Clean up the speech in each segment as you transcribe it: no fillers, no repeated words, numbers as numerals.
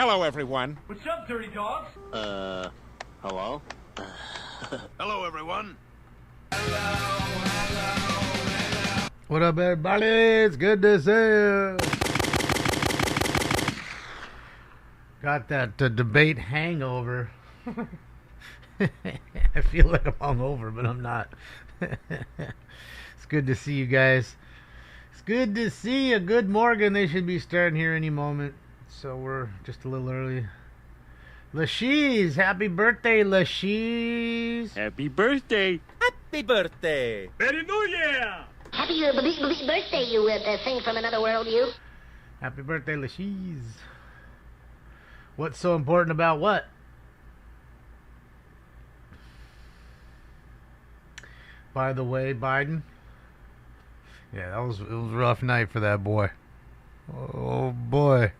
Hello, everyone. What's up, dirty dogs? Hello? Hello, everyone. What up, everybody? It's good to see you. Got that debate hangover. I feel like I'm hungover, but I'm not. It's good to see you guys. It's good to see you. Good morning. They should be starting here any moment. So we're just a little early. Lashiz, happy birthday, Lashiz. Happy birthday. Happy birthday. Happy New Year. Happy birthday, you thing from another world, you. Happy birthday, Lashiz. What's so important about what? By the way, Biden. Yeah, it was a rough night for that boy. Oh boy.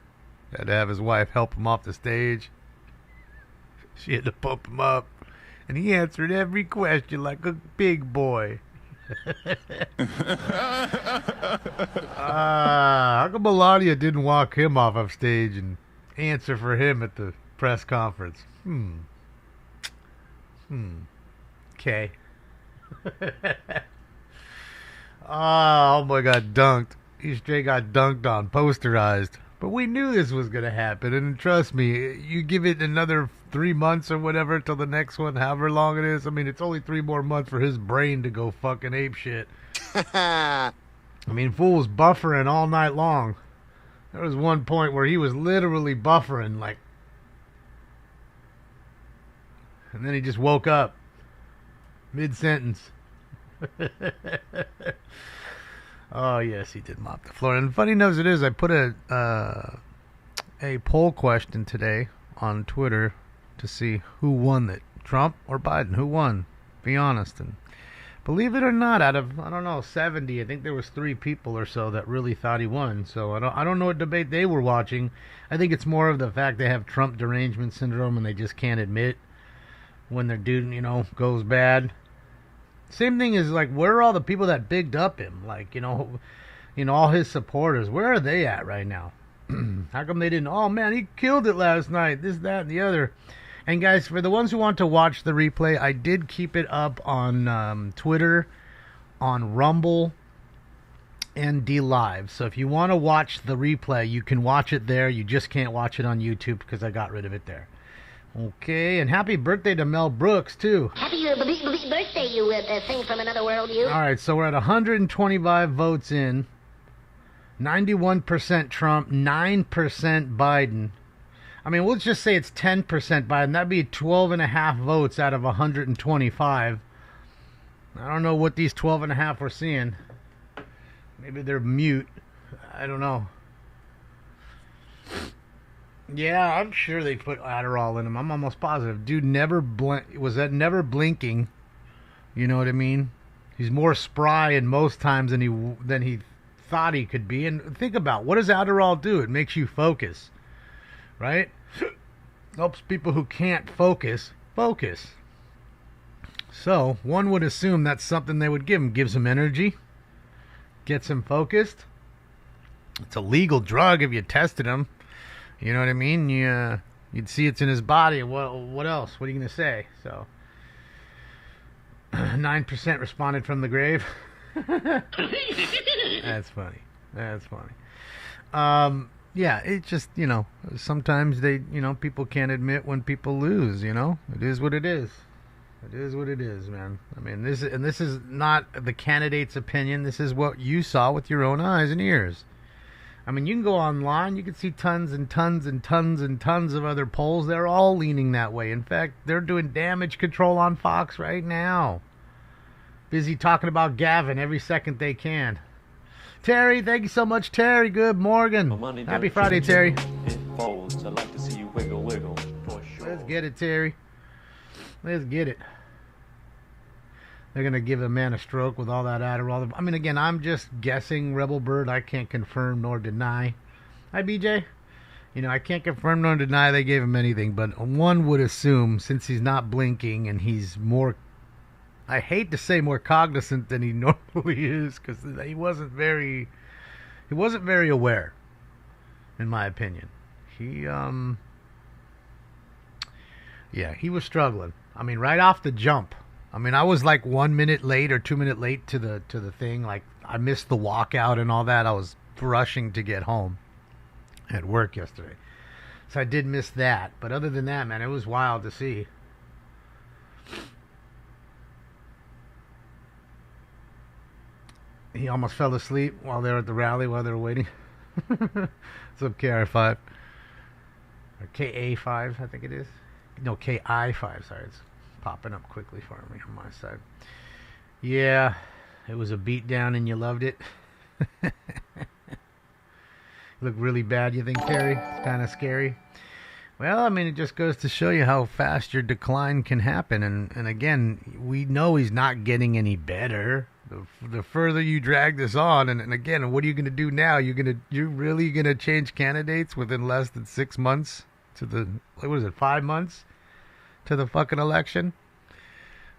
Had to have his wife help him off the stage. She had to pump him up. And he answered every question like a big boy. How come Melania didn't walk him off of stage and answer for him at the press conference? Okay. Oh boy, got dunked. He straight got dunked on, posterized. But we knew this was going to happen, and trust me, you give it another 3 months or whatever till the next one, however long it is. I mean, it's only 3 more months for his brain to go fucking ape shit. I mean, fool was buffering all night long. There was one point where he was literally buffering, like, and then he just woke up mid-sentence. Oh, yes, he did mop the floor. And funny enough as it is, I put a poll question today on Twitter to see who won it, Trump or Biden. Who won? Be honest. And believe it or not, out of, I don't know, 70, I think there was 3 people or so that really thought he won. So I don't know what debate they were watching. I think it's more of the fact they have Trump derangement syndrome and they just can't admit when their dude, goes bad. Same thing is like, where are all the people that bigged up him? Like, all his supporters. Where are they at right now? How come they didn't? Oh man, he killed it last night. This, that, and the other. And guys, for the ones who want to watch the replay, I did keep it up on Twitter, on Rumble, and DLive. So if you want to watch the replay, you can watch it there. You just can't watch it on YouTube because I got rid of it there. Okay, and happy birthday to Mel Brooks, too. Happy birthday, you thing from another world, you. All right, so we're at 125 votes in. 91% Trump, 9% Biden. I mean, let's just say it's 10% Biden. That'd be 12.5 votes out of 125. I don't know what these 12.5 we're seeing. Maybe they're mute. I don't know. Yeah, I'm sure they put Adderall in him. I'm almost positive. Dude never never blinking. You know what I mean? He's more spry in most times than he thought he could be. And think about, what does Adderall do? It makes you focus. Right? Helps people who can't focus. So, one would assume that's something they would give him. Gives him energy. Gets him focused. It's a legal drug if you tested him. You know what I mean? You'd see it's in his body. What else? What are you going to say? So, 9% responded from the grave. That's funny. Yeah, it's just, sometimes people can't admit when people lose, It is what it is. It is what it is, man. I mean, this is not the candidate's opinion. This is what you saw with your own eyes and ears. I mean, you can go online, you can see tons and tons and tons and tons of other polls. They're all leaning that way. In fact, they're doing damage control on Fox right now. Busy talking about Gavin every second they can. Terry, thank you so much, Terry. Good morning. Happy Friday, Terry. It folds. I'd like to see you wiggle, wiggle. For sure. Let's get it, Terry. Let's get it. They're going to give a man a stroke with all that Adderall. I mean, again, I'm just guessing, Rebel Bird. I can't confirm nor deny. Hi, BJ. I can't confirm nor deny they gave him anything, but one would assume, since he's not blinking and he's more, I hate to say more cognizant than he normally is, because he wasn't very aware, in my opinion. He Yeah, he was struggling. I mean, right off the jump. I mean, I was like 1 minute late or 2 minute late to the thing. Like, I missed the walkout and all that. I was rushing to get home at work yesterday. So I did miss that. But other than that, man, it was wild to see. He almost fell asleep while they were at the rally, while they were waiting. What's up, KR5? Or KA5, I think it is. No, KI5, sorry. It's popping up quickly for me on my side. Yeah, it was a beatdown and you loved it. Look really bad, you think, Terry? It's kind of scary. Well, I mean, it just goes to show you how fast your decline can happen. And again, we know he's not getting any better. The further you drag this on, and again, what are you going to do now? You're really going to change candidates within less than 6 months to the, what is it, 5 months to the fucking election?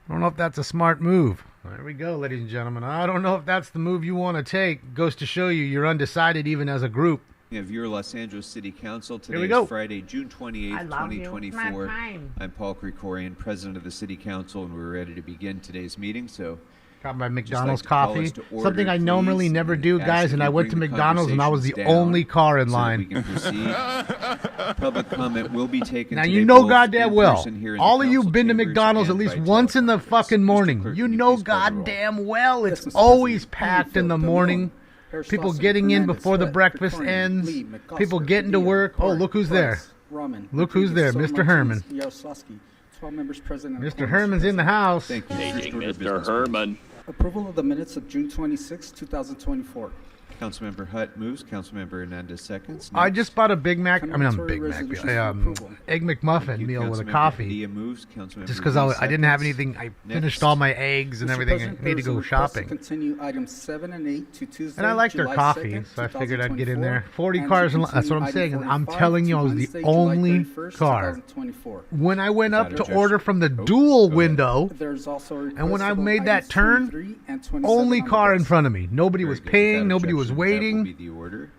I don't know if that's a smart move. There we go, ladies and gentlemen. I don't know if that's the move you want to take. Goes to show you you're undecided even as a group. Of your Los Angeles City Council. Here we Today go. is Friday, June 28th, 2024. I'm Paul Krikorian, President of the City Council, and we're ready to begin today's meeting. So, got my McDonald's like to call coffee. us to order, Something I normally please, never and do, ask guys. that And you I went to bring the McDonald's and I was the conversations only down car in so that line. we can proceed. Public comment will be taken Now today, you know both goddamn in well. person here in All the of you council been to chambers McDonald's at and least by once in the teleconference. fucking Mr. morning. Clerk, You can know please call the roll? goddamn well it's Yes, Mr. always President. packed in the Bill morning. Harris, People Lawson, getting in Hernandez, before the Fett, breakfast Krikorian, ends. Lee, McCosker, People getting to Padilla, work. Oh, Park, look who's there. Price, Rahman, Look who's Rodriguez, there, Soto Mr. Herman. Martinez, Yaroslavsky, 12 members present. and a Mr. quorum, Herman's in the President. house. Thank you. Paging First order of Mr. business, Herman. Approval of the minutes of June 26, 2024. Councilmember Hutt moves. Councilmember Hernandez seconds. I Next. just bought a Big Mac. I mean, I'm Commentary Big Mac. resolutions for approval. Egg Thank McMuffin you. meal with a Councilmember coffee. Padilla moves. Councilmember Just because Lee I didn't have seconds. anything. I Next. finished all my eggs and Mr. everything. President, I need to there is a go request shopping. To continue items 7 and 8 to Tuesday, And I like their July coffee, 2nd, so I figured I'd get in there. 2024, 40 and cars to in line. That's what I'm continue saying. item I'm 45 telling you, to I was the Wednesday, July only 31st, car. 2024. When I went up Without to objection. order from the Oh, dual go ahead. window, There's also a and when I request made of that items turn, 23 and 27 only on the car in desk. front of me. Nobody Very was good. paying. Without Nobody was objection, that will waiting. be the order.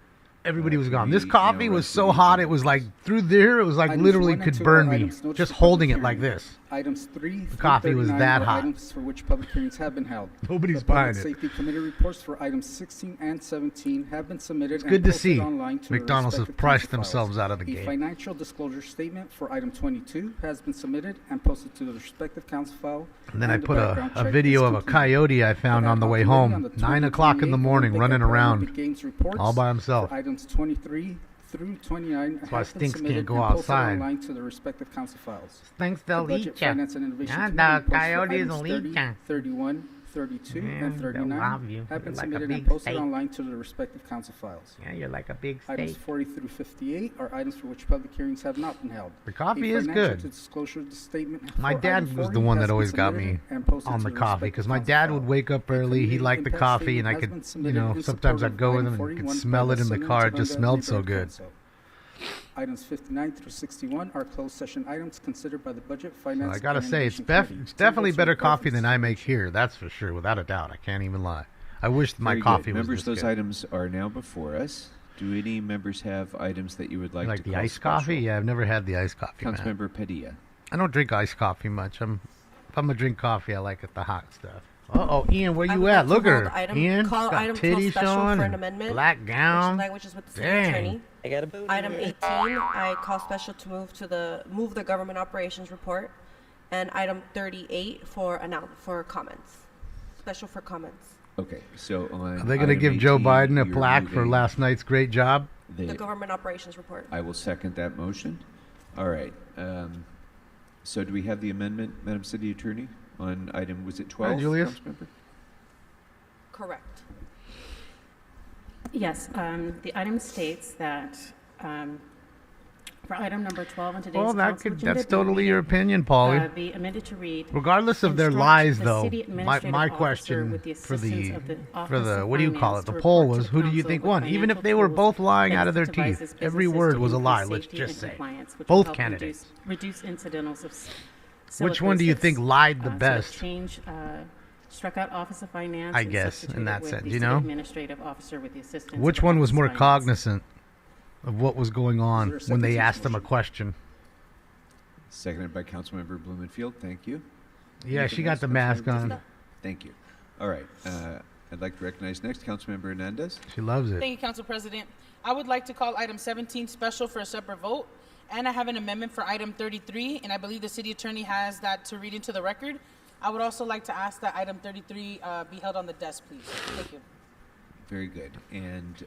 Everybody was gone. This We coffee now was rest so the hot, it meeting. was like through there. It was like Items literally 1 and could 2 burn are me items noted just for holding public it like hearing. this. Items 3 The through coffee was 39 that are hot. items for which public hearings have been held. Nobody's The Public buying it. Safety Committee reports for items 16 and 17 have been submitted. It's good to see online to McDonald's the have respective priced council files. themselves out of the A game. financial disclosure statement for item 22 has been submitted and posted to the respective council file. And then I the put background a check video is of a complete. coyote I found The on the way ad hoc committee home. on the 9 o'clock in the 2028 morning, Olympic running and Paralympic around Games reports all by himself. for items 23 through 29 why have been Stinks can't submitted go and posted outside. online to the respective council files. Thanks, The they'll Budget, eat ya. Finance, and Innovation Yeah, Committee the reports for coyotes items will 30, eat ya. 31, 32, Yeah, and they'll 39 rob you. have been You're like a submitted and big posted steak. online to the respective council files. Yeah, you're like a big Items steak. 40 through 58 are items for which public hearings have not been held. The coffee A is financial good. disclosure statement My for dad item was the 40 one has that been always got submitted me and posted on to the the coffee respective because my council dad file. would wake up A early. He community liked the impact coffee, and I statement has could, been you submitted know, in sometimes support I'd go of with item him and could 41 smell by it in the Senator car. It just Tabanga smelled so Neighborhood good. Council. Items 59 through 61 are closed session items considered by the Budget, So Finance, I gotta and say, it's, Innovation Committee. it's definitely Ten better votes in coffee than preference. I make here. That's for sure, without a doubt. I can't even lie. I wish my Very coffee good. was Members, this those good. items are now before us. Do any members have items that you would like, Like to the call iced coffee? special? Yeah, I've never had the iced coffee, man. Councilmember Padilla. I don't drink iced coffee much. If I'm gonna drink coffee, I like it the hot stuff. Oh, Ian, where I you would at? like to Look at hold her. item- Ian, call got item 12 titties special showing, for an and amendment, black gown. language is with the city Dang. attorney. I got a booty. Item 18, I call special to move the government operations report, and item 38 for comments. Special for comments. Okay, so on Are they gonna item give Joe 18, Biden a you're plaque for moving last night's great job? The government operations report. I will second that motion. All right. So do we have the amendment, Madam City Attorney, on item, was it 12? Julius. Councilmember? Correct. Yes, the item states that for item number 12 on today's Well, council agenda, that's be totally your amended- opinion, Paulie. be amended to read. Regardless of their Instruct lies, the though, city my administrative question officer with the for assistance the of the for Office the of what do you call Finance it? The to poll report to was the who do you council think with won? Even if financial they were tools both lying that out of their incentivizes teeth, every businesses word to was a increase lie. Let's safety just and say compliance, which will both help candidates. reduce incidentals of Which one do you think lied the so it best? Change, struck out Office of Finance. I and guess, in substituted that with sense, the you city know? Administrative officer with the assistance. Which of the one was Office more of Finance. cognizant of what was going on Is there a when they second to asked this him a motion? question? Seconded by Councilmember Blumenfield. Thank you. Yeah, she got the mask on. Thank you. All right. I'd like to recognize next Councilmember Hernandez. She loves it. Thank you, Council President. I would like to call item 17 special for a separate vote, and I have an amendment for item 33, and I believe the city attorney has that to read into the record. I would also like to ask that item 33 be held on the desk, please. Thank you. Very good. And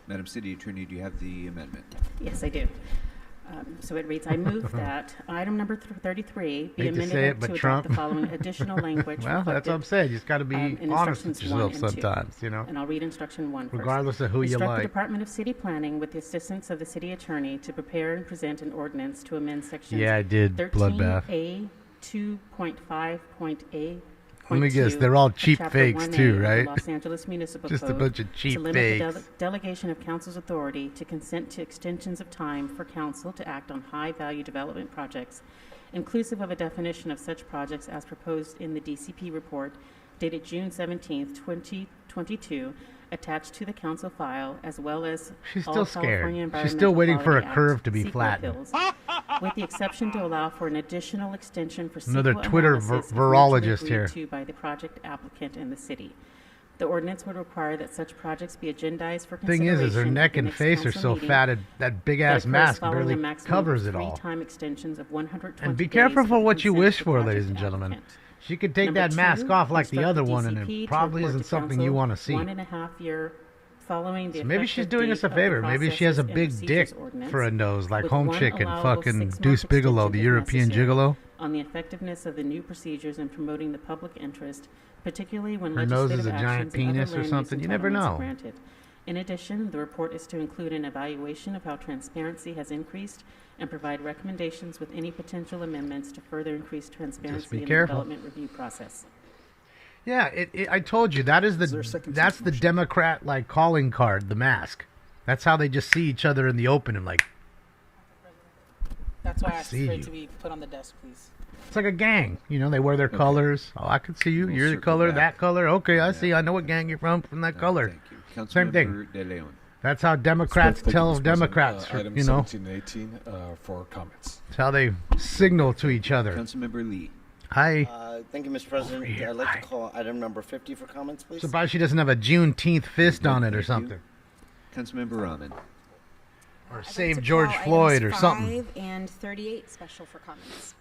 Madam City Attorney, do you have the amendment? Yes, I do. So it reads, I move that item number 33 be Hate to say amended it, but to Trump. adopt the following additional language. Well, that's what I'm saying. You just got to be in honest with instructions 1 yourself and 2. sometimes, you know. And I'll read instruction 1 first. Regardless of who you Instruct like. the Department of City Planning with the assistance of the city attorney to prepare and present an ordinance to amend sections Yeah, I did. Bloodbath. 13A 2.5.A. Let me guess, they're all cheap Chapter fakes 1A too, of the right? Los Angeles Municipal Just a Code bunch of cheap to limit fakes. the delegation of council's authority to consent to extensions of time for council to act on high-value development projects, inclusive of a definition of such projects as proposed in the DCP report dated June 17th, 2022, attached to the council file, as well as She's all still scared. California She's still Environmental waiting for a Quality curve Act to be CEQA flattened. bills, with the exception to allow for an additional extension for Another CEQA Twitter analysis if virologist mutually here. agreed to by the project applicant and the city. The ordinance would require that such projects be agendized for Thing consideration. is her at neck the and next face are council so meeting fat, that big that ass occurs mask following barely a maximum covers of it all. 3-time extensions of 120 And be days careful for for the what you consent wish of the for, project ladies and gentlemen. applicant. She could take Number that mask 2, off like the instruct other the one, and DCP it to probably report isn't to something council you want to see. 1.5 year following the So maybe she's effective doing us date a of the favor. Maybe she has a processes and big procedures dick ordinance, for a nose, like with Home one Chick and allowable fucking 6-month Deuce Bigelow, extension the if European necessary, gigolo. on the effectiveness of the new procedures in promoting the public interest, particularly when Her nose is legislative a giant actions and other penis or land use something. You never entitlements are know. granted. In addition, the report is to include an evaluation of how transparency has increased and provide recommendations with any potential amendments to further increase transparency in the careful. development review process. Yeah, I told you that is Is there a second to that's this the motion? Democrat like calling card, the mask. That's how they just see each other in the open and like That's why I asked for see it you. to be put on the desk, please. it's like a gang. You know, they wear their colors. Oh, I can see you. We'll You're the circle color, back. that color. Okay, I see. I know what gang you're from that color. Thank you. Same thing. Councilmember De Leon. That's how Democrats Thank you, tell Mr. President. Democrats, Items you know. 17 and 18 for comments. It's how they signal to each other. Councilmember Lee. Hi. Thank you, Mr. President. here, I'd like hi. to call item number 50 for comments, please. Surprised she doesn't have a Juneteenth fist on it or Thank you. something. Councilmember Rahman. Or save George Floyd or something. 5 and 38 special for comments.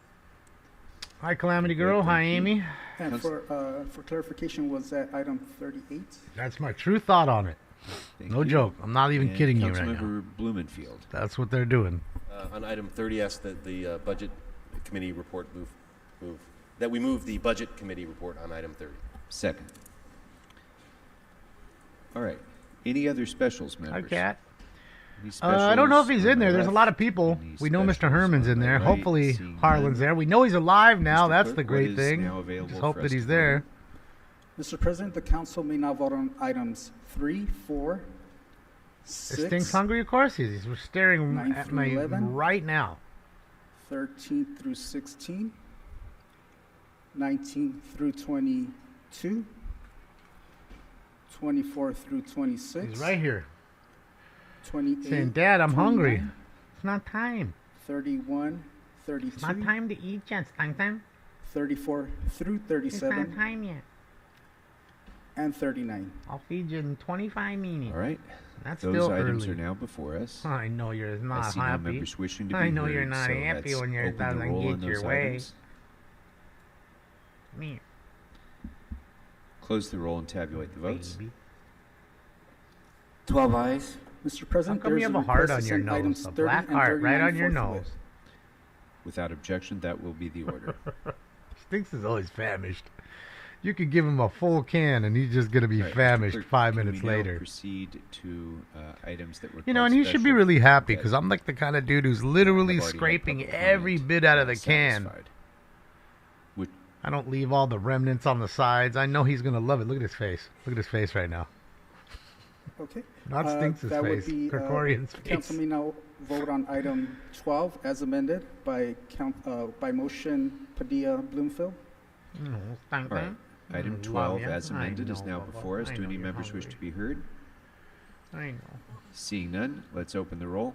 Hi, Calamity Girl. Hi, Amy. And for clarification, was that item 38? That's my true thought on it. Thank No you. joke. I'm not even And kidding you right now. Councilmember Blumenfield. That's what they're doing. On item 30, ask that the budget committee report that we move the budget committee report on item 30. Second. All right. Any other specials, Hi, members? Cat. Any I don't know if specials he's on in my there. There's a left? lot of people. Any We know Mr. specials Herman's on in my there. right? Hopefully Seeing Harlan's none. there. We know he's alive now. Mr. That's Clerk, the what great is thing. now available Just for hope us that to he's vote there. Mr. President, the council may now vote on items 3, 4, Is 6, Stinks hungry? Of course he is. We're staring 9 at through me 11. right now. 13 through 16, 19 through 22, 24 through 26. He's right here. 28. Saying, Dad, I'm hungry. 29, It's not time. 31, It's not 32, time to eat yet. It's time. 34 through It's not 37, time yet. and 39. I'll feed you in 25 minutes. All right. That's Those still items early. are now before us. I know you're I not see no happy. members wishing to be I know heard, you're not so happy let's when yours open the doesn't roll get on your those way. items. Me, Close the roll and tabulate the votes. baby. 12 eyes. Mr. How President, come there's you have a a heart request on to your send nose? items A 30 black and heart right 39 on your forthwith. nose. Without objection, that will be the order. Stinks is always famished. You could give him a full can and he's just going to be All right, Mr. famished Clerk, 5 can minutes we now later. proceed to items that were You know, called and he should be special really happy that because I'm like the kind of dude who's literally have already had scraping public every comment bit out of the and can. satisfied. Which, I don't leave all the remnants on the sides. I know he's going to love it. Look at his face. Look at his face right now. Okay. Not Stinks' that face. would be, Kerkorian's face. Council may now vote on item 12 as amended by motion Padilla Bloomfield. all right. Item 12 as amended is now before us. Do any members wish to be heard? I know. Seeing none, let's open the roll.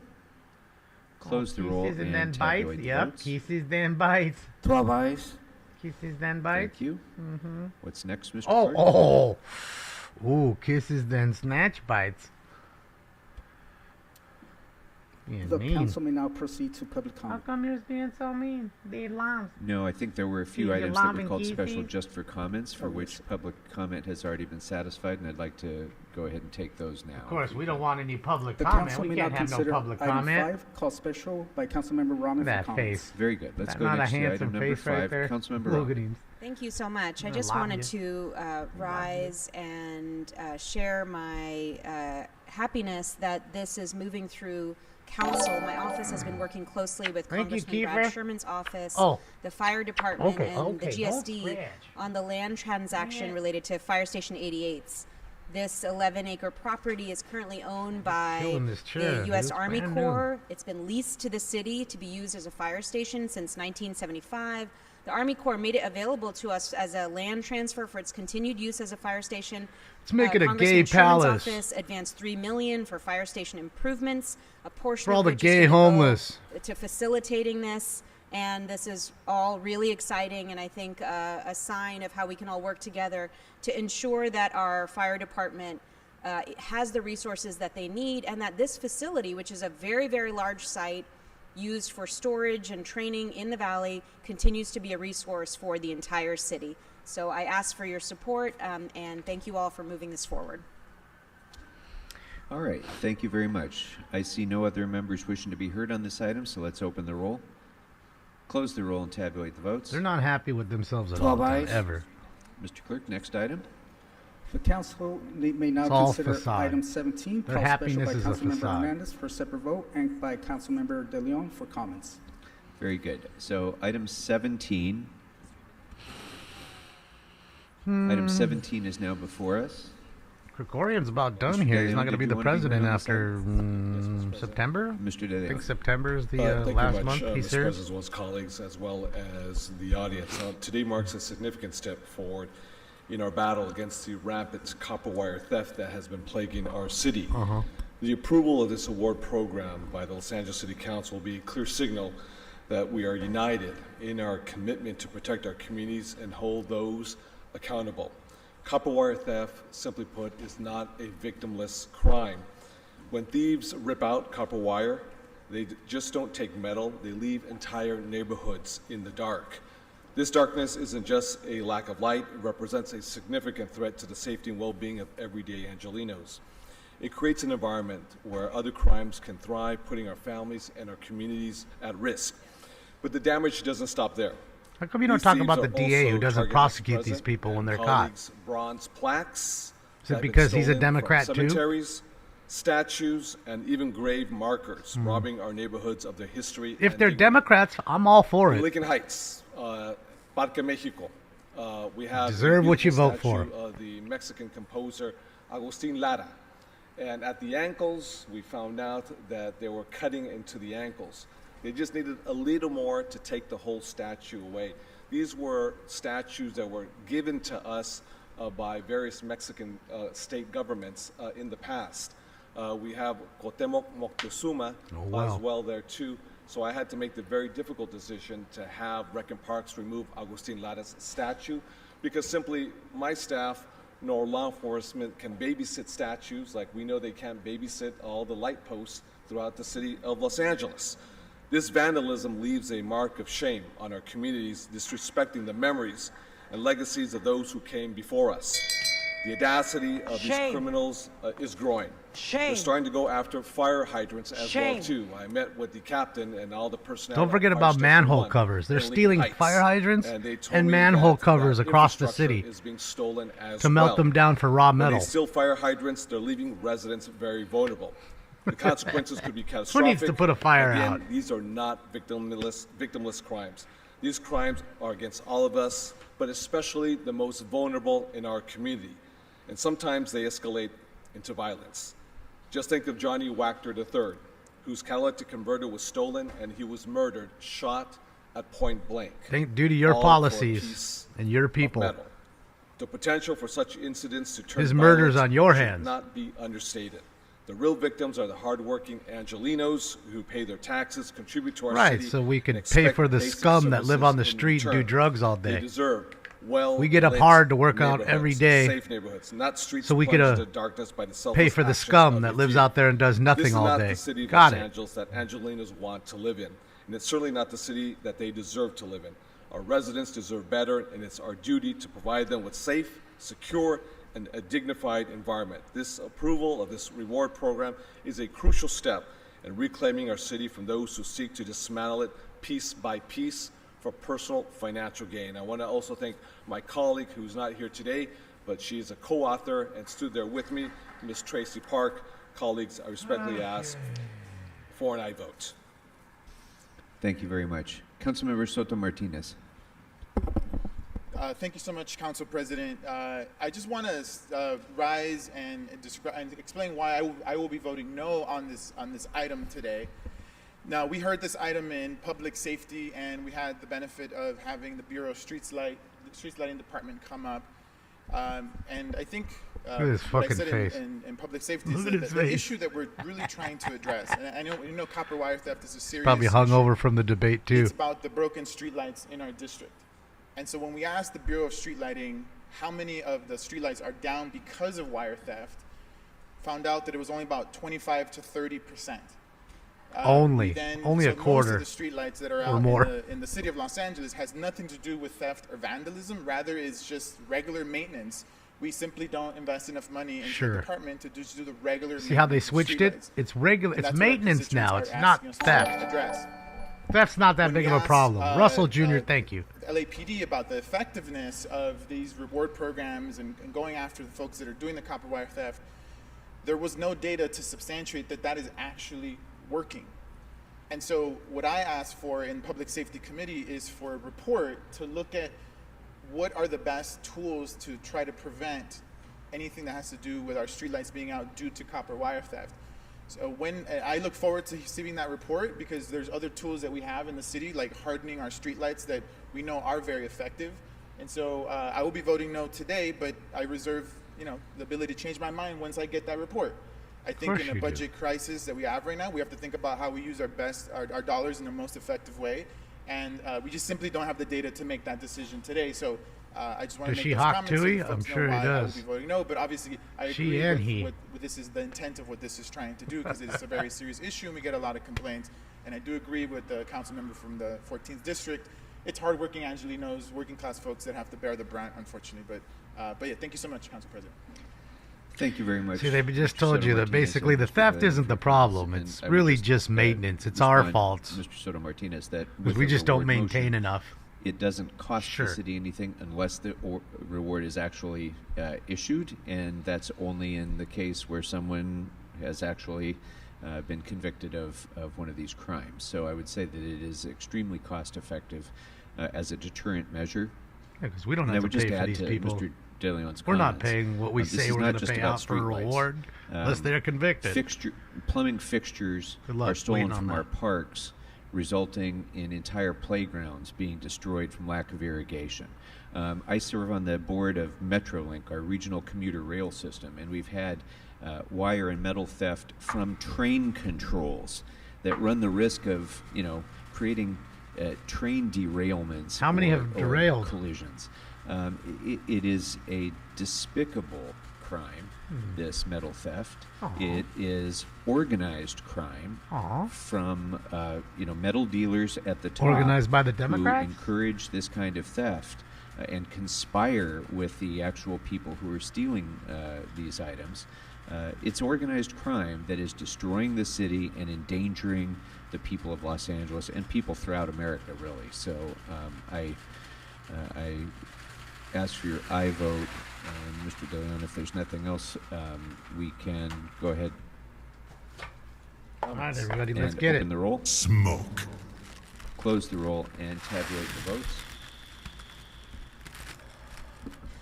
Close the roll Kisses and and then bites. tabulate the Yep. votes. Kisses then bites. 12 ayes. Kisses then bites. Thank you. Mm-hmm. What's next, Mr. Oh, Clerk? Ooh, kisses then snatch bites. Being The mean. council may now proceed to public How comment. come you're being so mean? These lambs. No, I think there were a few These are items that were lambing called special kisses. just for comments, for Oh, which yes. public comment has already been satisfied, and I'd like to go ahead and take those now. Of course, we don't want any public The comment. council We may now can't have no consider public item comment. 5, called special by Councilmember Rahman That for comments. face. Very good. Let's That go not next a to item handsome number face right 5. there? Councilmember Look at Rahman. him. Thank you so much. I I'm just gonna wanted lob to rise and share my happiness that this is moving through council. My office has been working closely with Thank you, Congressman Brad Kiefer. Sherman's office, Oh. the fire department, Okay, and the okay, GSD don't scratch. on the land transaction Yeah. related to Fire Station 88's. This 11-acre property is currently owned by killing this chair, the U.S. dude. Army Brand new. Corps. It's been leased to the city to be used as a fire station since 1975. The Army Corps made it available to us as a land transfer for its continued use as a fire station. Let's make it a Congressman gay Sherman's palace. office advanced $3 million for fire station improvements. A portion For all of the which is gay gonna go homeless. to facilitating this. And this is all really exciting, and I think a sign of how we can all work together to ensure that our fire department has the resources that they need, and that this facility, which is a very, very large site used for storage and training in the valley, continues to be a resource for the entire city. So I ask for your support, and thank you all for moving this forward. All right. Thank you very much. I see no other members wishing to be heard on this item, so let's open the roll, close the roll, and tabulate the votes. They're not happy with themselves at 12 all, ayes. ever. Mr. Clerk, next item. The council may now It's all consider facade. item 17, Their called special happiness by is a Councilmember facade. Hernandez for separate vote and by Councilmember De Leon for comments. Very good. So item 17. Item 17 is now before us. Gregorian's about done Mr. here. De He's Leon, not going to did be you the wanna be heard president on this after item? September. Mr. De I Leon. think September is the Thank you last very much, month he Mr. serves. President, as well as colleagues, as well as the audience. Today marks a significant step forward in our battle against the rampant copper wire theft that has been plaguing our city. The approval of this award program by the Los Angeles City Council will be a clear signal that we are united in our commitment to protect our communities and hold those accountable. Copper wire theft, simply put, is not a victimless crime. When thieves rip out copper wire, they just don't take metal, they leave entire neighborhoods in the dark. This darkness isn't just a lack of light, it represents a significant threat to the safety and well-being of everyday Angelinos. It creates an environment where other crimes can thrive, putting our families and our communities at risk. But the damage doesn't stop there. How come you don't These talk thieves about the are DA who also doesn't targeting prosecute Mr. these people when they're and caught? colleagues' bronze plaques. Is it that have been because he's a stolen from Democrat too? Cemeteries, statues, and even grave markers, robbing our neighborhoods of their history. If and they're dignity. Democrats, I'm all for it. Lincoln Heights, Parque Mexico. We have Deserve a what you beautiful vote for. statue of the Mexican composer Agustin Lara. And at the ankles, we found out that they were cutting into the ankles. They just needed a little more to take the whole statue away. These were statues that were given to us by various Mexican state governments in the past. We have Cuauhtémoc Moctezuma as well there too. So I had to make the very difficult decision to have Rec and Parks remove Agustin Lara's statue because simply my staff nor law enforcement can babysit statues like we know they can't babysit all the light posts throughout the city of Los Angeles. This vandalism leaves a mark of shame on our communities, disrespecting the memories and legacies of those who came before us. The audacity of these criminals is growing. They're starting to go after fire hydrants as well too. I met with the captain and all the personnel. Don't forget at Fire about Station manhole 1 covers. They're in Lincoln stealing Heights, fire hydrants they told and me manhole that covers across the infrastructure city is being stolen as to melt well. them down for raw When metal. they steal fire hydrants, they're leaving residents very vulnerable. The consequences could be catastrophic. Who needs to put a fire Again, out? These are not victimless crimes. These crimes are against all of us, but especially the most vulnerable in our community. And sometimes they escalate into violence. Just think of Johnny Wachter III, whose catalytic converter was stolen and he was murdered, shot at point blank. Due to your all for a policies piece and your of people. metal. The potential for such incidents to turn His murder's violent on your should hands. not be understated. The real victims are the hardworking Angelinos who pay their taxes, contribute to our Right, city. so we and could pay expect for the basic scum that live on the services in street and do return. drugs all They day. deserve well. We get up hard to work out neighborhoods, every day safe neighborhoods, not streets so we could plunged into darkness by the pay selfless for the actions scum of that a lives few. out there and does This nothing is all not day. the city of Got Los it. Angeles that Angelinos want to live in, and it's certainly not the city that they deserve to live in. Our residents deserve better, and it's our duty to provide them with safe, secure, and a dignified environment. This approval of this reward program is a crucial step in reclaiming our city from those who seek to dismantle it piece by piece for personal financial gain. I want to also thank my colleague who's not here today, but she is a co-author and stood there with me, Ms. Tracy Park. Colleagues, I respectfully ask for an aye vote. Thank you very much. Councilmember Soto Martinez. Thank you so much, Council President. I just want to rise and explain why I will be voting no on this item today. Now, we heard this item in public safety, and we had the benefit of having the Bureau of Streets Lighting Department come up. And I think Look at his what I fucking said face. in public safety Look is at that his the face. issue that we're really trying to address. And I know copper wire theft is a serious Probably hung issue. over from the debate too. It's about the broken streetlights in our district. And so when we asked the Bureau of Street Lighting how many of the streetlights are down because of wire theft, found out that it was only about 25 to 30%. Only So a quarter most of the streetlights that are or out more. in the city of Los Angeles has nothing to do with theft or vandalism. Rather, is just regular maintenance. We simply don't invest enough money in Sure. the department to just do the regular. See how they maintenance of switched it? streetlights. It's regular. And It's that's what our maintenance now. constituents It's are not asking us to theft. address. That's not that When big we of a asked, problem. Russell Jr., thank you. LAPD about the effectiveness of these reward programs and going after the folks that are doing the copper wire theft, there was no data to substantiate that that is actually working. And so what I asked for in Public Safety Committee is for a report to look at what are the best tools to try to prevent anything that has to do with our streetlights being out due to copper wire theft. So when I look forward to receiving that report, because there's other tools that we have in the city, like hardening our streetlights that we know are very effective. And so I will be voting no today, but I reserve, the ability to change my mind once I get that report. I think in a budget crisis that we have right now, we have to think about how we use our dollars in the most effective way. And we just simply don't have the data to make that decision today. So I just want to Does make she those hawk comments so Tui? that folks I'm know sure he why I will does. be voting no, but obviously I She agree and with he. what this is the intent of what this is trying to do, because it is a very serious issue and we get a lot of complaints. And I do agree with the council member from the 14th district. It's hardworking Angelinos, working class folks that have to bear the brunt, unfortunately. But yeah, thank you so much, Council President. Thank you very much. See, they just Mr. told Soto you that Martinez basically and the Mr. theft Bennett isn't for the your problem. comments. It's And I would really just maintenance. It's our respond, fault. Mr. Soto Martinez, that Because with we a just don't reward maintain motion, enough. It doesn't cost Sure. the city anything unless the reward is actually issued, and that's only in the case where someone has actually been convicted of one of these crimes. So I would say that it is extremely cost effective as a deterrent measure. Yeah, because we don't And I have would to just pay for add these to people. Mr. De Leon's We're not comments. paying what we This say is we're not going to just pay about out for a streetlights. reward, unless they're convicted. Plumbing fixtures Good luck are stolen waiting on from that. our parks, resulting in entire playgrounds being destroyed from lack of irrigation. I serve on the board of Metrolink, our regional commuter rail system, and we've had wire and metal theft from train controls that run the risk of, creating train derailments. How many or have derailed? Collisions. It is a despicable crime, this metal theft. Aw. It is organized crime Aw. from metal dealers at the top, Organized by the who Democrats? encourage this kind of theft and conspire with the actual people who are stealing these items. It's organized crime that is destroying the city and endangering the people of Los Angeles and people throughout America, really. So I ask for your aye vote. Mr. De Leon, if there's nothing else, we can go ahead. All right, everybody, let's and get open it. the roll. Smoke. Close the roll and tabulate the votes.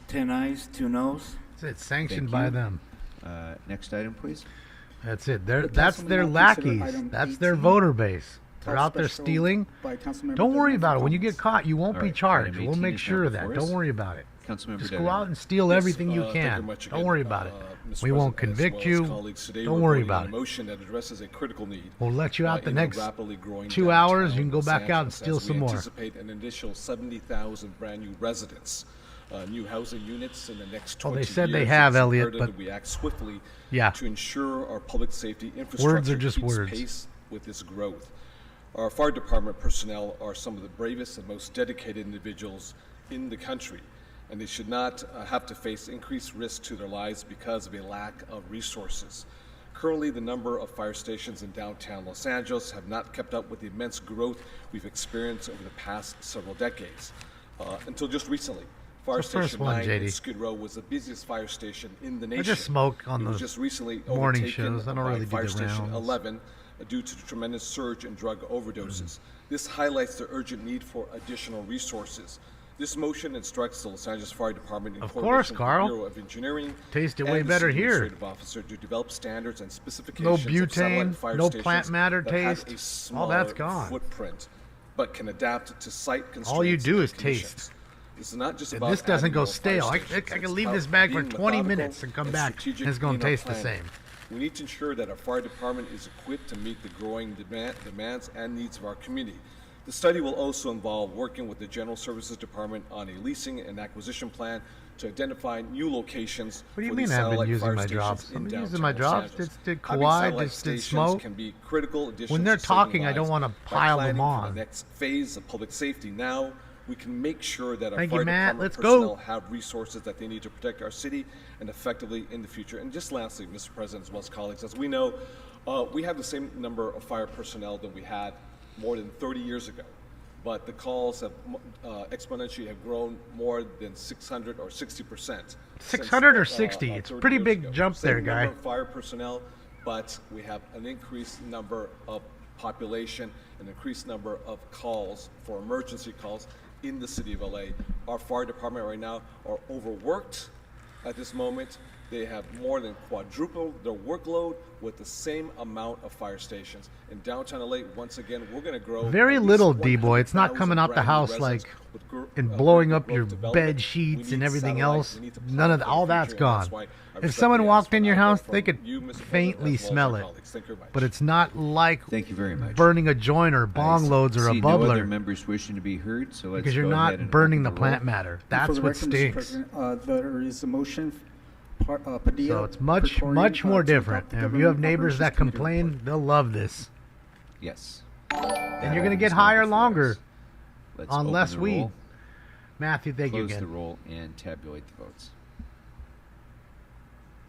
10 ayes, 2 noes. It's sanctioned Thank by you. them. Next item, please. That's it. The That's council their may now consider lackeys. item That's their 18, voter base. They're call out there special stealing. by Councilmember Don't worry Bennett for about it. When you get comments. caught, you won't All be right, charged. item We'll 18 make is now sure of that. before Don't us. worry about it. Councilmember Just Devon. go out and steal Yes, everything you thank you can. much Don't again, worry about it. Mr. We won't President, as convict well as you. colleagues. Today Don't we're worry voting on about a it. motion that addresses a critical need. We'll let you out the in a next rapidly growing 2 hours. You downtown can go Los back out and Angeles steal as we some more. anticipate an additional 70,000 brand new residents, new housing units in the next 20 Well, years. they said they have, It's Elliot, imperative but that we act swiftly yeah. to ensure our public safety infrastructure Words are just keeps words. pace with this growth. Our fire department personnel are some of the bravest and most dedicated individuals in the country, and they should not have to face increased risk to their lives because of a lack of resources. Currently, the number of fire stations in downtown Los Angeles have not kept up with the immense growth we've experienced over the past several decades. Until just recently, Fire It's the first Station one, 9 in JD. Skid Row was the busiest fire station in the nation. I just smoke on It was the just recently morning overtaken shows. I don't by really do Fire the Station rounds. 11 due to the tremendous surge in drug overdoses. This highlights the urgent need for additional resources. This motion instructs the Los Angeles Fire Department in Of coordination course, with Carl. the Bureau of Engineering Tastes it and way the better city here. administrative officer to develop standards and No specifications of satellite butane, fire no stations plant matter that have taste. a All smaller that's gone. footprint, but can adapt to site constraints. All you do and is conditions. taste. This is not just And about this doesn't adding go more fire stale. I stations. can It's leave this about bag for being 20 methodical minutes and come back, strategic and it's going in to our taste the planning. same. We need to ensure that our fire department is equipped to meet the growing demands and needs of our community. The study will also involve working with the General Services Department on a leasing and acquisition plan to identify new locations. What do you for mean these I've been satellite using fire my stations drops? in I've been using downtown my Los drops. Angeles. Did Having Kawhi, satellite did stations Smoke. can be critical additions When they're to saving talking, I don't lives. want to By pile them planning for on. the next phase of public safety now, we can make sure that our Thank you, fire Matt. department Let's personnel go. have resources that they need to protect our city and effectively in the future. And just lastly, Mr. President, as well as colleagues, as we know, we have the same number of fire personnel that we had more than 30 years ago. But the calls have exponentially have grown more than 600 or 60%. 600 or 60? It's a 30 pretty years big ago. jump Same there, guy. number of fire personnel, but we have an increased number of population, an increased number of calls for emergency calls in the city of LA. Our fire department right now are overworked at this moment. They have more than quadrupled their workload with the same amount of fire stations. In downtown LA, once again, we're going to grow. Very at least little, D-boy. It's not 100,000 coming out the brand new house residents like with and blowing up growth your development. bed We sheets need and everything satellite. else. We need to plan None of for the all that's future, and that's gone. why I If respectfully someone ask walked for in your an house, output they from could you, Mr. President, faintly as well as smell our it. colleagues. Thank you very much. But it's not like Thank you very much. burning a joint or bong loads or a See no other bubbler members wishing to be heard, so let's because you're go ahead not and burning open the roll. plant matter. For That's the what record, Mr. stinks. President, there is a motion, Padilla. So it's much, Pretorian, much more to different. adopt the And if you have Government neighbors that Operations Committee complain, they'll love this. Yes. And you're going to get higher longer Let's on open less the weed. roll, Matthew, thank you close the again. roll, and tabulate the votes.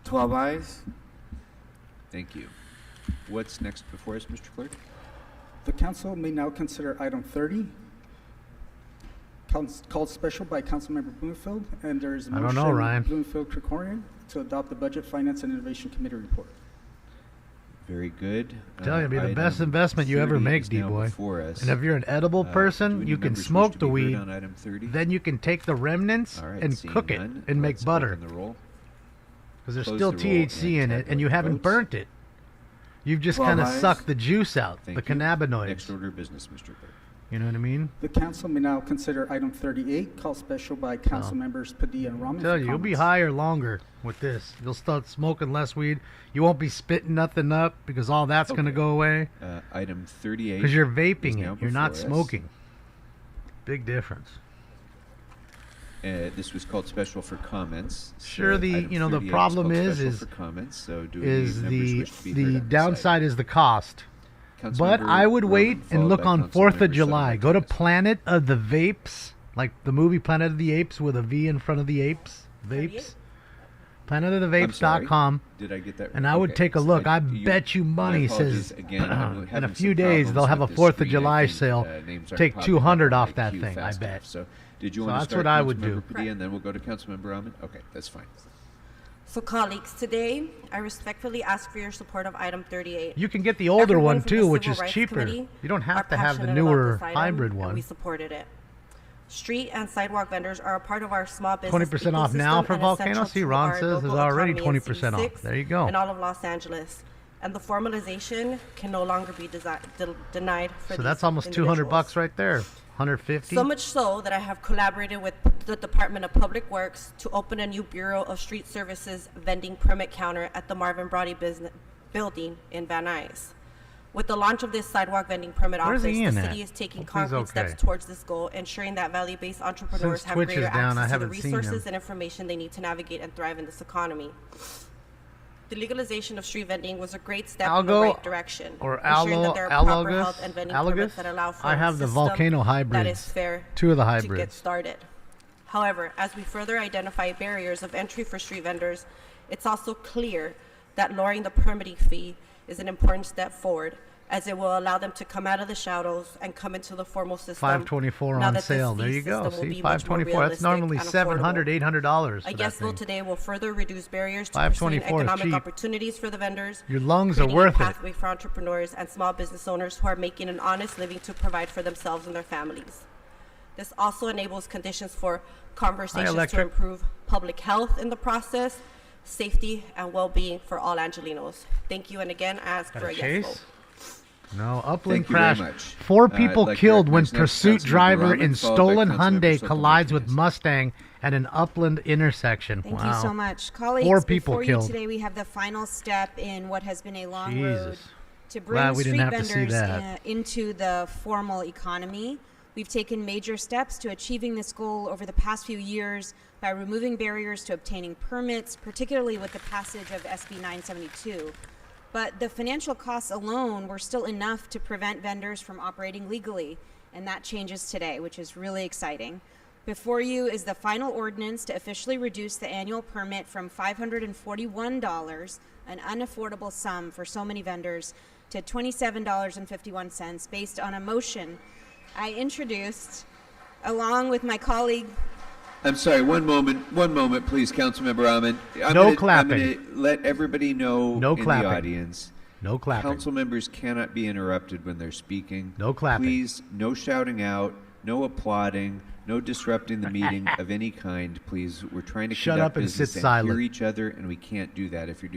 12 ayes. Thank you. What's next before us, Mr. Clerk? The council may now consider item 30, called special by Councilmember Bloomfield, and there is a I motion. don't know, Ryan. Bloomfield-Krikorian to adopt the Budget, Finance, and Innovation Committee report. Very good. Tell you, it'll be the Item best investment you ever 30 make, is now D-boy. before us. And if you're an edible Do person, any you can members wish smoke to the be heard weed. on item 30? Then you can take the remnants All right, and seeing cook it none, and make let's butter. open the roll. Because there's Close still the roll THC and in it, and tabulate you the haven't votes. burnt it. You've just Well, kind of nice. sucked the juice out, Thank the you. cannabinoids. Next order of business, Mr. Clerk. You know what I mean? The council may now consider item 38, called special by Council Members Padilla and Rahman. Tell for you, you'll be comments. higher longer with this. You'll start smoking less weed. You won't be spitting nothing up because all that's going to Okay. go away. Item 38. Because you're is vaping now it. You're not before us. smoking. Big difference. This was called special for comments. Sure, So the item you know the 38 problem called is special is for comments. So do is any members the wish to be heard on this downside item? is the cost. But Councilmember I would wait Roman, and followed look by on 4th of Councilmember July. Go to Sotto-Martinez. Planet of the Vapes, like the movie Planet of the Apes with a V in front of the apes. Vapes. PlanetoftheVapes.com. Did I get that And right? I would Okay. take a look. I You- bet you money my apologies says again. I'm in having a few some days they'll problems have a with this 4th of screen. I July think, sale. names aren't Take popping 200 up on off my that queue thing, I fast bet. enough. So did you So want to that's start, what I would Councilmember do. Padilla, and then we'll go to Councilmember Rahman? Okay, that's fine. So colleagues, today I respectfully ask for your support of item 38. You can get the older Everyone one from too, the which Civil is Rights cheaper. Committee You don't are have to have the passionate about newer this item, hybrid and one. we supported it. Street and sidewalk vendors are a part of our small business 20% off now ecosystem for and Volcano. essential See, to Ron our says local there's already economy in 20% off. C6 There you go. And all of Los Angeles. And the formalization can no longer be denied for So these that's almost 200 individuals. bucks right there. 150. So much so that I have collaborated with the Department of Public Works to open a new Bureau of Street Services vending permit counter at the Marvin Brody building in Van Nuys. With the launch of this sidewalk vending permit Where's office, the Ian at? city is taking Hope he's concrete steps okay. towards this goal, ensuring that valley-based entrepreneurs Since have Twitch greater is down, I access to the haven't seen him. resources and information they need to navigate and thrive in this economy. The legalization of street vending was a great step in the Algo right direction, or ensuring that there are proper Allogus? health and vending Allogus? permits that allow for I have a the system volcano that hybrids. is fair Two of the to get hybrids. started. However, as we further identify barriers of entry for street vendors, it's also clear that lowering the permitting fee is an important step forward, as it will allow them to come out of the shadows and come into the formal system. $524 now on that this sale. There fee you go. system will See, be much more $524. That's realistic normally and $700, affordable. $800. A for that yes vote thing. today will further reduce barriers to pursuing $524 is economic cheap. opportunities for the vendors. Your lungs are creating worth a it. pathway for entrepreneurs and small business owners who are making an honest living to provide for themselves and their families. This also enables conditions for conversations to Electric. improve public health in the process, safety, and well-being for all Angelinos. Thank you, and again, I ask Got for a a yes chase? vote. No, Upland Thank you very crash. much. 4 people I'd like to killed when recognize next pursuit Councilmember driver Rahman, in followed by stolen Councilmember Hyundai Soto collides with Martinez. Mustang at an Upland intersection. Thank wow. you so much. Colleagues, 4 people before killed. you today, we have the final step in what has been a long road Jesus. to bring Glad we street didn't have to see vendors that. into the formal economy. We've taken major steps to achieving this goal over the past few years by removing barriers to obtaining permits, particularly with the passage of SB 972. But the financial costs alone were still enough to prevent vendors from operating legally, and that changes today, which is really exciting. Before you is the final ordinance to officially reduce the annual permit from $541, an unaffordable sum for so many vendors, to $27.51 based on a motion I introduced along with my colleague. I'm sorry, one moment, please, Councilmember Rahman. No clapping. I'm going to let everybody know No in clapping. the audience. No clapping. Council members cannot be interrupted when they're speaking. No clapping. Please, no shouting out, no applauding, no disrupting the meeting of any kind, please. We're trying to Shut conduct up and business sit silent. hear each other, and we can't do that if you're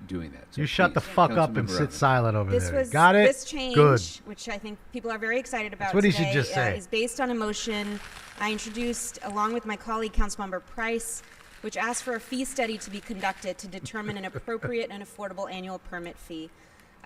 doing that. So You shut the please, fuck up and Councilmember sit Rahman. silent over This there. was Got it? This change, Good. which I think people are very excited about That's what he today, should just say. is based on a motion I introduced along with my colleague Councilmember Price, which asked for a fee study to be conducted to determine an appropriate and affordable annual permit fee.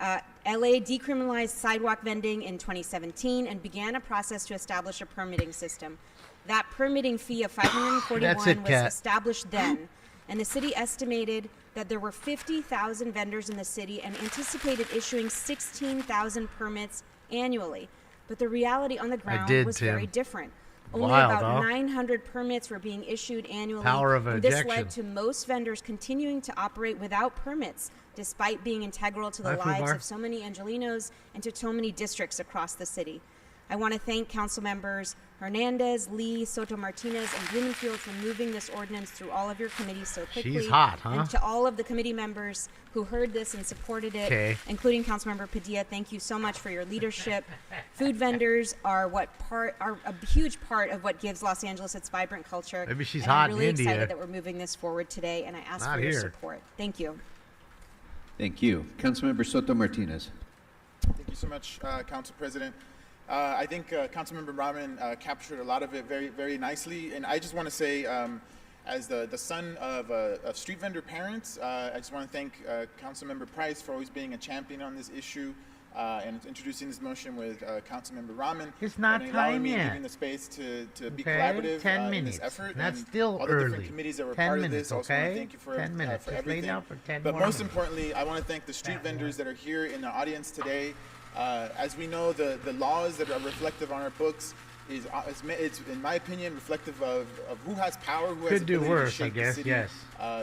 LA decriminalized sidewalk vending in 2017 and began a process to establish a permitting system. That permitting fee of $541 That's it, was Kat. established then, and the city estimated that there were 50,000 vendors in the city and anticipated issuing 16,000 permits annually. But the reality on the ground did, was Tim. very different. Only Wild, about huh? 900 permits were being issued annually. Power of and this ejection. led to most vendors continuing to operate without permits, despite being integral to the Hi, lives Fubar. of so many Angelinos and to so many districts across the city. I want to thank Council Members Hernandez, Lee, Soto Martinez, and Blumenfield for moving this ordinance through all of your committees so quickly. She's hot, huh? And to all of the committee members who heard this and supported it, 'Kay. including Councilmember Padilla, thank you so much for your leadership. Food vendors are a huge part of what gives Los Angeles its vibrant culture. Maybe she's and hot I'm in really India. excited that we're moving this forward today, and I ask Not for your here. support. Thank you. Thank you. Councilmember Soto Martinez. Thank you so much, Council President. I think Councilmember Rahman captured a lot of it very, very nicely. And I just want to say, as the son of street vendor parents, I just want to thank Councilmember Price for always being a champion on this issue and introducing this motion with Councilmember Rahman. It's not and allowing time me and yet. giving the space to be Okay, collaborative 10 in minutes. this effort. That's and still all the early. different committees that were 10 part minutes, of this. I also want okay? to thank you for 10 minutes. for Just lay everything. down for 10 but more most minutes. importantly, I want to thank the street vendors that are here in the audience today. As we know, the laws that are reflective on our books is in my opinion, reflective of who has power, who has Could do ability to worse, I shape the guess, city, yes.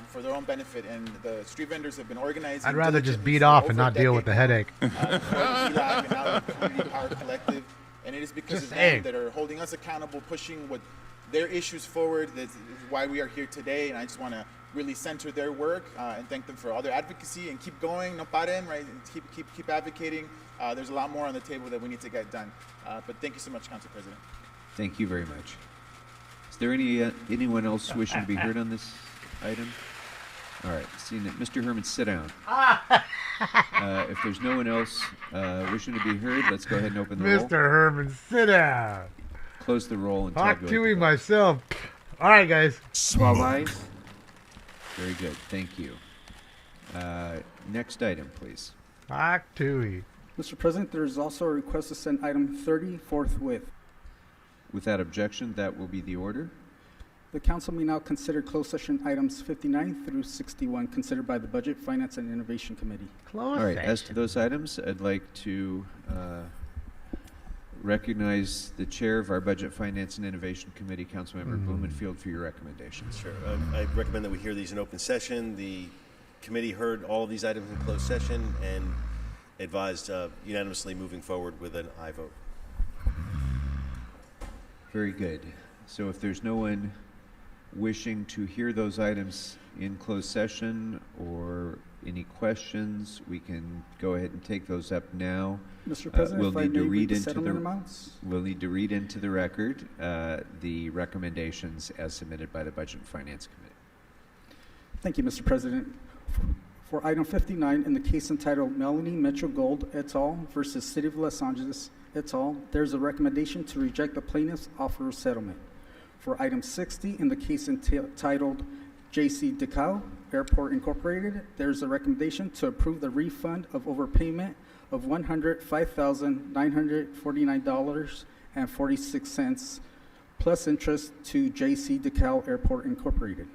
For their own benefit. And the street vendors have been organizing. I'd rather just diligently beat for off and over a not deal with the decade headache. now, before the ELAC and now the Community Power Collective. And it is because Just of saying. them that are holding us accountable, pushing what their issues forward. That's why we are here today. And I just want to really center their work and thank them for all their advocacy and keep going, no paren, right? And keep advocating. There's a lot more on the table that we need to get done. But thank you so much, Council President. Thank you very much. Is there anyone else wishing to be heard on this item? All right, seeing that, Mr. Herman, sit down. If there's no one else wishing to be heard, let's go ahead and open the roll. Mr. Herman, sit down. close the roll and Talk tabulate to the me votes. myself. All right, guys. 12 ayes. Very good. Thank you. Next item, please. Talk to me. Mr. President, there is also a request to send item 30 forthwith. Without objection, that will be the order. The council may now consider closed session items 59 through 61 considered by the Budget, Finance, and Innovation Committee. All right. As to those items, I'd like to recognize the chair of our Budget, Finance, and Innovation Committee, Councilmember Blumenfield, for your recommendations. Sure. I recommend that we hear these in open session. The committee heard all of these items in closed session and advised unanimously moving forward with an aye vote. Very good. So if there's no one wishing to hear those items in closed session or any questions, we can go ahead and take those up now. Mr. President, We'll if I need may to read read the into settlement amounts. We'll need to read into the record the recommendations as submitted by the Budget and Finance Committee. Thank you, Mr. President. For item 59, in the case entitled Melanie Metro Gold et al. Versus City of Los Angeles et al., there's a recommendation to reject the plaintiff's offer of settlement. For item 60, in the case entitled J.C. DeCao Airport Incorporated, there's a recommendation to approve the refund of overpayment of $105,949.46 plus interest to J.C. DeCao Airport Incorporated.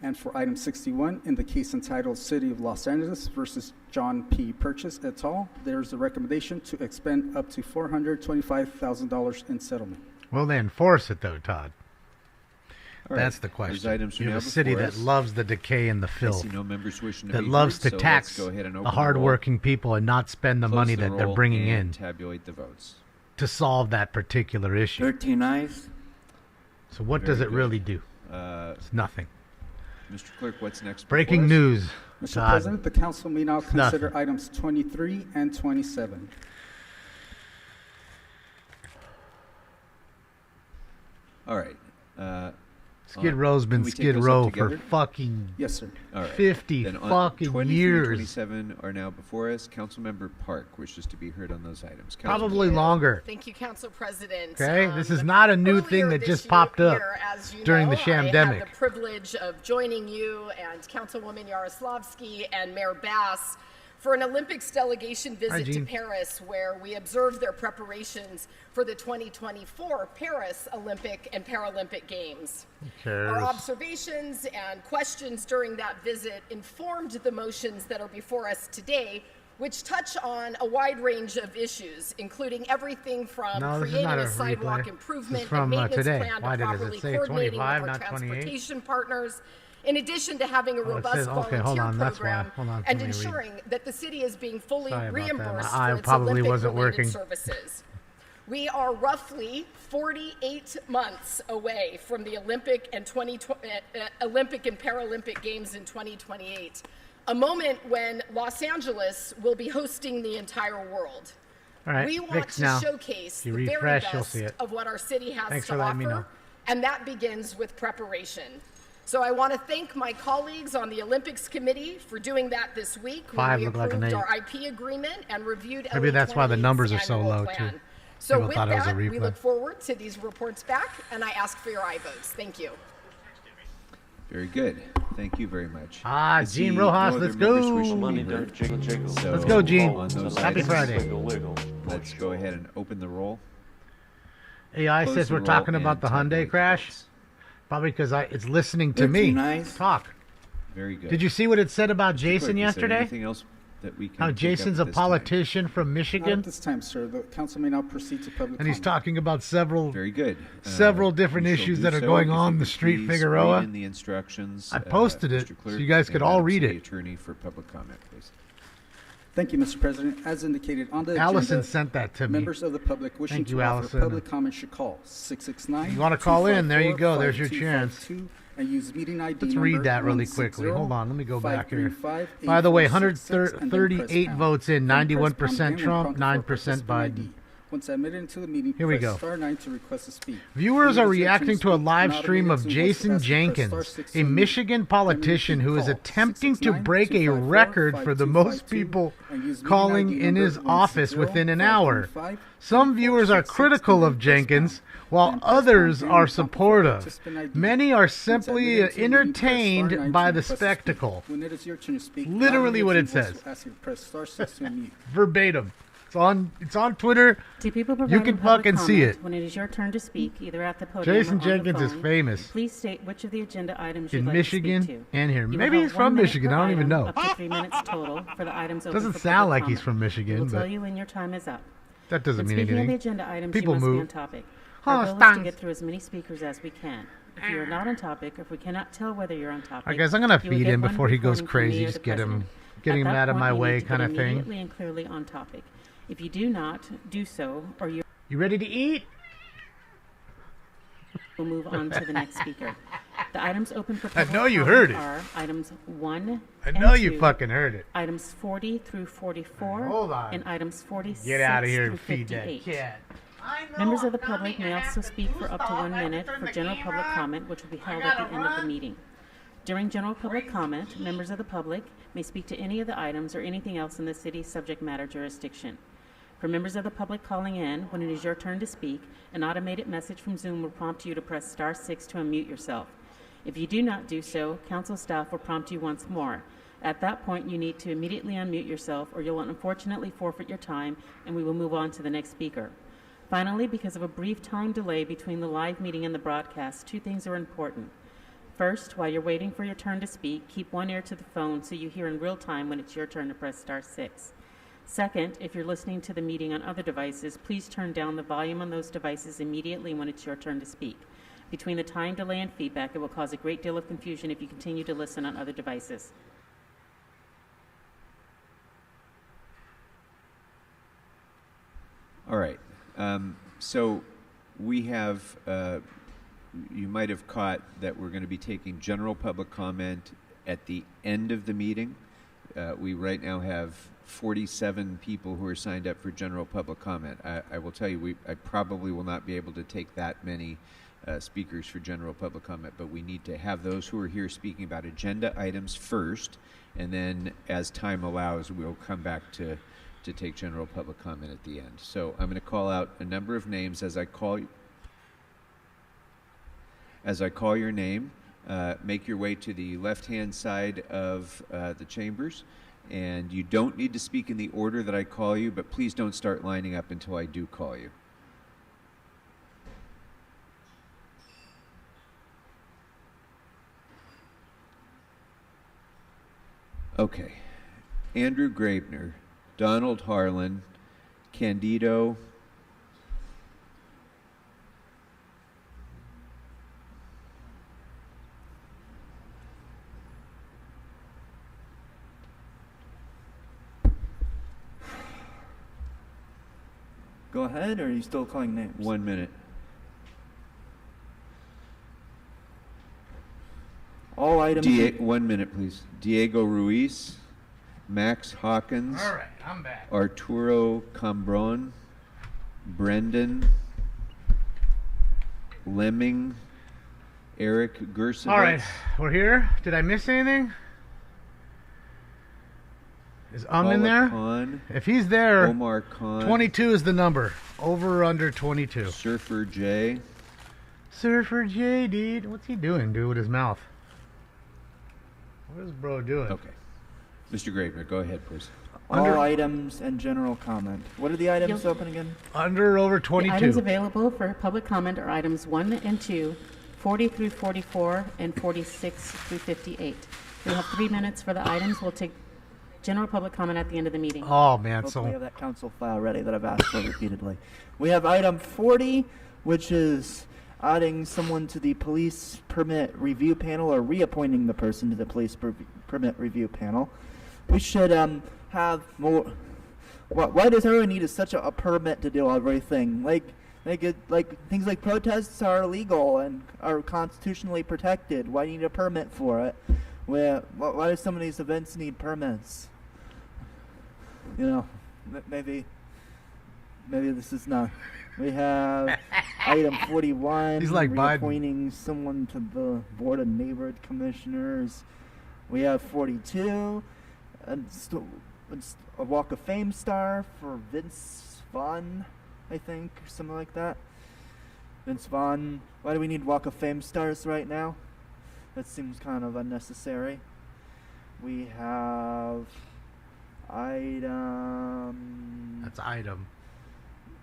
And for item 61, in the case entitled City of Los Angeles versus John P. Purchase et al., there's a recommendation to expend up to $425,000 in settlement. Well, they enforce it, though, Todd. All That's right. the Those question. items are You have now a city before that us. loves the decay and the I filth, see no members wishing to that be loves heard, to so tax let's go ahead and open the the roll, hardworking people and not spend the close money the that they're roll, bringing and in tabulate the votes. to solve that particular issue. 13 ayes. So what Very does it good. really do? Uh, It's nothing. Mr. Clerk, what's next? Breaking before us? news. Mr. Todd. President, the council may now consider nothing. items 23 and 27. All right. Skid Row's been can we take Skid those up Row for together? fucking Yes, sir. All right. 50 Then on fucking 23 years. and 27 are now before us. Councilmember Park wishes to be heard on those items. Probably longer. Thank you, Council President. Okay, this is not a new thing that just popped up during the I shamdemic. had the privilege of joining you and Councilwoman Yaroslavsky and Mayor Bass for an Olympics delegation visit to Jean. Paris, where we observed their preparations for the 2024 Paris Olympic and Paralympic Games. Our observations and questions during that visit informed the motions that are before us today, which touch on a wide range of issues, including everything from No, this is creating not a a sidewalk replay. This improvement is from, and maintenance today. plan Why to does it properly say coordinating 25, with our not 28? transportation partners, in addition to having a Oh, it robust says- okay, hold volunteer on, that's why. program Hold on, and let me read. ensuring that the city is being fully Sorry about that. reimbursed My eye for its probably wasn't Olympic-related working. services. We are roughly 48 months away from the Olympic and Paralympic Games in 2028, a moment when Los Angeles will be hosting the entire world. All right, We want fixed to now. showcase If you the very refresh, you'll best see it. of what our city has Thanks to for letting me know. offer, and that begins with preparation. So I want to thank my colleagues on the Olympics Committee for doing that this week when 5 we look like an approved 8. our IP agreement and reviewed Maybe that's why the 28's numbers are so annual low, plan. too. So People with thought it was a that, we replay. look forward to these reports back, and I ask for your aye votes. Thank you. Very good. Thank you very much. Ah, I see Gene no Rojas, other let's members go. wishing to be Money heard. don't jiggle jiggle. So Let's go, Gene. on those Happy items, Friday. Let's go ahead and open the roll. AI Close says the we're roll talking and about the tabulate Hyundai the crash. votes. Probably because it's listening to me 13 ayes. talk. Very good. Did you see what it said about Mr. Jason Clerk, is there yesterday? anything else that we can How take up Jason's at a this time? politician from Not Michigan, at this time, sir. The council may now proceed to public and he's comment. talking about several Very good. several different we shall issues do that are so. going If on you the could street please Figueroa. read in the instructions. I posted it Mr. so Clerk, you guys could and all Madam read City it. Attorney for public comment, please. Thank you, Mr. President. As indicated on the Allison agenda, sent that to me. members of the public wishing Thank to you, offer Allison. public comment should call 669. You wanna call in? There you go. There's your chance. 5252 and use meeting ID Let's number read that really quickly. 160 Hold on, let me go back here. 535 By the way, 8466 and then press 138 pound. votes in, Then press 91% pound again when Trump, prompted for 9% participant Biden. ID. Once admitted into the meeting, Here we press go. star 9 to request to speak. Viewers When are it is your turn reacting to a speak, live an stream of automated Zoom voice Jason asks you to press Jenkins, star 6 a to unmute. Michigan politician who is attempting to break a record for the most people calling in his office within an hour. Some viewers are critical of Jenkins, while others are supportive. Many are simply entertained by the spectacle. When it is your turn to speak, Literally what it says. Verbatim. It's on Twitter. To people You providing can public fucking see comment, it. when it is your turn to speak, either at the podium Jason or on Jenkins the is phone, famous. Please state which of the agenda items In you'd like Michigan to speak to. and here. You will Maybe have he's 1 from minute Michigan. per I don't even item, know. Up to 3 minutes total for the items open Doesn't for sound public like he's comment. from Michigan, We will tell but you when your time is up. that doesn't When mean speaking anything. of the agenda items, People you must move. be on topic. Oh, Our goal is stunk. to get through as many speakers as we can. If you are not on topic, or if we cannot tell whether you're on topic, All right, guys, I'm going to you will feed get him one before he goes recording from me crazy. or the Just get him president. At that out of point, my you need way to kind get of thing. immediately and clearly on topic. If you do not do so, or you ready to eat? We'll move on to the next speaker. The items open for I public know you comment heard it. are items 1 I and know you 2, fucking heard it. items 40 through 44, Hold on. and items 46 Get out of here through and feed that 58. cat. Members of the public may also speak for up to 1 minute for general public comment, which will be held at the end of the meeting. During general public comment, members of the public may speak to any of the items or anything else in the city's subject matter jurisdiction. For members of the public calling in, when it is your turn to speak, an automated message from Zoom will prompt you to press star 6 to unmute yourself. If you do not do so, council staff will prompt you once more. At that point, you need to immediately unmute yourself, or you'll unfortunately forfeit your time, and we will move on to the next speaker. Finally, because of a brief time delay between the live meeting and the broadcast, 2 things are important. First, while you're waiting for your turn to speak, keep one ear to the phone so you hear in real time when it's your turn to press star 6. Second, if you're listening to the meeting on other devices, please turn down the volume on those devices immediately when it's your turn to speak. Between the time delay and feedback, it will cause a great deal of confusion if you continue to listen on other devices. All right. So we have, you might have caught that we're going to be taking general public comment at the end of the meeting. We right now have 47 people who are signed up for general public comment. I will tell you, I probably will not be able to take that many speakers for general public comment, but we need to have those who are here speaking about agenda items first, and then as time allows, we'll come back to take general public comment at the end. So I'm going to call out a number of names as I call your name. Make your way to the left-hand side of the chambers, and you don't need to speak in the order that I call you, but please don't start lining up until I do call you. Okay. Andrew Graebner, Donald Harlan, Candido, Go ahead, or are you still calling names? 1 minute. All items. 1 minute, please. Diego Ruiz, Max Hawkins. All right, I'm back. Arturo Cambron, Brendan, Lemming, Eric Gersowitz. All right, we're here. Did I miss anything? Is in there? Khan, if he's there, Omar Khan, 22 is the number. Over or under 22. Surfer J. Surfer J, dude. What's he doing, dude, with his mouth? What is bro doing? Okay. Mr. Graebner, go ahead, please. All items and general comment. What are the items open again? Under or over 22. The items available for public comment are items 1 and 2, 40 through 44, and 46 through 58. We have 3 minutes for the items. We'll take general public comment at the end of the meeting. Oh, man. Hopefully we have that council file ready that I've asked for repeatedly. We have item 40, which is adding someone to the police permit review panel, or reappointing the person to the police permit review panel. We should have more. Why does everyone need such a permit to do everything? Like things like protests are illegal and are constitutionally protected. Why do you need a permit for it? Why do some of these events need permits? You know, maybe maybe this is not. We have item 41. He's like Biden. Reappointing someone to the Board of Neighborhood Commissioners. We have 42. A Walk of Fame star for Vince Vaughn, I think, or something like that. Vince Vaughn. Why do we need Walk of Fame stars right now? That seems kind of unnecessary. We have item. That's item.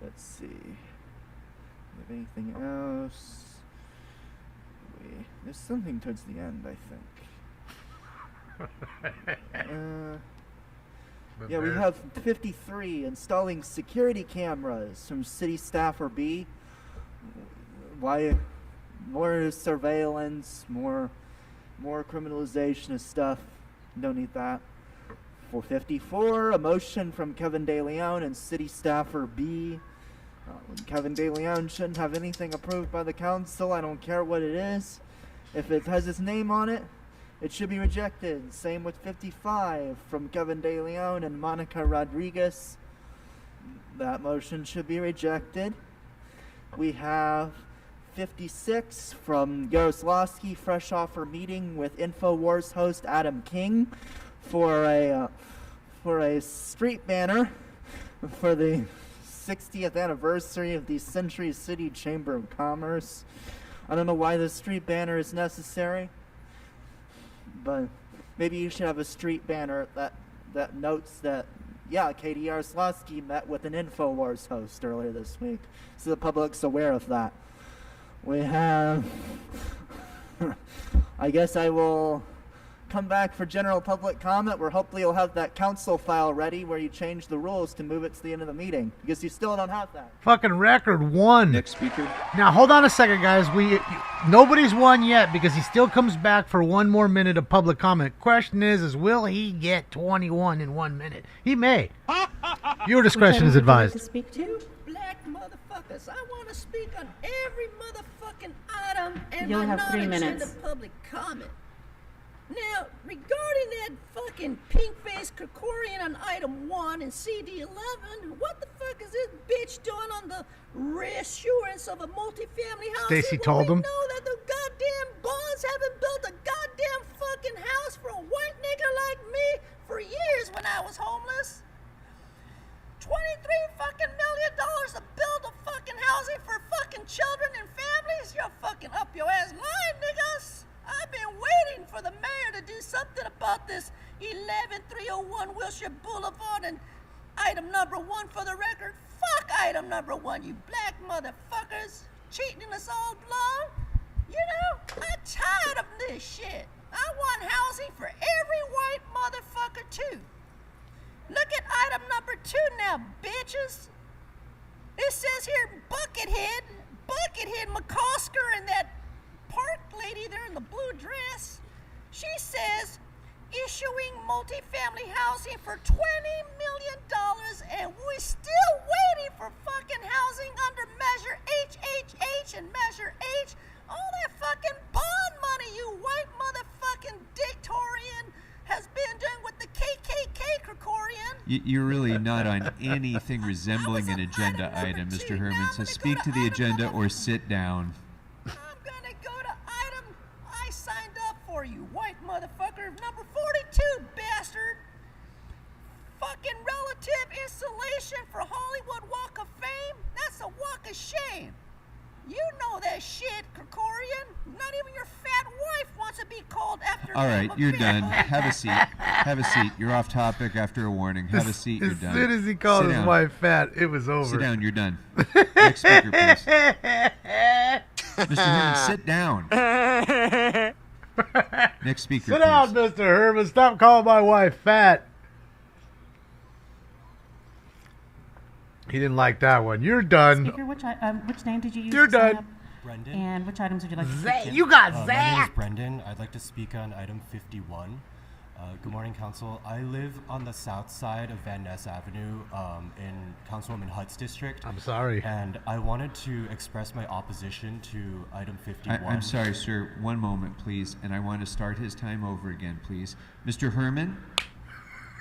Let's see. Have anything else? There's something towards the end, I think. Yeah, we have 53 installing security cameras from City Staffer B. Why? More surveillance, more criminalization of stuff. Don't need that. 454, a motion from Kevin De Leon and City Staffer B. Kevin De Leon shouldn't have anything approved by the council. I don't care what it is. If it has his name on it, it should be rejected. Same with 55 from Kevin De Leon and Monica Rodriguez. That motion should be rejected. We have 56 from Yaroslavsky, fresh off her meeting with InfoWars host Adam King for a street banner for the 60th anniversary of the Century City Chamber of Commerce. I don't know why this street banner is necessary, but maybe you should have a street banner that notes that, yeah, Katie Yaroslavsky met with an InfoWars host earlier this week, so the public's aware of that. We have, I guess I will come back for general public comment, where hopefully you'll have that council file ready where you change the rules to move it to the end of the meeting, because you still don't have that. Fucking record one. Next speaker. Now hold on a second, guys. Nobody's won yet because he still comes back for one more minute of public comment. Question is will he get 21 in 1 minute? He may. Your discretion is advised. To speak to? Black motherfuckers, I want to speak on every motherfucking item and You'll my have 3 minutes. non-agenda public comment. Now, regarding that fucking pink-faced Krikorian on item 1 and CD11, what the fuck is this bitch doing on the reassurance of a multifamily house? Stacy told him. We know that the goddamn bonds haven't built a goddamn fucking house for a white nigger like me for years when I was homeless. $23 fucking million to build a fucking housing for fucking children and families? You're fucking up your ass line, niggas. I've been waiting for the mayor to do something about this 11301 Wilshire Boulevard, and item number 1 for the record. Fuck item number 1, you black motherfuckers. Cheating us all blind. You know, I'm tired of this shit. I want housing for every white motherfucker too. Look at item number 2 now, bitches. It says here Buckethead McCosker, and that park lady there in the blue dress. She says issuing multifamily housing for $20 million, and we're still waiting for fucking housing under Measure HHH and Measure H. All that fucking bond money you white motherfucking dictatorian has been doing with the KKK Krikorian. You're really not on anything resembling an agenda item, Mr. Herman, so speak to the agenda or sit down. I'm gonna go to item I signed up for, you white motherfucker. Number 42, bastard. Fucking relative installation for Hollywood Walk of Fame? That's a walk of shame. You know that shit, Krikorian. Not even your fat wife wants to be called after. All right, you're done. Have a seat. Have a seat. You're off topic after a warning. Have a seat. You're done. As soon as he called his wife fat, it was over. Sit down. You're done. Next speaker, please. Mr. Herman, sit down. Next speaker, Sit down, Mr. Herman. Stop calling my wife fat. He didn't like that one. You're done. Speaker, which name did you use? You're to sign done. up? Brendan. And which items would you like to Zach, speak to? you got My name is Zach. Brendan. I'd like to speak on item 51. Good morning, Council. I live on the south side of Van Ness Avenue in Councilwoman Hutt's district. I'm sorry. And I wanted to express my opposition to item 51. I'm sorry, sir. One moment, please. And I want to start his time over again, please. Mr. Herman,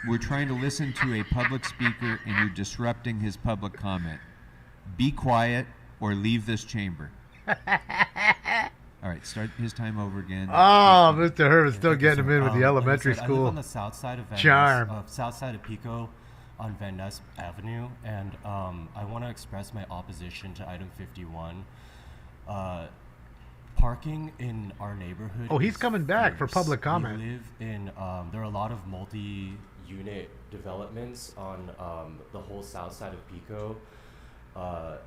we're trying to listen to a public speaker, and you're disrupting his public comment. be quiet or leave this chamber. All right, start his time over again. Oh, Mr. Herb is still Thank you, getting him sir. in with the Like I elementary said, I school live on the south side of Van charm. Ness, south side of Pico, on Van Ness Avenue, and I want to express my opposition to item 51. Parking in our neighborhood. Oh, he's is coming back for fierce. public comment. We live in. There are a lot of multi-unit developments on the whole south side of Pico.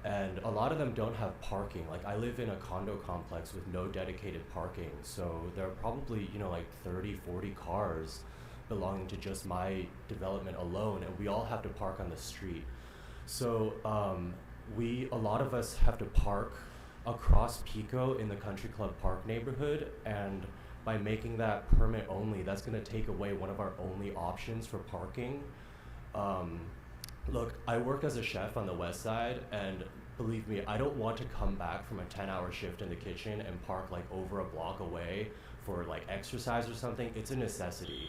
And a lot of them don't have parking. Like, I live in a condo complex with no dedicated parking, so there are probably, like 30, 40 cars belonging to just my development alone, and we all have to park on the street. So a lot of us have to park across Pico in the Country Club Park neighborhood, and by making that permit only, that's going to take away one of our only options for parking. Look, I work as a chef on the west side, and believe me, I don't want to come back from a 10-hour shift in the kitchen and park like over a block away for like exercise or something. It's a necessity.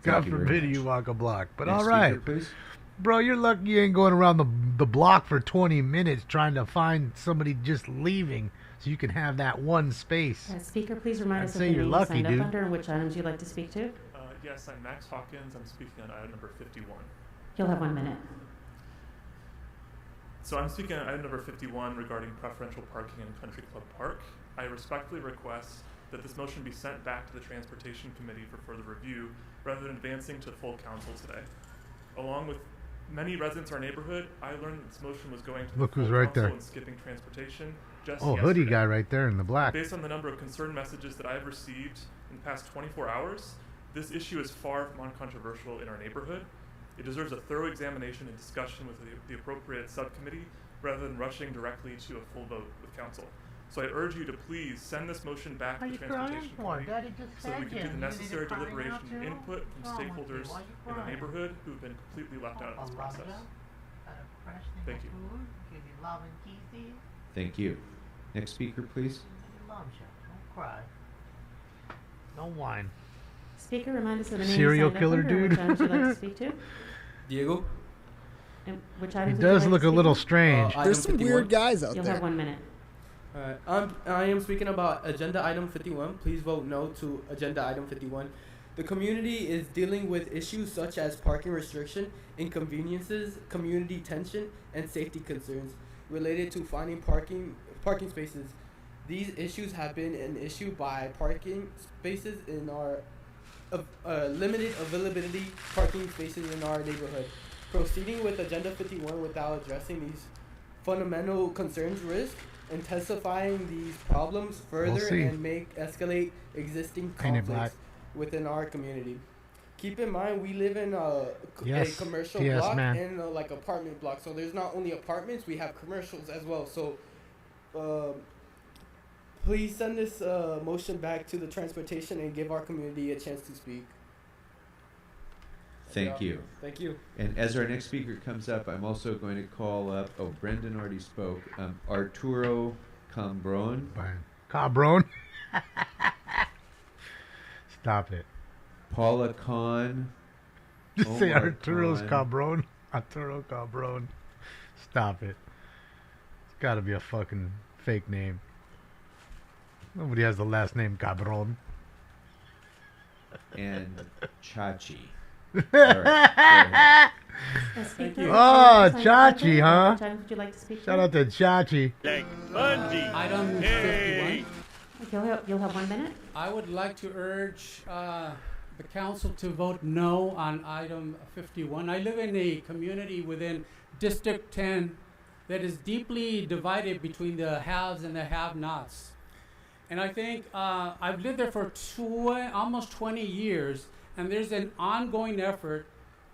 God forbid you walk a block. But Next all right. speaker, please. Bro, you're lucky you ain't going around the block for 20 minutes trying to find somebody just leaving so you can have that one space. Speaker, please remind I'd us of say the you're name lucky, signed dude. up under and which items you'd like to speak to. Yes, I'm Max Hawkins. I'm speaking on item number 51. You'll have 1 minute. So I'm speaking on item number 51 regarding preferential parking in Country Club Park. I respectfully request that this motion be sent back to the Transportation Committee for further review rather than advancing to full council today. Along with many residents in our neighborhood, I learned that this motion was going to Look the who's full right council there. and skipping transportation just Oh, yesterday. hoodie guy right there in the black. Based on the number of concerned messages that I've received in the past 24 hours, this issue is far from uncontroversial in our neighborhood. It deserves a thorough examination and discussion with the appropriate subcommittee rather than rushing directly to a full vote with council. So I urge you to please send this motion back to the Transportation Committee so that we can do the necessary deliberation and input from stakeholders in the neighborhood who've been completely left out of this process. Thank you. Thank you. Next speaker, please. Don't cry. No whine. Speaker, remind us of the name Serial signed up killer under and dude. which items you'd like to speak to. Diego? And which He items would you does like look to a speak little to? strange. There's some weird guys out You'll there. have 1 minute. I am speaking about agenda item 51. Please vote no to agenda item 51. The community is dealing with issues such as parking restriction, inconveniences, community tension, and safety concerns related to finding parking spaces. These issues have been an issue by parking spaces in our limited availability parking spaces in our neighborhood. Proceeding with agenda 51 without addressing these fundamental concerns risk intensifying these problems further see. and make escalate existing Painted conflicts within our community. Keep in mind, we live in a Yes. commercial Yes, block man. and like apartment block. So there's not only apartments, we have commercials as well. So please send this motion back to the transportation and give our community a chance to speak. Thank you. Thank you. And as our next speaker comes up, I'm also going to call up, Brendan already spoke, Arturo Cambron. Cabron. Stop it. Paula Khan. Just say Omar Arturo's Khan. Cabron. Arturo Cabron. Stop it. It's got to be a fucking fake name. Nobody has the last name Cabron. And Chachi. Thank you. Oh, Chachi, huh? Which items would you like to speak Shout to? out to Chachi. Item 51. You'll have 1 minute. I would like to urge the council to vote no on item 51. I live in a community within District 10 that is deeply divided between the haves and the have-nots. And I think I've lived there for almost 20 years, and there's an ongoing effort,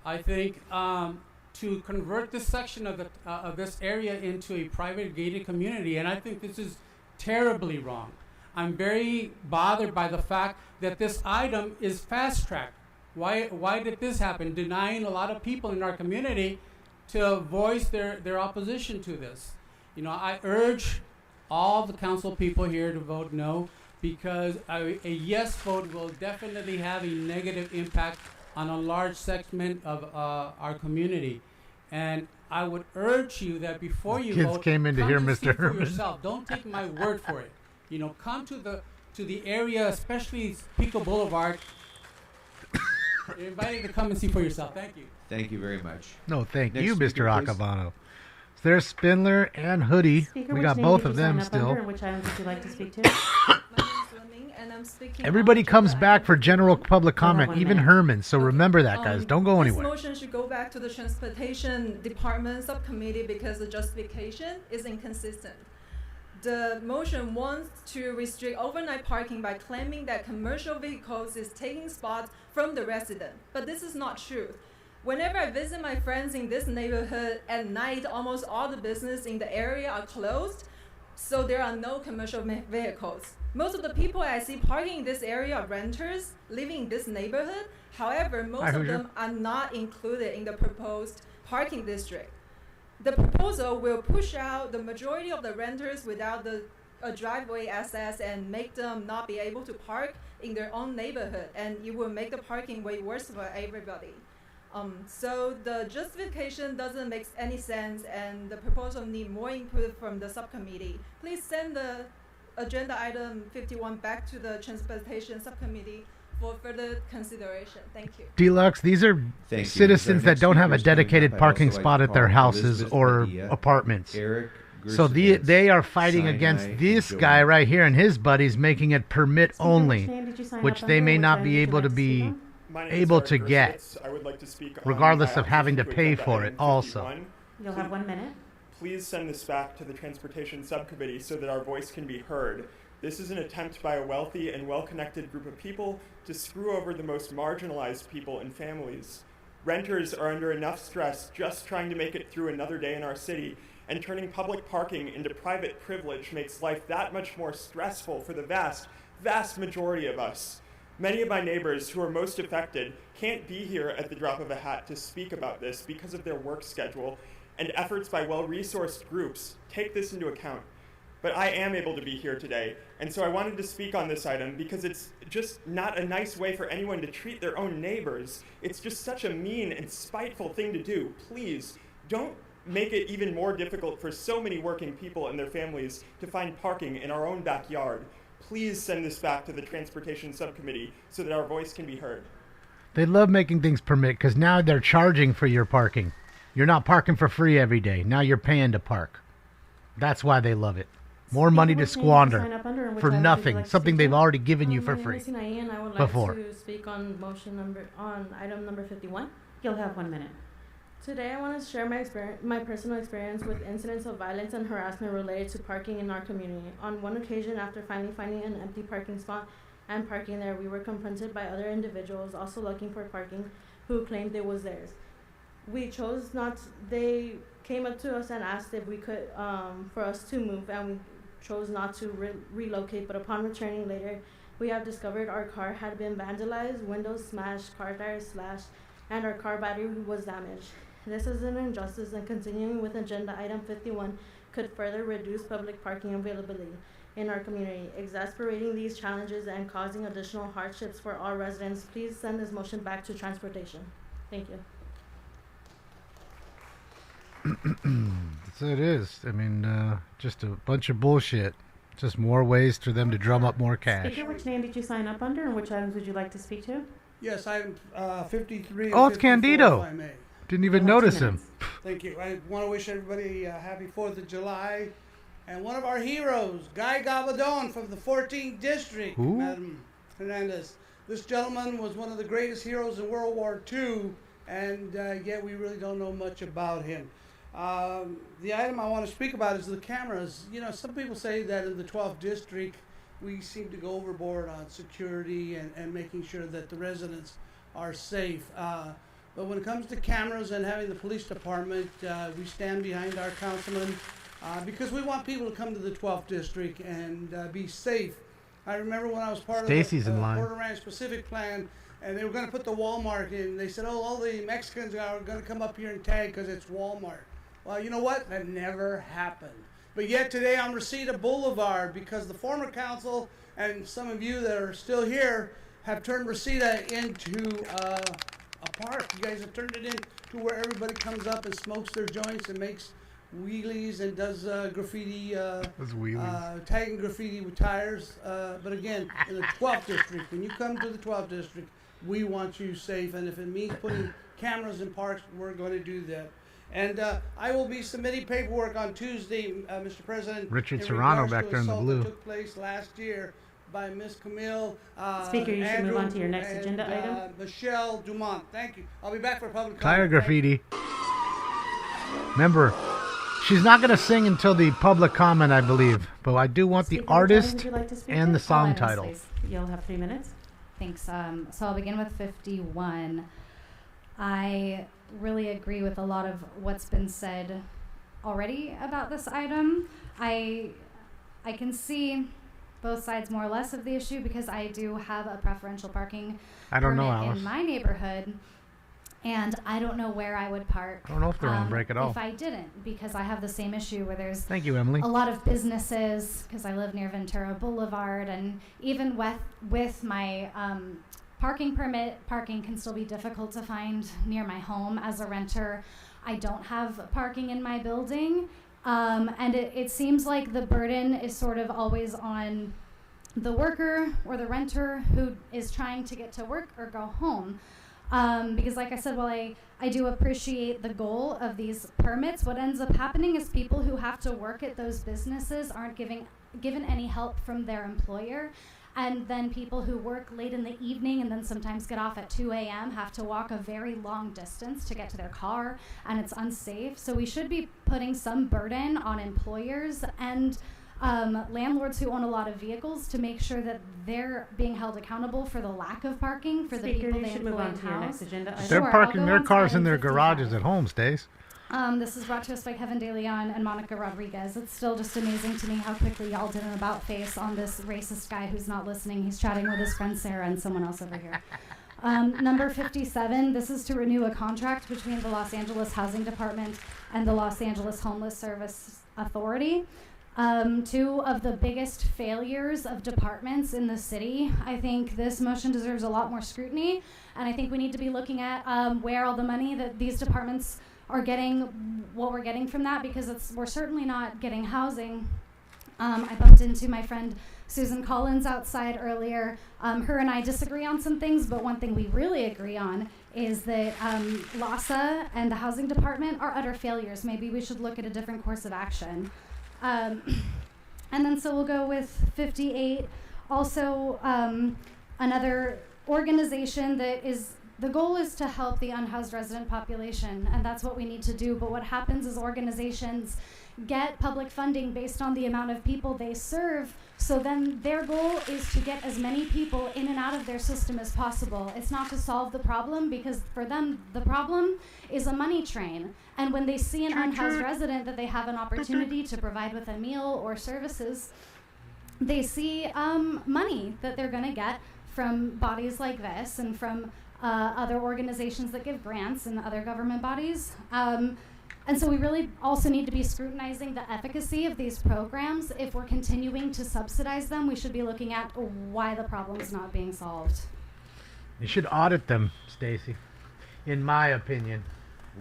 I think, to convert this section of this area into a private gated community, and I think this is terribly wrong. I'm very bothered by the fact that this item is fast-tracked. Why did this happen? Denying a lot of people in our community to voice their opposition to this. You know, I urge all the council people here to vote no, because a yes vote will definitely have a negative impact on a large segment of our community. And I would urge you that before you Kids vote, came in to come hear and Mr. see for Herman. yourself. Don't take my word for it. Come to the area, especially Pico Boulevard. You're invited to come and see for yourself. Thank you. Thank you very much. No, thank Next you, speaker, Mr. please. Acabano. There's Spindler and Hoodie. Speaker, We which got name both did of you sign them up still. under, and which items would you like to speak to? And I'm speaking Everybody on comes agenda back item for general public Hold on comment, 1 even minute. Herman. So remember that, guys. Don't go This anywhere. motion should go back to the Transportation Department subcommittee because the justification is inconsistent. The motion wants to restrict overnight parking by claiming that commercial vehicles is taking spots from the resident, but this is not true. Whenever I visit my friends in this neighborhood at night, almost all the business in the area are closed, so there are no commercial vehicles. Most of the people I see parking in this area are renters living in this neighborhood. However, most of them are not included in the proposed parking district. The proposal will push out the majority of the renters without a driveway access and make them not be able to park in their own neighborhood, and it will make the parking way worse for everybody. So the justification doesn't make any sense, and the proposal need more input from the subcommittee. Please send the agenda item 51 back to the transportation subcommittee for further consideration. Thank you. Deluxe, these are Thank you. citizens Our that next don't have a speaker's coming dedicated up. I'd parking also like spot to at their call houses Elizabeth or Padilla, apartments. Eric So Gershowitz, they are fighting Sinai, against and this Joanne. guy right here and his buddies making it permit Speaker, only, which name did you sign which up they under, may and which not item be would you able like to to speak be on? My name is able Eric to get, Gershowitz. I would like to speak on regardless my of having to opposition pay agenda for it item also. 51. You'll have 1 minute. Please send this back to the Transportation Subcommittee so that our voice can be heard. This is an attempt by a wealthy and well-connected group of people to screw over the most marginalized people and families. Renters are under enough stress just trying to make it through another day in our city, and turning public parking into private privilege makes life that much more stressful for the vast majority of us. Many of my neighbors who are most affected can't be here at the drop of a hat to speak about this because of their work schedule, and efforts by well-resourced groups take this into account. But I am able to be here today, and so I wanted to speak on this item because it's just not a nice way for anyone to treat their own neighbors. It's just such a mean and spiteful thing to do. Please, don't make it even more difficult for so many working people and their families to find parking in our own backyard. Please send this back to the Transportation Subcommittee so that our voice can be heard. They love making things permit because now they're charging for your parking. You're not parking for free every day. Now you're paying to park. That's why they love it. More money to which name did you sign squander up under, and which for item would you nothing. like to Something speak they've to? already given you for My name free is Sinai, and I would like before. to speak on on item number 51. You'll have 1 minute. Today, I want to share my personal experience with incidents of violence and harassment related to parking in our community. On one occasion, after finally finding an empty parking spot and parking there, we were confronted by other individuals also looking for parking who claimed it was theirs. We chose not. They came up to us and asked if we could, for us to move, and we chose not to relocate. But upon returning later, we have discovered our car had been vandalized, windows smashed, car tires slashed, and our car battery was damaged. This is an injustice, and continuing with agenda item 51 could further reduce public parking availability in our community, exasperating these challenges and causing additional hardships for all residents. Please send this motion back to transportation. Thank you. So it is. I mean, just a bunch of bullshit. Just more ways for them to drum up more cash. Speaker, which name did you sign up under, and which items would you like to speak to? Yes, item 53. Oh, and it's 54, Candido. if I may. Didn't even notice him. Thank you. I want to wish everybody a happy 4th of July. And one of our heroes, Guy Gabaldon from the 14th District, Who? Madam Hernandez. This gentleman was one of the greatest heroes in World War II, and yet we really don't know much about him. The item I want to speak about is the cameras. You know, some people say that in the 12th District, we seem to go overboard on security and making sure that the residents are safe. But when it comes to cameras and having the police department, we stand behind our councilman because we want people to come to the 12th District and be safe. I remember when I was part Stacy's of in the line. Porter Ranch Pacific Plan, and they were going to put the Walmart in. They said, oh, all the Mexicans are going to come up here and tag because it's Walmart. Well, you know what? That never happened. But yet today on Reseda Boulevard, because the former council and some of you that are still here have turned Reseda into a park. You guys have turned it into where everybody comes up and smokes their joints and makes wheelies and does graffiti, tagging graffiti with tires. But again, in the 12th district, when you come to the 12th district, we want you safe. And if it means putting cameras in parks, we're going to do that. And I will be submitting paperwork on Tuesday, Mr. President. Richard in Serrano regards back to there in the assault blue. that took place last year by Miss Camille. Speaker, you should move on to your next and, agenda item. Michelle Dumont. Thank you. I'll be back for public Tire comment. graffiti. Remember, she's not going to sing until the public comment, I believe. But I do want the Speaker, artist would you like to speak and to? the song All items, title. please. You'll have 3 minutes. Thanks. So I'll begin with 51. I really agree with a lot of what's been said already about this item. I can see both sides more or less of the issue because I do have a preferential parking permit in my neighborhood, and I don't know where I would park. I don't know if they're on break at all. If I didn't, because I have the same issue where there's Thank you, Emily. a lot of businesses, because I live near Ventura Boulevard, and even with my parking permit, parking can still be difficult to find near my home. As a renter, I don't have parking in my building, and it seems like the burden is sort of always on the worker or the renter who is trying to get to work or go home. Because like I said, while I do appreciate the goal of these permits, what ends up happening is people who have to work at those businesses aren't given any help from their employer. And then people who work late in the evening and then sometimes get off at 2 a.m. have to walk a very long distance to get to their car, and it's unsafe. So we should be putting some burden on employers and landlords who own a lot of vehicles to make sure that they're being held accountable for the lack of parking for the people they employ in-house. They're parking their cars in their garages at home, Stace. This is brought to us by Kevin De Leon and Monica Rodriguez. It's still just amazing to me how quickly y'all did an about face on this racist guy who's not listening. He's chatting with his friend Sarah and someone else over here. Number 57, this is to renew a contract between the Los Angeles Housing Department and the Los Angeles Homeless Service Authority. Two of the biggest failures of departments in the city. I think this motion deserves a lot more scrutiny, and I think we need to be looking at where all the money that these departments are getting, what we're getting from that, because we're certainly not getting housing. I bumped into my friend Susan Collins outside earlier. Her and I disagree on some things, but one thing we really agree on is that LASA and the housing department are utter failures. Maybe we should look at a different course of action. And then so we'll go with 58. Also, another organization that is, the goal is to help the unhoused resident population, and that's what we need to do. But what happens is organizations get public funding based on the amount of people they serve, so then their goal is to get as many people in and out of their system as possible. It's not to solve the problem, because for them, the problem is a money train. And when they see an unhoused resident that they have an opportunity to provide with a meal or services, they see money that they're gonna get from bodies like this and from other organizations that give grants and other government bodies. And so we really also need to be scrutinizing the efficacy of these programs. If we're continuing to subsidize them, we should be looking at why the problem's not being solved. You should audit them, Stacy, in my opinion.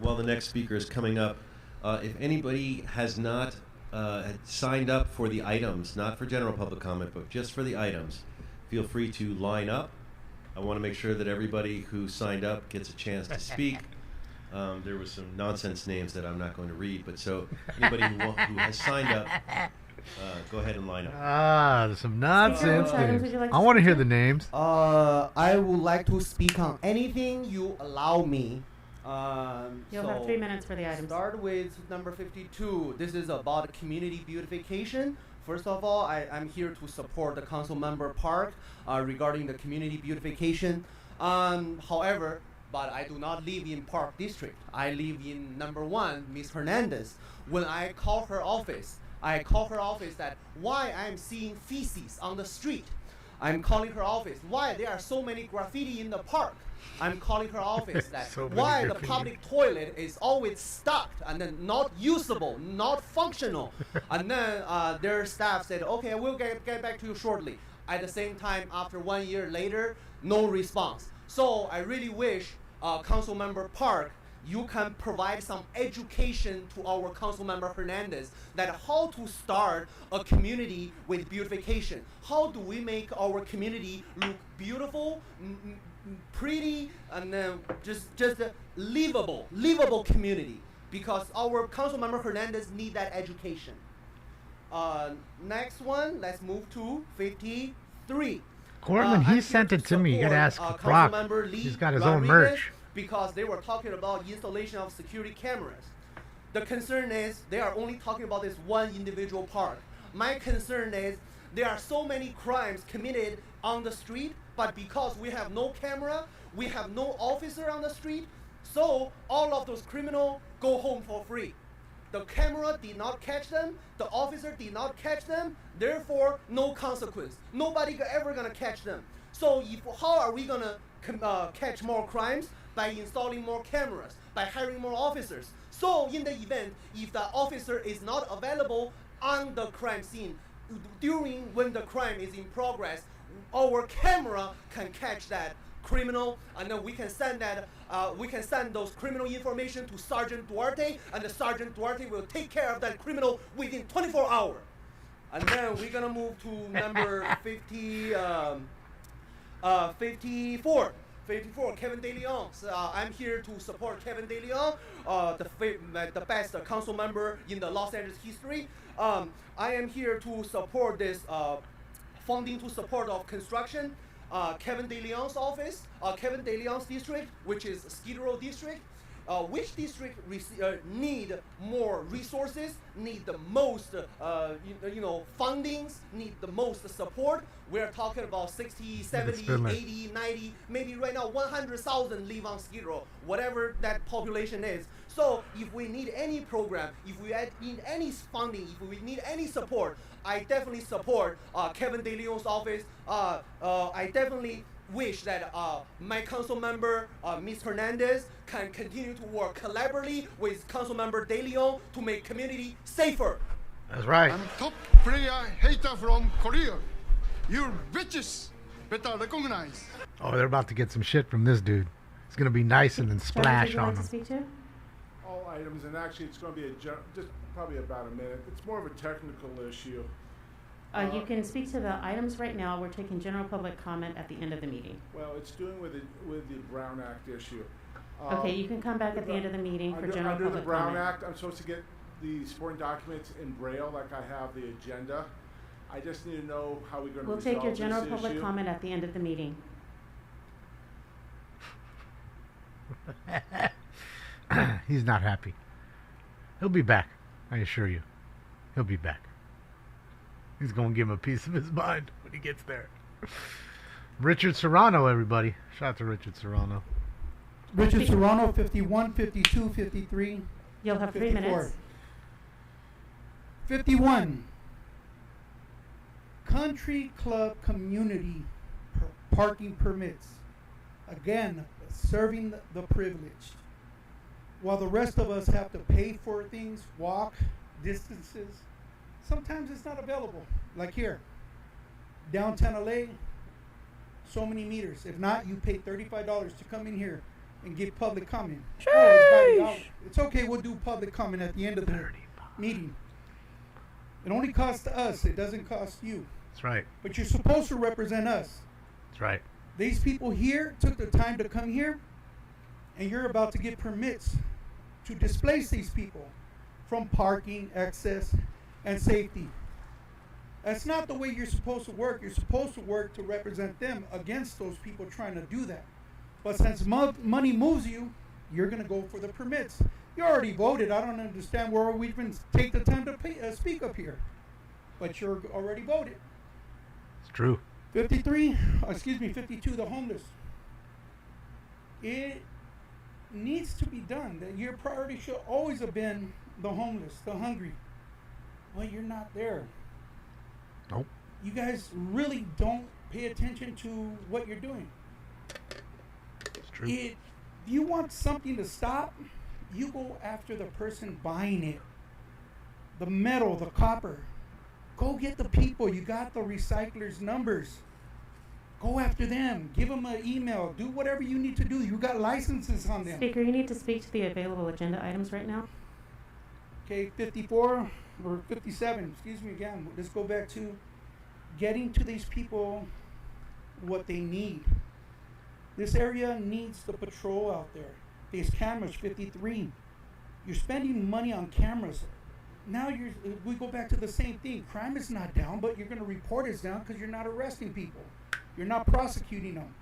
While the next speaker is coming up, if anybody has not signed up for the items, not for general public comment, but just for the items, feel free to line up. I want to make sure that everybody who signed up gets a chance to speak. There was some nonsense names that I'm not going to read, but so anybody who has signed up, go ahead and line up. There's some nonsense names. I want to hear the names. I would like to speak on anything you allow me. You'll have 3 minutes for the items. Start with number 52. This is about community beautification. First of all, I'm here to support the council member Park regarding the community beautification. However, but I do not live in Park District. I live in number 1, Ms. Hernandez. When I call her office, that why I'm seeing feces on the street. I'm calling her office, why there are so many graffiti in the park. I'm calling her office that why the public toilet is always stocked and then not usable, not functional. And then their staff said, okay, we'll get back to you shortly. At the same time, after 1 year later, no response. So I really wish Councilmember Park, you can provide some education to our Councilmember Hernandez that how to start a community with beautification. How do we make our community look beautiful, pretty, and then just a livable community? Because our Councilmember Hernandez need that education. Next one, let's move to 53. Cortland, he sent it to me. You gotta ask Brock. He's got his own merch. Because they were talking about installation of security cameras. The concern is they are only talking about this one individual park. My concern is there are so many crimes committed on the street, but because we have no camera, we have no officer on the street, so all of those criminals go home for free. The camera did not catch them, the officer did not catch them, therefore no consequence. Nobody ever gonna catch them. So how are we gonna catch more crimes? By installing more cameras, by hiring more officers. So in the event, if the officer is not available on the crime scene, during when the crime is in progress, our camera can catch that criminal, and then we can send those criminal information to Sergeant Duarte, and the Sergeant Duarte will take care of that criminal within 24 hours. And then we're gonna move to number 54. 54, Kevin De Leon. I'm here to support Kevin De Leon, the best council member in the Los Angeles history. I am here to support this funding to support of construction. Kevin De Leon's office, Kevin De Leon's district, which is Skid Row district. Which district need more resources, need the most fundings, need the most support? We're talking about 60, 70, 80, 90, maybe right now 100,000 live on Skid Row, whatever that population is. So if we need any program, if we need any funding, if we need any support, I definitely support Kevin De Leon's office. I definitely wish that my council member, Ms. Hernandez, can continue to work collaboratively with council member De Leon to make community safer. That's right. I'm top player hater from Korea. You bitches better recognize. Oh, they're about to get some shit from this dude. It's gonna be nice and then splash on them. All items, and actually it's going to be just probably about a minute. It's more of a technical issue. You can speak to the items right now. We're taking general public comment at the end of the meeting. Well, it's doing with the Brown Act issue. Okay, you can come back at the end of the meeting for general under public the Brown comment. Act, I'm supposed to get the supporting documents in Braille like I have the agenda. I just need to know how we're going to We'll resolve take your general this public issue. comment at the end of the meeting. He's not happy. He'll be back. I assure you. He'll be back. He's going to give him a piece of his mind when he gets there. Richard Serrano, everybody. Shout out to Richard Serrano. Richard Serrano, 51, 52, 53. You'll have 3 minutes. 51. Country club community parking permits. Again, serving the privileged. While the rest of us have to pay for things, walk distances, sometimes it's not available. Like here, downtown LA, so many meters. If not, you pay $35 to come in here and give public comment. It's okay, we'll do public comment at the end of the meeting. It only costs us, it doesn't cost you. That's right. But you're supposed to represent us. That's right. These people here took the time to come here, and you're about to get permits to displace these people from parking, access, and safety. That's not the way you're supposed to work. You're supposed to work to represent them against those people trying to do that. But since money moves you, you're going to go for the permits. You already voted. I don't understand where we even take the time to speak up here. But you're already voted. It's true. 52, the homeless. It needs to be done. That your priority should always have been the homeless, the hungry. Well, you're not there. Nope. You guys really don't pay attention to what you're doing. It's true. If you want something to stop, you go after the person buying it. The metal, the copper. Go get the people. You got the recyclers' numbers. Go after them. Give them an email. Do whatever you need to do. You got licenses on them. Speaker, you need to speak to the available agenda items right now. Okay, 54 or 57. Excuse me again. Let's go back to getting to these people what they need. This area needs the patrol out there. There's cameras, 53. You're spending money on cameras. Now we go back to the same thing. Crime is not down, but you're going to report it's down because you're not arresting people. You're not prosecuting them.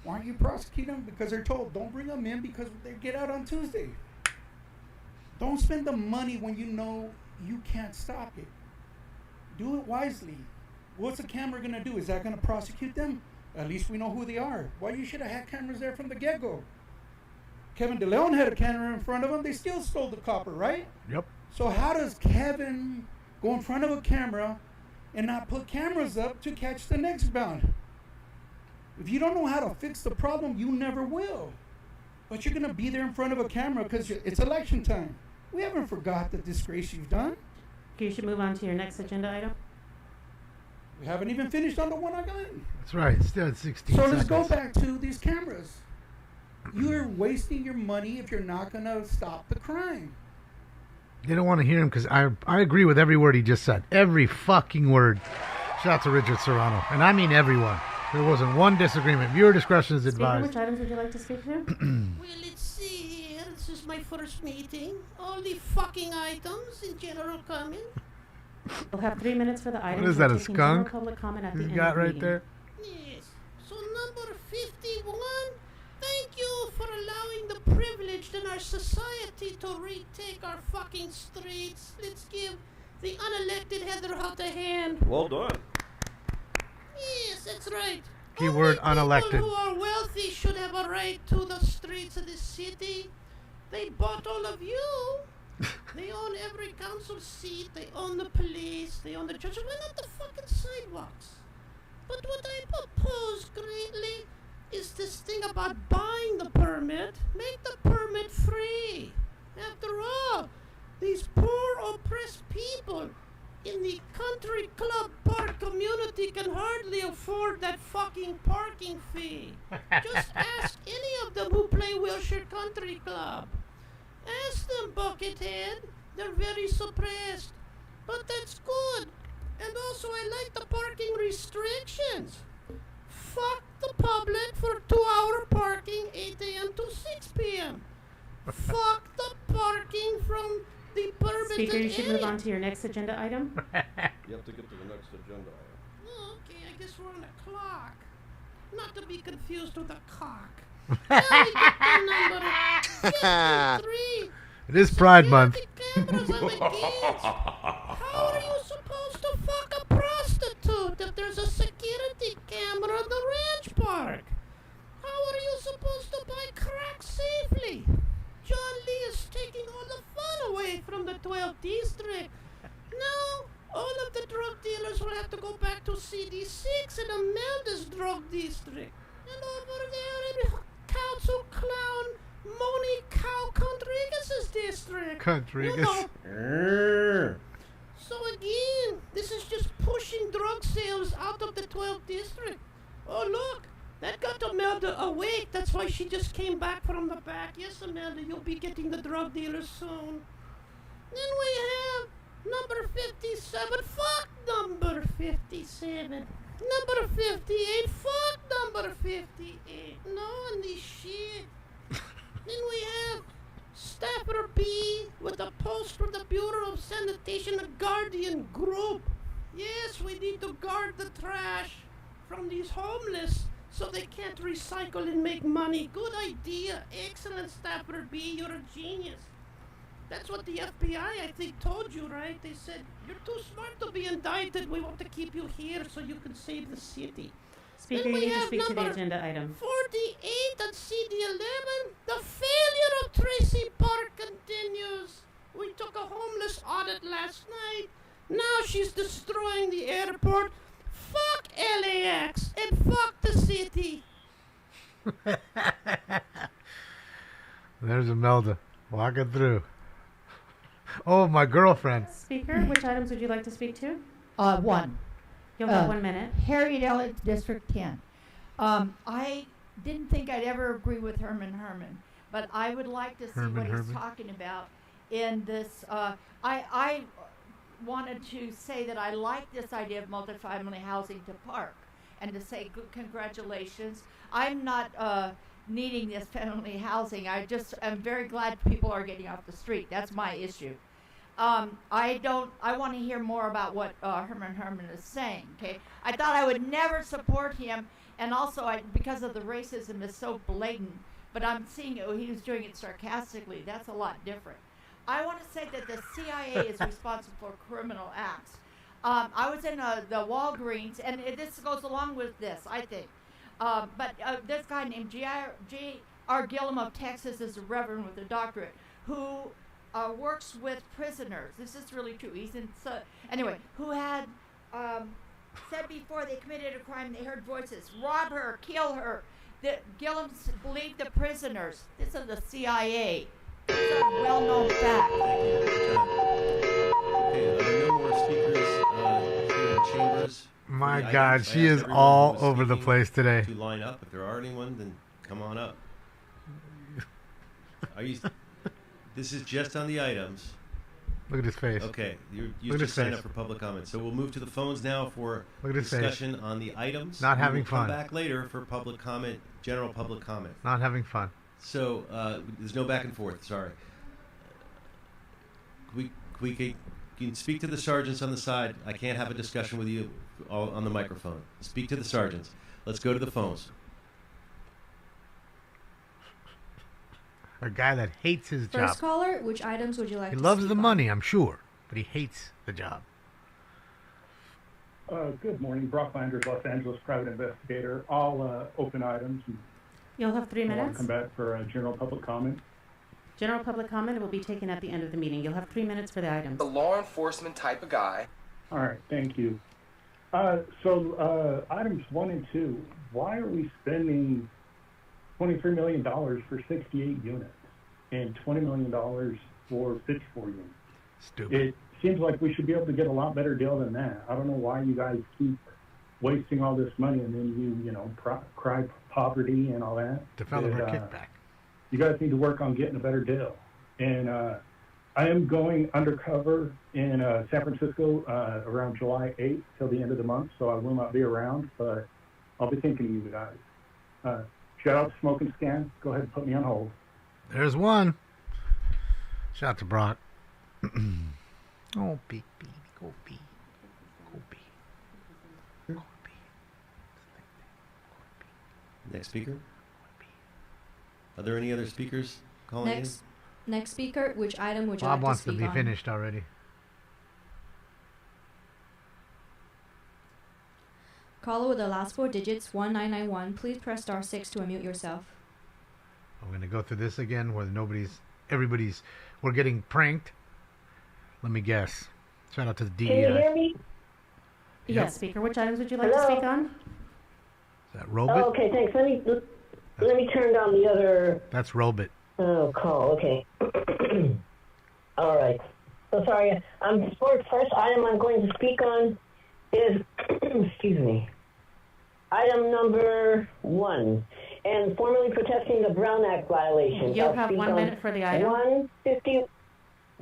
Why aren't you prosecuting them? Because they're told, don't bring them in because they get out on Tuesday. Don't spend the money when you know you can't stop it. Do it wisely. What's a camera going to do? Is that going to prosecute them? At least we know who they are. Why you should have had cameras there from the get-go? Kevin DeLeon had a camera in front of him. They still stole the copper, right? Yep. So how does Kevin go in front of a camera and not put cameras up to catch the next bound? If you don't know how to fix the problem, you never will. But you're going to be there in front of a camera because it's election time. We haven't forgot the disgrace you've done. You should move on to your next agenda item. We haven't even finished on the one I got. That's right. Still at 16 So seconds. let's go back to these cameras. You're wasting your money if you're not going to stop the crime. They don't want to hear him because I agree with every word he just said. Every fucking word. Shout out to Richard Serrano. And I mean everyone. There wasn't one disagreement. Viewer discretion is Speaker, advised. which items would you like to speak to? Well, let's see here. This is my first meeting. All the fucking items in general comment. We'll have 3 minutes for the items. What is that, We're a taking general skunk? public comment at the He's end got of the right meeting. there. Yes. So number 51, thank you for allowing the privileged in our society to retake our fucking streets. Let's give the unelected Heather Hutt a hand. Well done. Yes, that's right. Keyword Only unelected. people who are wealthy should have a right to the streets of this city. They bought all of you. They own every council seat. They own the police. They own the churches. Why not the fucking sidewalks? But what I propose greatly is this thing about buying the permit. Make the permit free. After all, these poor oppressed people in the country club park community can hardly afford that fucking parking fee. Just ask any of them who play Wilshire Country Club. Ask them, Buckethead. They're very suppressed. But that's good. And also, I like the parking restrictions. Fuck the public for 2-hour parking, 8 a.m. to 6 p.m. Fuck the parking from the permitted Speaker, you should move area. on to your next agenda item. You have to get to the next agenda item. Oh, okay, I guess we're on the clock. Not to be confused with a cock. Now we get to number 53. It is Pride Month. Cameras on my kids. How are you supposed to fuck a prostitute if there's a security camera at the ranch park? How are you supposed to buy crack safely? John Lee is taking all the fun away from the 12th district. Now, all of the drug dealers will have to go back to CD6 in Amanda's drug district. And over there in Council Clown Moni Cow Contreras' district. Contreras. You know. So again, this is just pushing drug sales out of the 12th district. Oh look, that got Amanda awake. That's why she just came back from the back. Yes, Amanda, you'll be getting the drug dealers soon. Then we have number 57. Fuck number 57. Number 58. Fuck number 58. No on this shit. Then we have Staffer B with a post from the Bureau of Sanitation, a Guardian group. Yes, we need to guard the trash from these homeless so they can't recycle and make money. Good idea. Excellent, Staffer B. You're a genius. That's what the FBI, I think, told you, right? They said, you're too smart to be indicted. We want to keep you here so you can save the city. Speaker, Then you we need to have speak to the number agenda item. 48 on CD11. The failure of Tracy Park continues. We took a homeless audit last night. Now she's destroying the airport. Fuck LAX and fuck the city. There's Imelda walking through. Oh, my girlfriend. Speaker, which items would you like to speak to? One. You'll have 1 minute. Harriet Elliott, District 10. I didn't think I'd ever agree with Herman, but I would like to see what he's talking about in this. I wanted to say that I like this idea of multifamily housing to park and to say good congratulations. I'm not needing this family housing. I just am very glad people are getting off the street. That's my issue. I want to hear more about what Herman is saying, okay? I thought I would never support him, and also because of the racism is so blatant, but I'm seeing he was doing it sarcastically. That's a lot different. I want to say that the CIA is responsible for criminal acts. I was in the Walgreens, and this goes along with this, I think. But this guy named J.R. Gillum of Texas is a reverend with a doctorate who works with prisoners. This is really true. He's in who had said before they committed a crime, they heard voices, rob her, kill her. Gillum believed the prisoners. This is the CIA. It's a well-known fact. Okay, are there no more speakers here in chambers? My God, she is all over the place today. To line up. If there are anyone, then come on up. Are you? This is just on the items. Look at his face. Okay, you just signed up for public comment. So we'll move to the phones now for discussion on the items. Not having fun. Come back later for public comment, general public comment. Not having fun. So there's no back and forth. Sorry. We can speak to the sergeants on the side. I can't have a discussion with you all on the microphone. Speak to the sergeants. Let's go to the phones. A guy that hates his job. First caller, which items would you like He to loves speak the on? money, I'm sure, but he hates the job. Good morning. Brock Landers, Los Angeles private investigator. All open items. You'll have 3 I'll minutes. come back for general public comment. General public comment will be taken at the end of the meeting. You'll have 3 minutes for the items. The law enforcement type of guy. All right, thank you. Items 1 and 2. Why are we spending $23 million for 68 units and $20 million for 54 units? Stupid. It seems like we should be able to get a lot better deal than that. I don't know why you guys keep wasting all this money and then you cry poverty and all that. Developer kickback. You guys need to work on getting a better deal. And I am going undercover in San Francisco around July 8th till the end of the month, so I will not be around, but I'll be thinking of you guys. Shout out to Smoke and Scan. Go ahead and put me on hold. There's one. Shout out to Brock. Oh, beep, beep, go beep. Go beep. Go beep. Next speaker. Are there any other speakers calling Next speaker, which item would you Bob like wants to speak to be on? finished already. Caller with the last 4 digits, 1991. Please press *6 to unmute yourself. I'm going to go through this again where we're getting pranked. Let me guess. Shout out to the DEI. Can you hear me? Yep. Yes, speaker. Which items would you like Hello? to speak on? Is that Robit? Oh, okay, thanks. Let me turn down the other That's Robit. call. Okay. All right. So sorry. First item I'm going to speak on is excuse me. Item number 1, and formally protesting the Brown Act violations. You'll I'll have speak 1 on minute for the item. 150. It's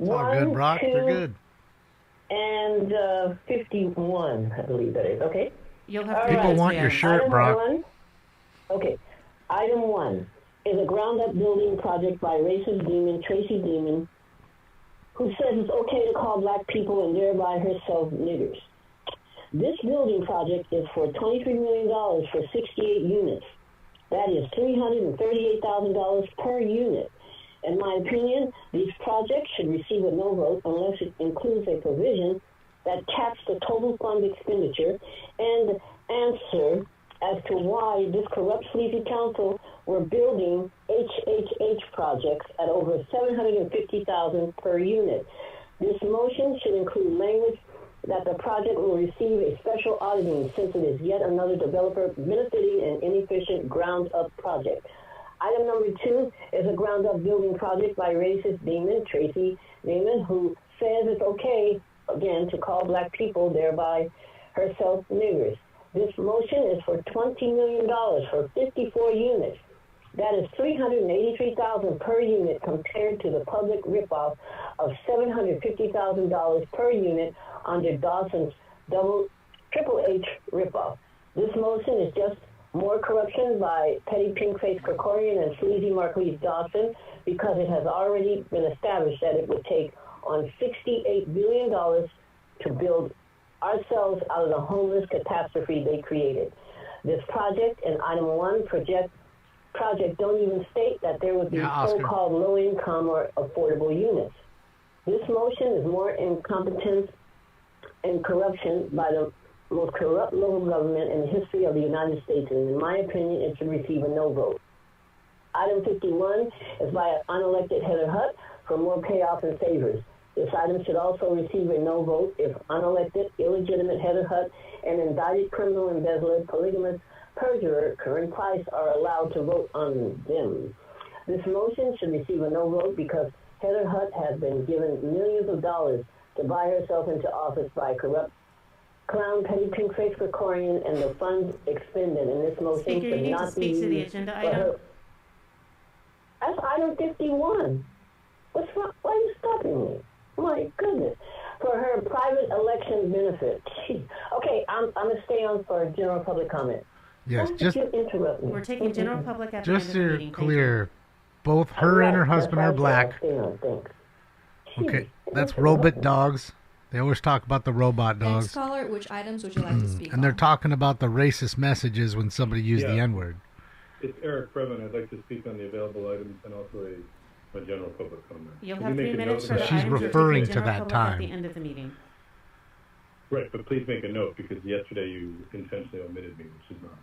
all good, Brock. 2, They're good. And 51, I believe that is. Okay. You'll All have People right. want your shirt, Item Brock. 1, okay. Item 1 is a ground-up building project by racist demon Tracy Demon, who says it's okay to call black people and thereby herself niggers. This building project is for $23 million for 68 units. That is $338,000 per unit. In my opinion, these projects should receive a no vote unless it includes a provision that caps the total fund expenditure and answer as to why this corrupt sleepy council were building HHH projects at over $750,000 per unit. This motion should include language that the project will receive a special auditing since it is yet another developer benefiting an inefficient ground-up project. Item number 2 is a ground-up building project by racist demon Tracy Demon, who says it's okay, again, to call black people, thereby herself niggers. This motion is for $20 million for 54 units. That is $383,000 per unit compared to the public ripoff of $750,000 per unit under Dawson's Triple H ripoff. This motion is just more corruption by petty pink-faced Krikorian and sleazy Marquise Dawson because it has already been established that it would take on $68 billion to build ourselves out of the homeless catastrophe they created. This project and item 1 project don't even state that there would be so-called low-income or affordable units. This motion is more incompetence and corruption by the most corrupt local government in the history of the United States, and in my opinion, it should receive a no vote. Item 51 is by unelected Heather Hutt for more payoff and favors. This item should also receive a no vote if unelected, illegitimate Heather Hutt and indicted criminal embezzler, polygamous perjurer, Corinne Price are allowed to vote on them. This motion should receive a no vote because Heather Hutt has been given millions of dollars to buy herself into office by corrupt clown petty pink-faced Krikorian, and the funds expended in this motion Speaker, you should need to not be speak to the used agenda for item. her. That's item 51. What's wrong? Why are you stopping me? My goodness. For her private election benefit. Jeez. Okay, I'm going to stay on for general public comment. Yes, Why just did you interrupt me? We're taking general public at the end just of the to meeting. clear, both her and her husband are black. Okay, that's robot dogs. They always talk about the robot Next dogs. caller, which items would you like to speak And they're talking about the racist messages when somebody used the Yeah. N-word. It's Eric Previn. I'd like to speak on the available items and also a general public comment. You'll Can have you 3 make a minutes note for of the that? She's items. referring You'll to take that general public time. at the end of the meeting. Right, but please make a note because yesterday you intentionally omitted me, which is not nice.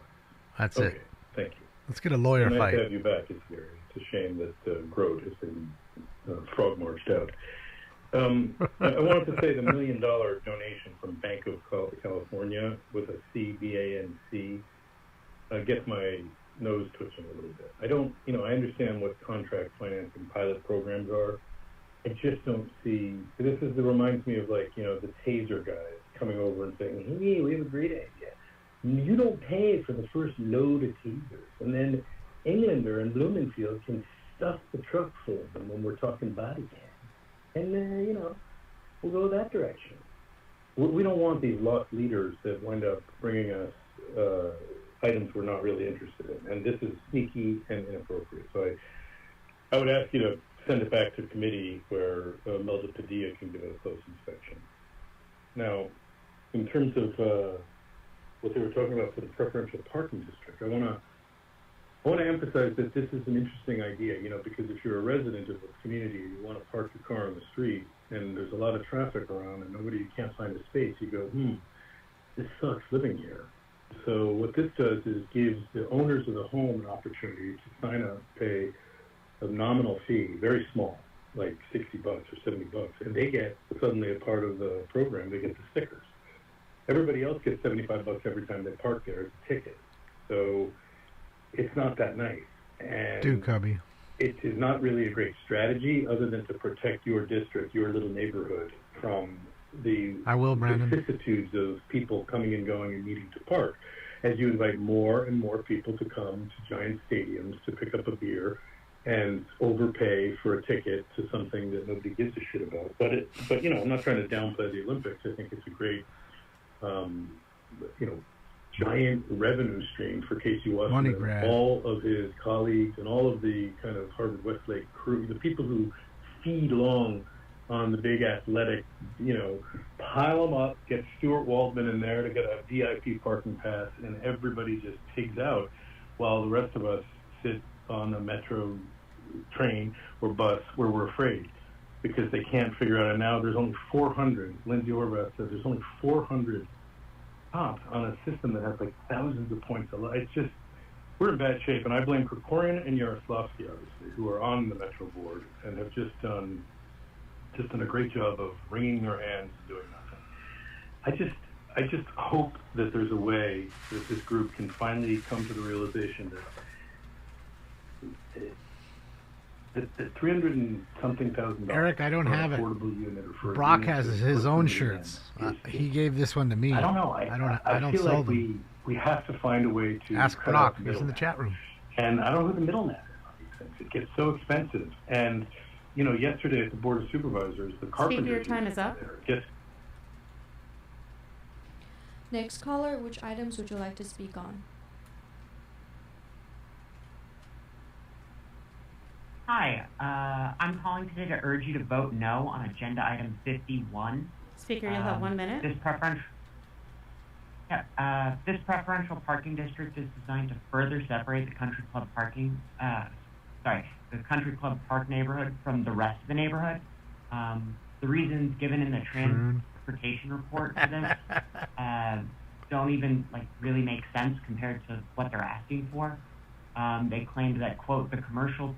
That's Okay, it. thank you. Let's get a lawyer nice fight. to have you back. It's a shame that Grote has been frog marched out. I wanted to say the $1 million donation from Bank of California with a CBANC gets my nose twitching a little bit. I understand what contract financing pilot programs are. I just don't see. This reminds me of the taser guys coming over and saying, "Hey, we have a great idea. You don't pay for the first load of tasers, and then Englander and Bloomingfield can stuff the truck full of them when we're talking body cam, and we'll go that direction." We don't want these lost leaders that wind up bringing us items we're not really interested in, and this is sneaky and inappropriate. So I would ask you to send it back to committee where Melda Padilla can give it a close inspection. Now, in terms of what they were talking about for the preferential parking district, I want to emphasize that this is an interesting idea, because if you're a resident of a community and you want to park your car on the street and there's a lot of traffic around and you can't find a space, you go, this sucks living here. So what this does is gives the owners of the home an opportunity to sign up, pay a nominal fee, very small, like $60 or $70, and they get suddenly a part of the program. They get the stickers. Everybody else gets $75 every time they park there as a ticket. So it's not that nice. And Cubby. it is not really a great strategy other than to protect your district, your little neighborhood from the vicissitudes of people coming and going and needing to park, as you invite more and more people to come to giant stadiums to pick up a beer and overpay for a ticket to something that nobody gives a shit about. But I'm not trying to downplay the Olympics. I think it's a great, giant revenue stream for Casey Money Washington, grab. all of his colleagues, and all of the kind of Harvard Westlake crew, the people who feed along on the big athletic, pile them up, get Stuart Waldman in there to get a VIP parking pass, and everybody just pigs out while the rest of us sit on a metro train or bus where we're afraid because they can't figure out. And now there's only 400. Lindsay Horvath said there's only 400 cops on a system that has thousands of points. It's just, we're in bad shape. And I blame Krikorian and Yaroslavsky, obviously, who are on the Metro board and have just done a great job of wringing their hands and doing nothing. I just hope that there's a way that this group can finally come to the realization that the 300 and something thousand dollars. Eric, I don't for an have it. affordable unit or for Brock a unit has that's his worth own the shirts. event he gave this one to me. I don't know. I don't feel sell like them. we have to find a way to Ask cut Brock. out the He's in the middleman. chat room. And I don't know who the middleman is on these things. It gets so expensive. And, you know, yesterday at the Board of Supervisors, the carpenters... Speaker, your time is up. Just Next caller, which items would you like to speak on? Hi, I'm calling today to urge you to vote no on agenda item 51. Speaker, you'll have 1 minute. This preferential parking district is designed to further separate the country club the country club park neighborhood from the rest of the neighborhood. The reasons given in the transportation report for this don't even really make sense compared to what they're asking for. They claimed that, quote, the commercial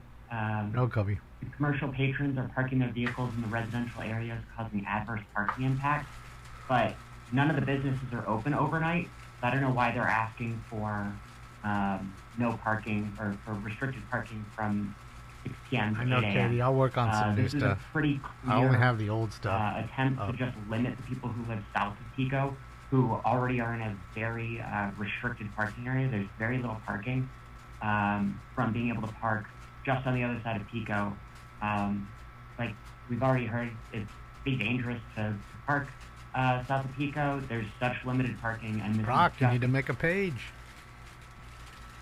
patrons are parking their vehicles in the residential areas, causing adverse parking impacts. But none of the businesses are open overnight. So I don't know why they're asking for no parking or for restricted parking from 6 p.m. to 8 I know, a.m. Katie. I'll work on some new This is stuff. a pretty clear I only have the old stuff. attempt to just limit the people who live south of Pico, who already are in a very restricted parking area. There's very little parking from being able to park just on the other side of Pico. We've already heard, it's pretty dangerous to park south of Pico. There's such limited parking, and this Brock, is you just need to make a page.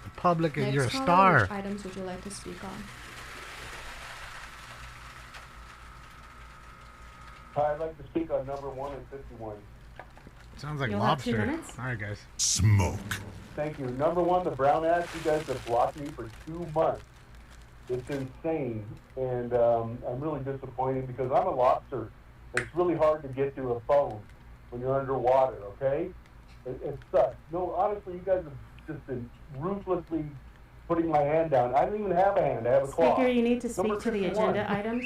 The public, Next you're a caller, star. which items would you like to speak on? I'd like to speak on number 1 and 51. Sounds like You'll have 2 lobster. minutes. All right, guys. Smoke. Thank you. Number 1, the Brown Act. You guys have blocked me for 2 months. It's insane, and I'm really disappointed because I'm a lobster. It's really hard to get to a phone when you're underwater, okay? It sucks. No, honestly, you guys have just been ruthlessly putting my hand down. I don't even have a hand. I have a claw. Speaker, you need to speak Number to the 51. agenda items.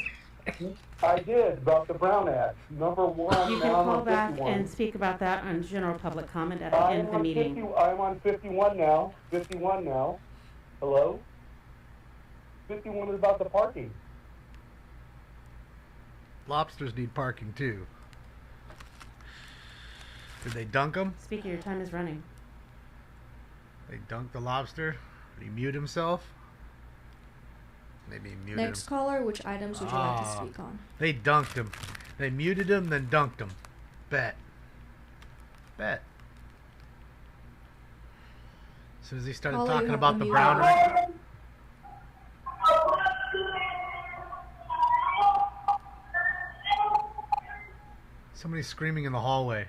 I did, about the Brown Act. Number 1, You can now I'm call on back 51. and speak about that on general public comment at the I'm end of the on meeting. 50 I'm on 51 now. 51 now. Hello? 51 is about the parking. Lobsters need parking too. Did they dunk him? Speaker, your time is running. They dunked the lobster. Did he mute himself? Maybe he muted Next him. caller, which items would you like to Ah, speak on? They dunked him. They muted him, then dunked him. Bet. Bet. As soon as he started Caller, you talking have about the unmuted. brown. Somebody's screaming in the hallway.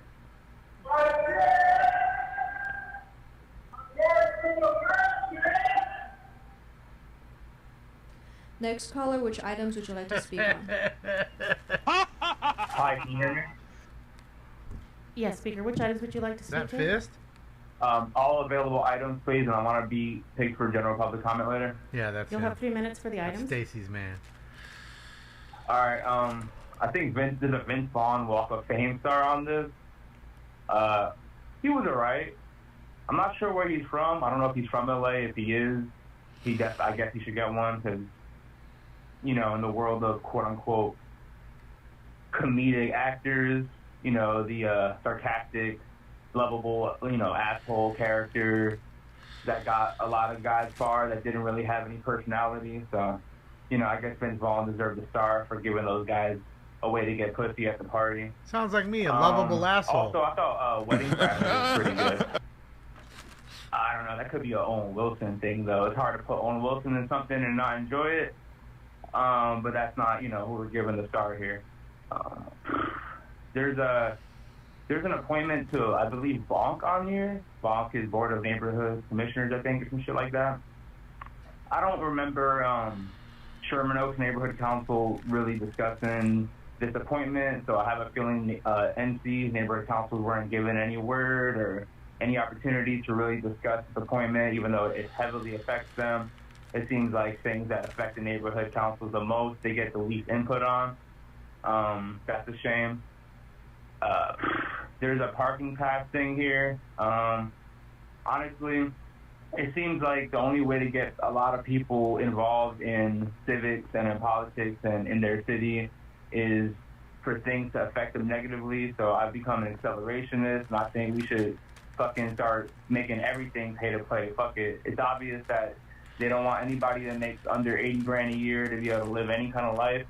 Next caller, which items would you like to speak on? Hi, can you hear me? Yes, Speaker, which items would you like to speak That to? fist? All available items, please, and I want to be picked for general public comment later. Yeah, that's You'll him. have 3 minutes for the That's items. Stacy's man. All right. I think there's a Vince Vaughn Walk of Fame star on this. He was alright. I'm not sure where he's from. I don't know if he's from LA. If he is, I guess he should get one because, you know, in the world of quote unquote comedic actors, you know, the sarcastic, lovable, you know, asshole character that got a lot of guys far that didn't really have any personality. So, you know, I guess Vince Vaughn deserved a star for giving those guys a way to get pussy at the party. Sounds like me, a lovable asshole. Also, I thought Wedding Crashers was pretty good. I don't know, that could be an Owen Wilson thing, though. It's hard to put Owen Wilson in something and not enjoy it. But that's not, you know, who we're giving the star here. There's an appointment to, I believe, Bonk on here. Bonk is Board of Neighborhood Commissioners, I think, or some shit like that. I don't remember Sherman Oaks Neighborhood Council really discussing this appointment, so I have a feeling NC's neighborhood councils weren't given any word or any opportunity to really discuss this appointment, even though it heavily affects them. It seems like things that affect the neighborhood councils the most, they get the least input on. That's a shame. There's a parking pass thing here. Honestly, it seems like the only way to get a lot of people involved in civics and in politics and in their city is for things to affect them negatively. So I've become an accelerationist, not saying we should fucking start making everything pay to play. Fuck it. It's obvious that they don't want anybody that makes under 80 grand a year to be able to live any kind of life.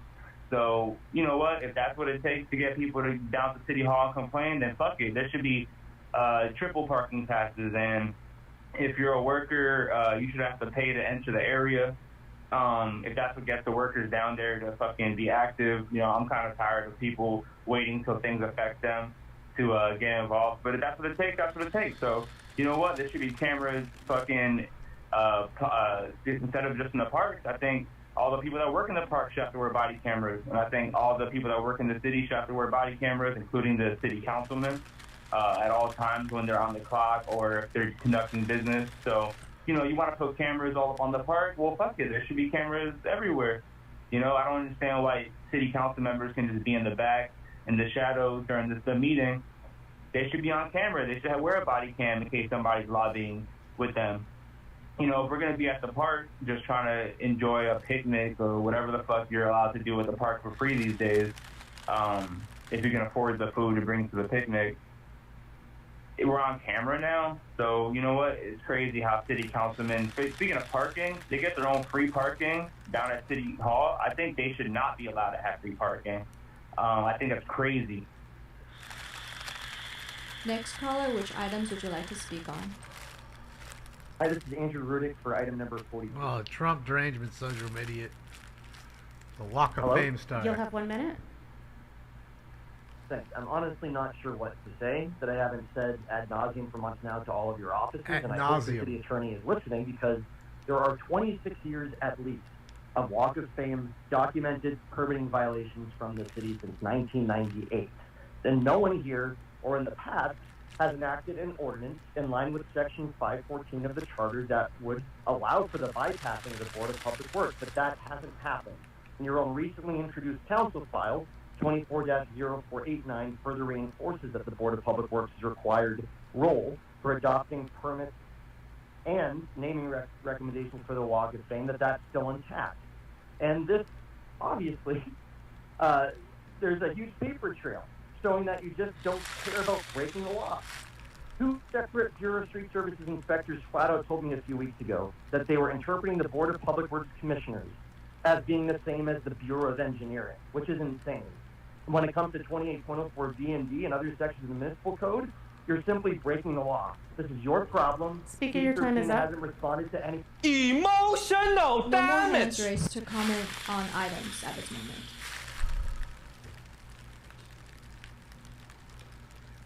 So, you know what? If that's what it takes to get people to down to City Hall and complain, then fuck it. There should be triple parking passes. And if you're a worker, you should have to pay to enter the area. If that's what gets the workers down there to fucking be active, you know, I'm kind of tired of people waiting till things affect them to get involved. But if that's what it takes, that's what it takes. So, you know what? There should be cameras fucking, instead of just in the parks, I think all the people that work in the park should have to wear body cameras. And I think all the people that work in the city should have to wear body cameras, including the city councilmen, at all times when they're on the clock or if they're conducting business. So, you know, you want to put cameras all up on the park? Well, fuck it. There should be cameras everywhere. You know, I don't understand why city council members can just be in the back in the shadows during the meeting. They should be on camera. They should wear a body cam in case somebody's lobbying with them. You know, if we're going to be at the park just trying to enjoy a picnic or whatever the fuck you're allowed to do at the park for free these days, if you can afford the food to bring to the picnic, we're on camera now. So, you know what? It's crazy how city councilmen, speaking of parking, they get their own free parking down at City Hall. I think they should not be allowed to have free parking. I think that's crazy. Next caller, which items would you like to speak on? Hi, this is Andrew Rudick for item number 42. Oh, Trump derangement syndrome idiot. The Walk of Hello? Fame star. You'll have 1 minute. Thanks. I'm honestly not sure what to say that I haven't said ad nauseum for months now to all of your offices, Ad and I hope the nauseum. city attorney is listening because there are 26 years at least of Walk of Fame documented permitting violations from the city since 1998. Then no one here or in the past has enacted an ordinance in line with Section 514 of the Charter that would allow for the bypassing of the Board of Public Works, but that hasn't happened. In your own recently introduced council file, 24-0489 further reinforces that the Board of Public Works' required role for adopting permits and naming recommendations for the Walk of Fame, that's still intact. And this, obviously, there's a huge paper trail showing that you just don't care about breaking the law. 2 separate Bureau of Street Services inspectors flat out told me a few weeks ago that they were interpreting the Board of Public Works commissioners as being the same as the Bureau of Engineering, which is insane. When it comes to 28.04 B&D and other sections of the municipal code, you're simply breaking the law. This is your problem. Speaker, your time is up. Hasn't responded to any Emotional damage! No more hands raised to comment on items at this moment.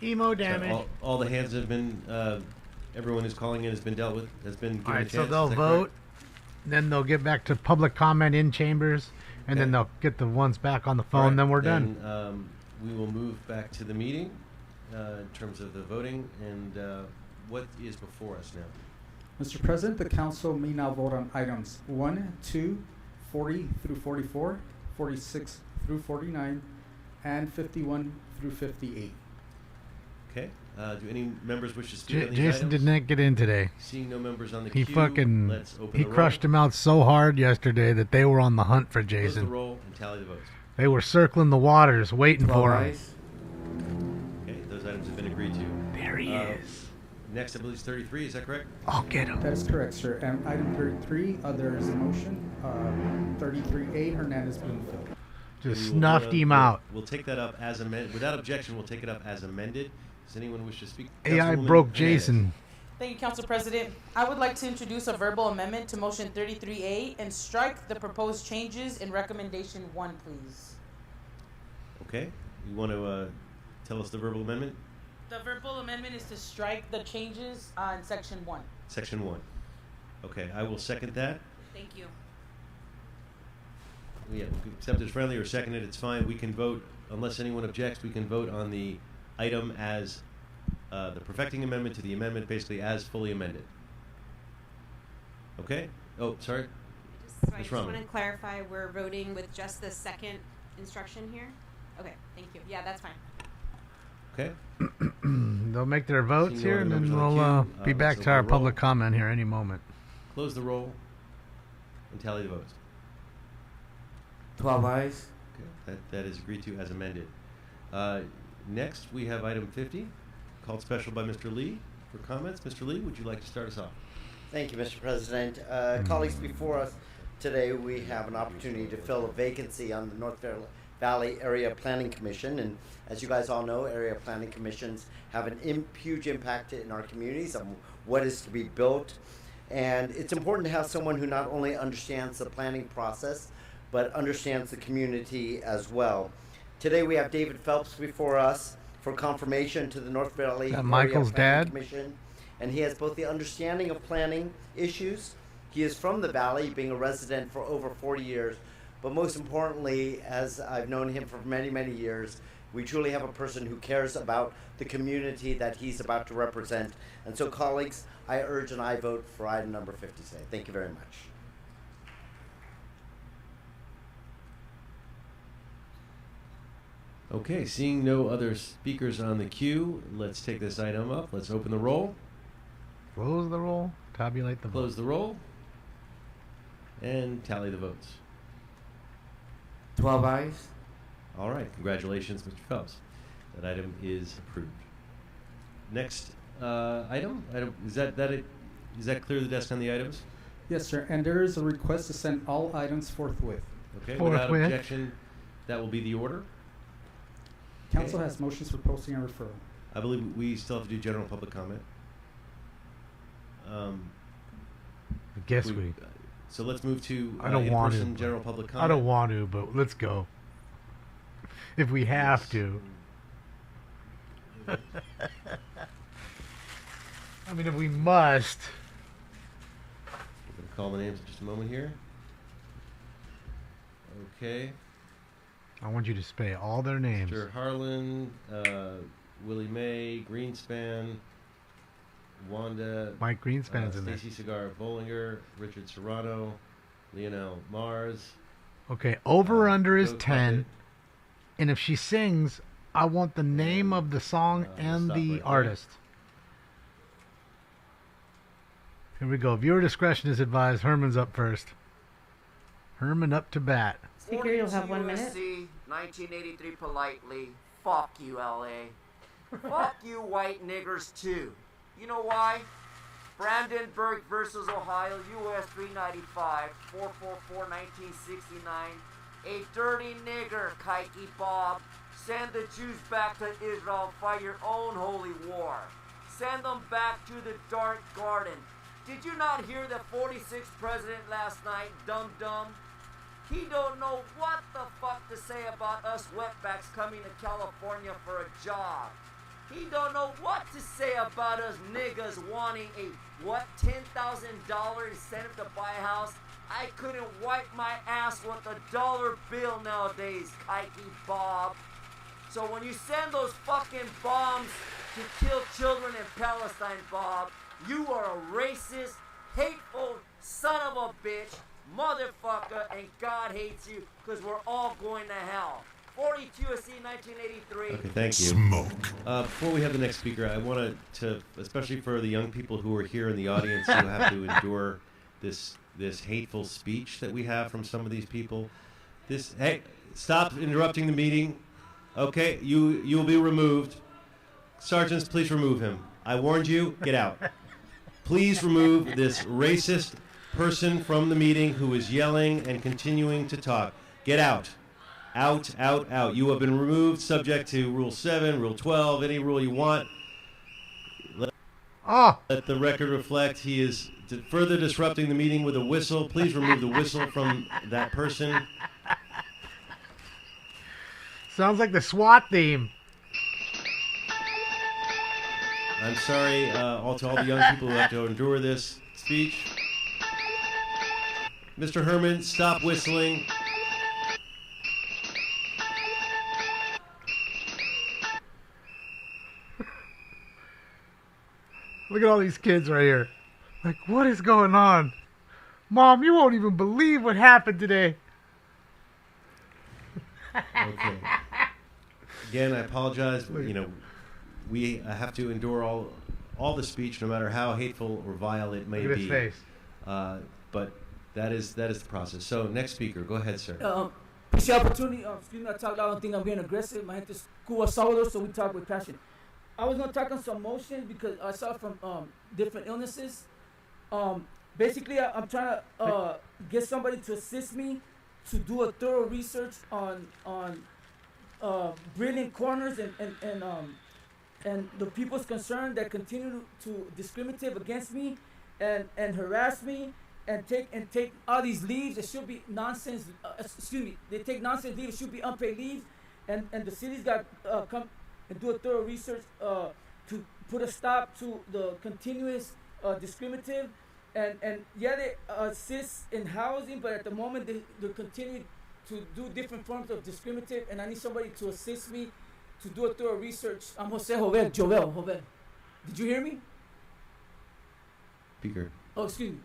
Emo damage. So all the hands have been, everyone who's calling in has been dealt with, has been given All a right, chance. so they'll Is that vote, correct? then they'll get back to public comment in chambers, and then they'll get the ones back on the phone, All right, then we're done. We will move back to the meeting in terms of the voting, and what is before us now? Mr. President, the council may now vote on items 1, 2, 40 through 44, 46 through 49, and 51 through 58. Okay. Do any members wish to speak on these Jason items? did not get in today. Seeing no members on the He queue, fucking let's open he the roll. crushed him out so hard yesterday that they were on the hunt for Close the Jason. roll and tally the votes. They were circling the waters, waiting 12 for him. ayes. Okay, those items have been agreed to. There he is. Next, I believe, is 33. Is that correct? I'll get him. That is correct, sir. And item 33, there is a motion. 33A, Hernandez Bloomfield. Just We will snuffed vote him on- out. We'll take that up as amended. Without objection, we'll take it up as amended. Does anyone wish to speak? AI Councilwoman broke Hernandez. Jason. Thank you, Council President. I would like to introduce a verbal amendment to motion 33A and strike the proposed changes in recommendation 1, please. Okay. You want to tell us the verbal amendment? The verbal amendment is to strike the changes in section 1. Section 1. Okay, I will second that. Thank you. Yeah, accept it as friendly or second it, it's fine. We can vote, unless anyone objects, we can vote on the item as the perfecting amendment to the amendment, basically as fully amended. Okay? Oh, sorry. So I Ms. just Rahman. want to clarify, we're voting with just the second instruction here? Okay, thank you. Yeah, that's fine. Okay. They'll make their votes Seeing no here, other and then members on we'll the queue, be let's back open to our the roll. public comment here any moment. Close the roll and tally the votes. 12 ayes. Okay, that is agreed to as amended. Next, we have item 50, called special by Mr. Lee. for comments. Mr. Lee, would you like to start us off? Thank you, Mr. President. Colleagues, before us today, we have an opportunity to fill a vacancy on the North Valley Area Planning Commission. And as you guys all know, area planning commissions have an huge impact in our communities on what is to be built. And it's important to have someone who not only understands the planning process, but understands the community as well. Today we have David Phelps before us for confirmation to the North Valley Area Michael's Planning dad? Commission. And he has both the understanding of planning issues. He is from the Valley, being a resident for over 40 years. But most importantly, as I've known him for many, many years, we truly have a person who cares about the community that he's about to represent. And so, colleagues, I urge and I vote for item number 50 today. Thank you very much. Okay, seeing no other speakers on the queue, let's take this item up. Let's open the roll. Close the roll. Tabulate the vote. Close the roll. And tally the votes. 12 ayes. All right, congratulations, Mr. Phelps. That item is approved. Next item, is that clear the desk on the items? Yes, sir. And there is a request to send all items forthwith. Okay, without objection, that will be the order. Council has motions for posting and referral. I believe we still have to do general public comment. I guess we. So let's move to I don't want to. general public comment. I don't want to, but let's go. If we have to. I mean, if we must. We're going to call the names in just a moment here. Okay. I want you to spell all their names. Mr. Harlan, Willie Mae, Greenspan, Wanda. Mike Greenspan's in there. Stacy Cigar Bollinger, Richard Serrano, Lionel Mars. Okay, over or under is Joe 10. Puckett. And if she sings, I want the name of the song and stop the right there. artist. Here we go. Viewer discretion is advised. Herman's up first. Herman up to bat. Speaker, you'll have 1 minute. USC, 1983 politely. Fuck you, LA. Fuck you, white niggers, too. You know why? Brandenburg versus Ohio, US 395, 444, 1969. A dirty nigger, Kike Bob. Send the Jews back to Israel, fight your own holy war. Send them back to the dark garden. Did you not hear the 46th president last night, dum-dum? He don't know what the fuck to say about us wetbacks coming to California for a job. He don't know what to say about us niggas wanting a, what, $10,000 incentive to buy a house? I couldn't wipe my ass with a dollar bill nowadays, Kike Bob. So when you send those fucking bombs to kill children in Palestine, Bob, you are a racist, hateful son of a bitch, motherfucker, and God hates you because we're all going to hell. 42 USC 1983. Okay, thank you. Smoke. Before we have the next speaker, I wanted to, especially for the young people who are here in the audience who have to endure this hateful speech that we have from some of these people. Hey, stop interrupting the meeting. Okay, you'll be removed. Sergeants, please remove him. I warned you. Get out. Please remove this racist person from the meeting who is yelling and continuing to talk. Get out. Out, out, out. You have been removed subject to Rule 7, Rule 12, any rule you want. Let the record reflect he is further disrupting the meeting with a whistle. Please remove the whistle from that person. Sounds like the SWAT theme. I'm sorry to all the young people who have to endure this speech. Mr. Herman, stop whistling. Look at all these kids right here. Like, what is going on? Mom, you won't even believe what happened today. Okay. Again, I apologize. You know, we have to endure all the speech, no matter how hateful or vile it may Look at be. his face. But that is the process. So, next speaker, go ahead, sir. Appreciate the opportunity. Excuse me, I talk loud. I don't think I'm being aggressive. My gente es Cuba Salvador, so we talk with passion. I was gonna talk on some motions because I saw from different illnesses. Basically, I'm trying to get somebody to assist me to do a thorough research on brilliant corners and the people's concerned that continue to discriminate against me and harass me and take all these leaves. It should be nonsense. They take nonsense leave. It should be unpaid leave, and the city's got come and do a thorough research to put a stop to the continuous discriminative. And yeah, they assist in housing, but at the moment they continue to do different forms of discriminative, and I need somebody to assist me to do a thorough research. I'm Jose Jovel. Did you hear me? Speaker. Oh, excuse me.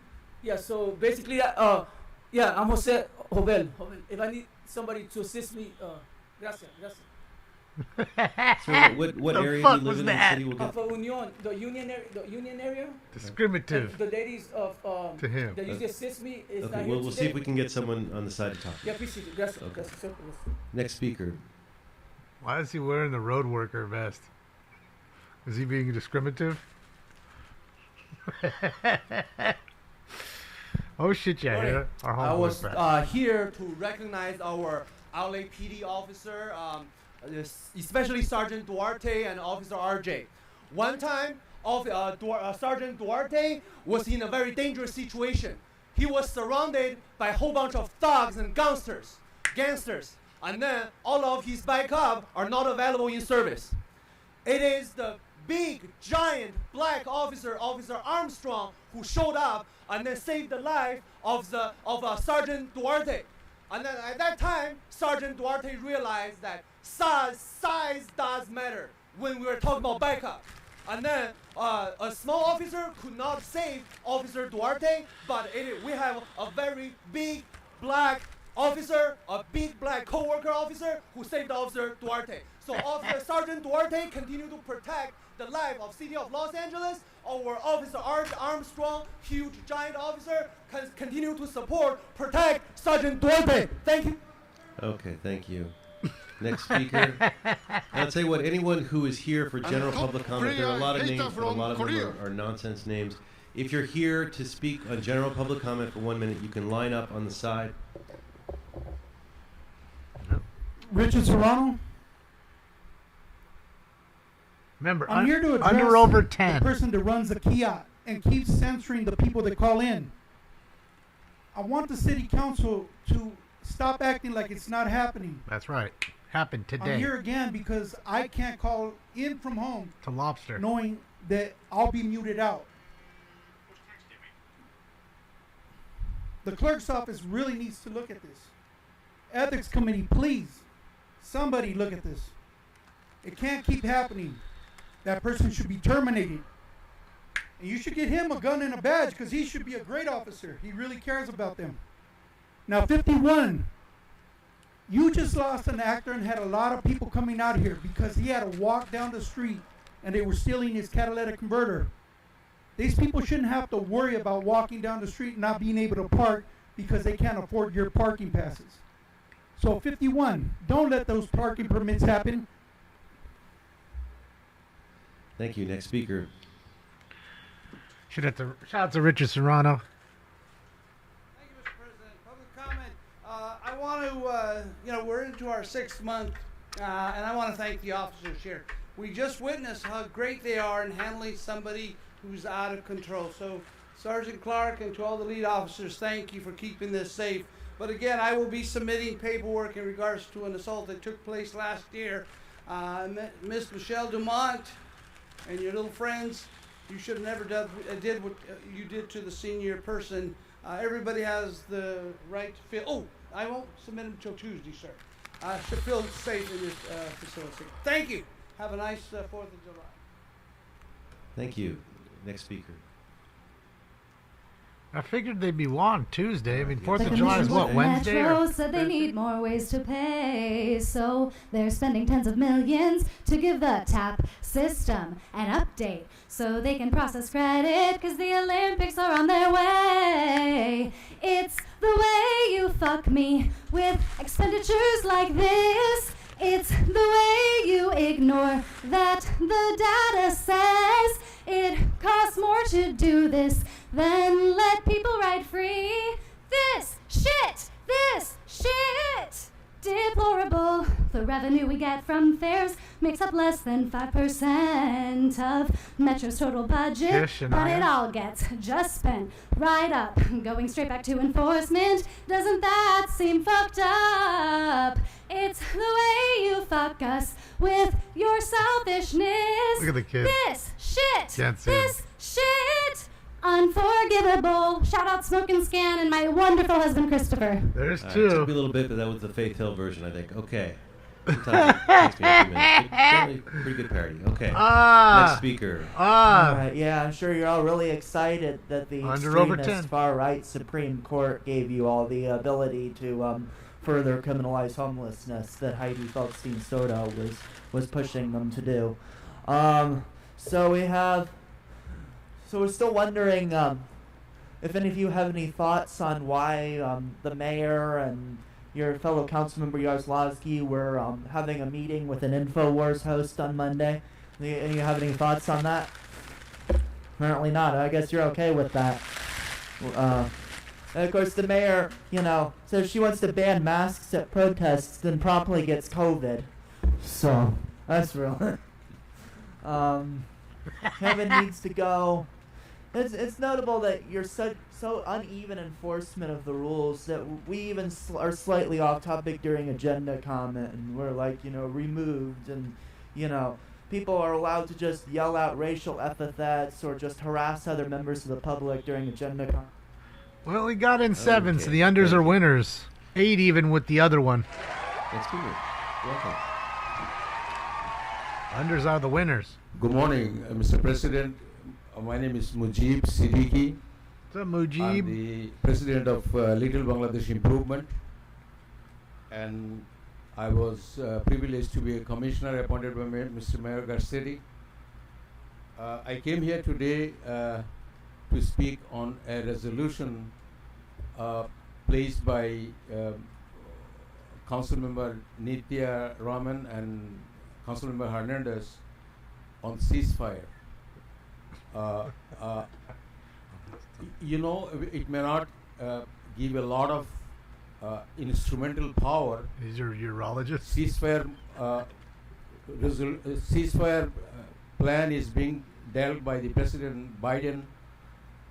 Yeah, so basically, I'm Jose Jovel. If I need somebody to assist me, gracias. So what area do you live in the city? We'll get Union, the union area. Discriminative. And the ladies of to him. that usually assist me is not okay, here we'll see if we can get someone on the side to talk. Yeah, appreciate it. Gracias. Okay. Gracias. Next speaker. Why is he wearing the road worker vest? Is he being discriminative? Oh shit, yeah. Morning. Here, our I was homeboy's back. here to recognize our LA PD officer, especially Sergeant Duarte and Officer RJ. One time, Sergeant Duarte was in a very dangerous situation. He was surrounded by a whole bunch of thugs and gangsters, and then all of his backup are not available in service. It is the big, giant black officer, Officer Armstrong, who showed up and then saved the life of Sergeant Duarte. And then at that time, Sergeant Duarte realized that size does matter when we were talking about backup. And then a small officer could not save Officer Duarte, but we have a very big black officer, a big black co-worker officer who saved Officer Duarte. So Officer Sergeant Duarte continued to protect the life of City of Los Angeles. Our Officer Armstrong, huge giant officer, continue to protect Sergeant Duarte. Thank you. Okay, thank you. Next speaker. I'll tell you what, anyone who is here for general public comment, there are a lot of names, but a lot of them are nonsense names. If you're here to speak on general public comment for 1 minute, you can line up on the side. Richard Serrano. Remember, I'm here to address under over 10. the person that runs the kiosk and keeps censoring the people that call in. I want the city council to stop acting like it's not happening. That's right. Happened today. I'm here again because I can't call in from home to Lobster, knowing that I'll be muted out. The clerk's office really needs to look at this. Ethics committee, please, somebody look at this. It can't keep happening. That person should be terminated. And you should get him a gun and a badge because he should be a great officer. He really cares about them. Now, 51, you just lost an actor and had a lot of people coming out here because he had to walk down the street and they were stealing his catalytic converter. These people shouldn't have to worry about walking down the street and not being able to park because they can't afford your parking passes. So 51, don't let those parking permits happen. Thank you. Next speaker. Shout out to Richard Serrano. I want to, we're into our 6th month, and I want to thank the officers here. We just witnessed how great they are in handling somebody who's out of control. So, Sergeant Clark and to all the lead officers, thank you for keeping this safe. But again, I will be submitting paperwork in regards to an assault that took place last year. Miss Michelle Dumont and your little friends, you should have never did what you did to the senior person. Everybody has the right to feel. Oh, I won't submit them until Tuesday, sir. Should feel safe in this facility. Thank you. Have a nice 4th of July. Thank you. Next speaker. I figured they'd be on Tuesday. I mean, 4th of July is what, Wednesday? Metro said they need more ways to pay, so they're spending tens of millions to give the TAP system an update so they can process credit because the Olympics are on their way. It's the way you fuck me with expenditures like this. It's the way you ignore more that the data says it costs more to do this than let people ride free. This shit deplorable. The revenue we get from fares makes up less than 5% of Metro's total budget, but it all gets just spent right up, going straight back to enforcement. Doesn't that seem fucked up? It's the way you fuck us with your selfishness. Look at the kid. This shit. Can't see This shit. Unforgivable. Shout out Smoke and Scan and my wonderful husband Christopher. There's It two. took me a little bit, but that was the Faith Hill version, I think. Okay. Sometimes it takes me a few minutes. But generally, pretty good parody. Okay. Next speaker. All right, yeah, I'm sure you're all really excited that the Under over 10. extremist far-right Supreme Court gave you all the ability to further criminalize homelessness that Heidi Feldstein Soto was pushing them to do. So we're still wondering if any of you have any thoughts on why the mayor and your fellow councilmember Jarzlowski were having a meeting with an InfoWars host on Monday. Any you have any thoughts on that? Apparently not. I guess you're okay with that. And of course, the mayor, says she wants to ban masks at protests, then promptly gets COVID. So that's real. Kevin needs to go. It's notable that you're so uneven enforcement of the rules that we even are slightly off topic during agenda comment, and we're removed, and people are allowed to just yell out racial epithets or just harass other members of the public during agenda comment. Well, we got in 7, so the unders are winners. 8 even with the other one. That's good. Welcome. Unders are the winners. Good morning, Mr. President. My name is Mujib Siddiqui. What's up, Mujib? I'm the president of Little Bangladesh Improvement. And I was privileged to be a commissioner appointed by Mr. Mayor Garcetti. I came here today to speak on a resolution placed by Councilmember Nitya Raman and Councilmember Hernandez on ceasefire. It may not give a lot of instrumental power. These are urologists. Ceasefire plan is being dealt by the President Biden,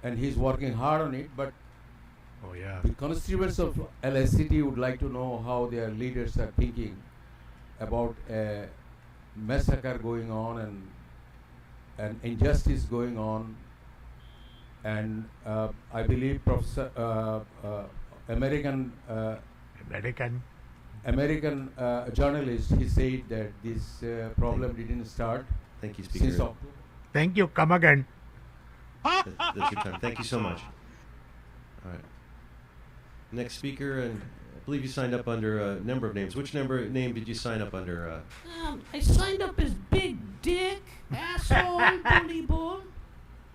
and he's working hard on it. But the constituents of LSCT would like to know how their leaders are thinking about a massacre going on and injustice going on. And I believe American journalist, he said that this problem didn't start. Thank you, Speaker. Since October. Thank you. Come again. That's your time. Thank you so much. All right. Next speaker, and I believe you signed up under a number of names. Which name did you sign up under? I signed up as Big Dick, asshole, bully bull.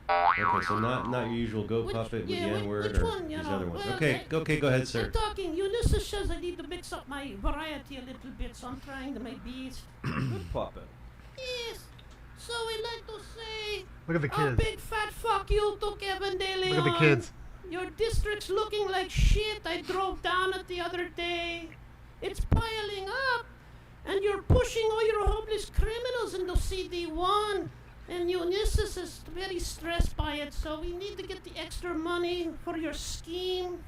Okay, so not your usual goat puppet with the N-word or one, these know, other ones. well, Okay, go ahead, sir. I'm talking. Ulysses says I need to mix up my variety a little bit, so I'm trying to make beats. Good puppet. Yes. So we like to say Look at the a kids. big fat fuck you to Kevin De Leon. Look at the kids. Your district's looking like shit. I drove down it the other day. It's piling up. And you're pushing all your homeless criminals into CD1. And Ulysses is very stressed by it, so we need to get the extra money for your scheme.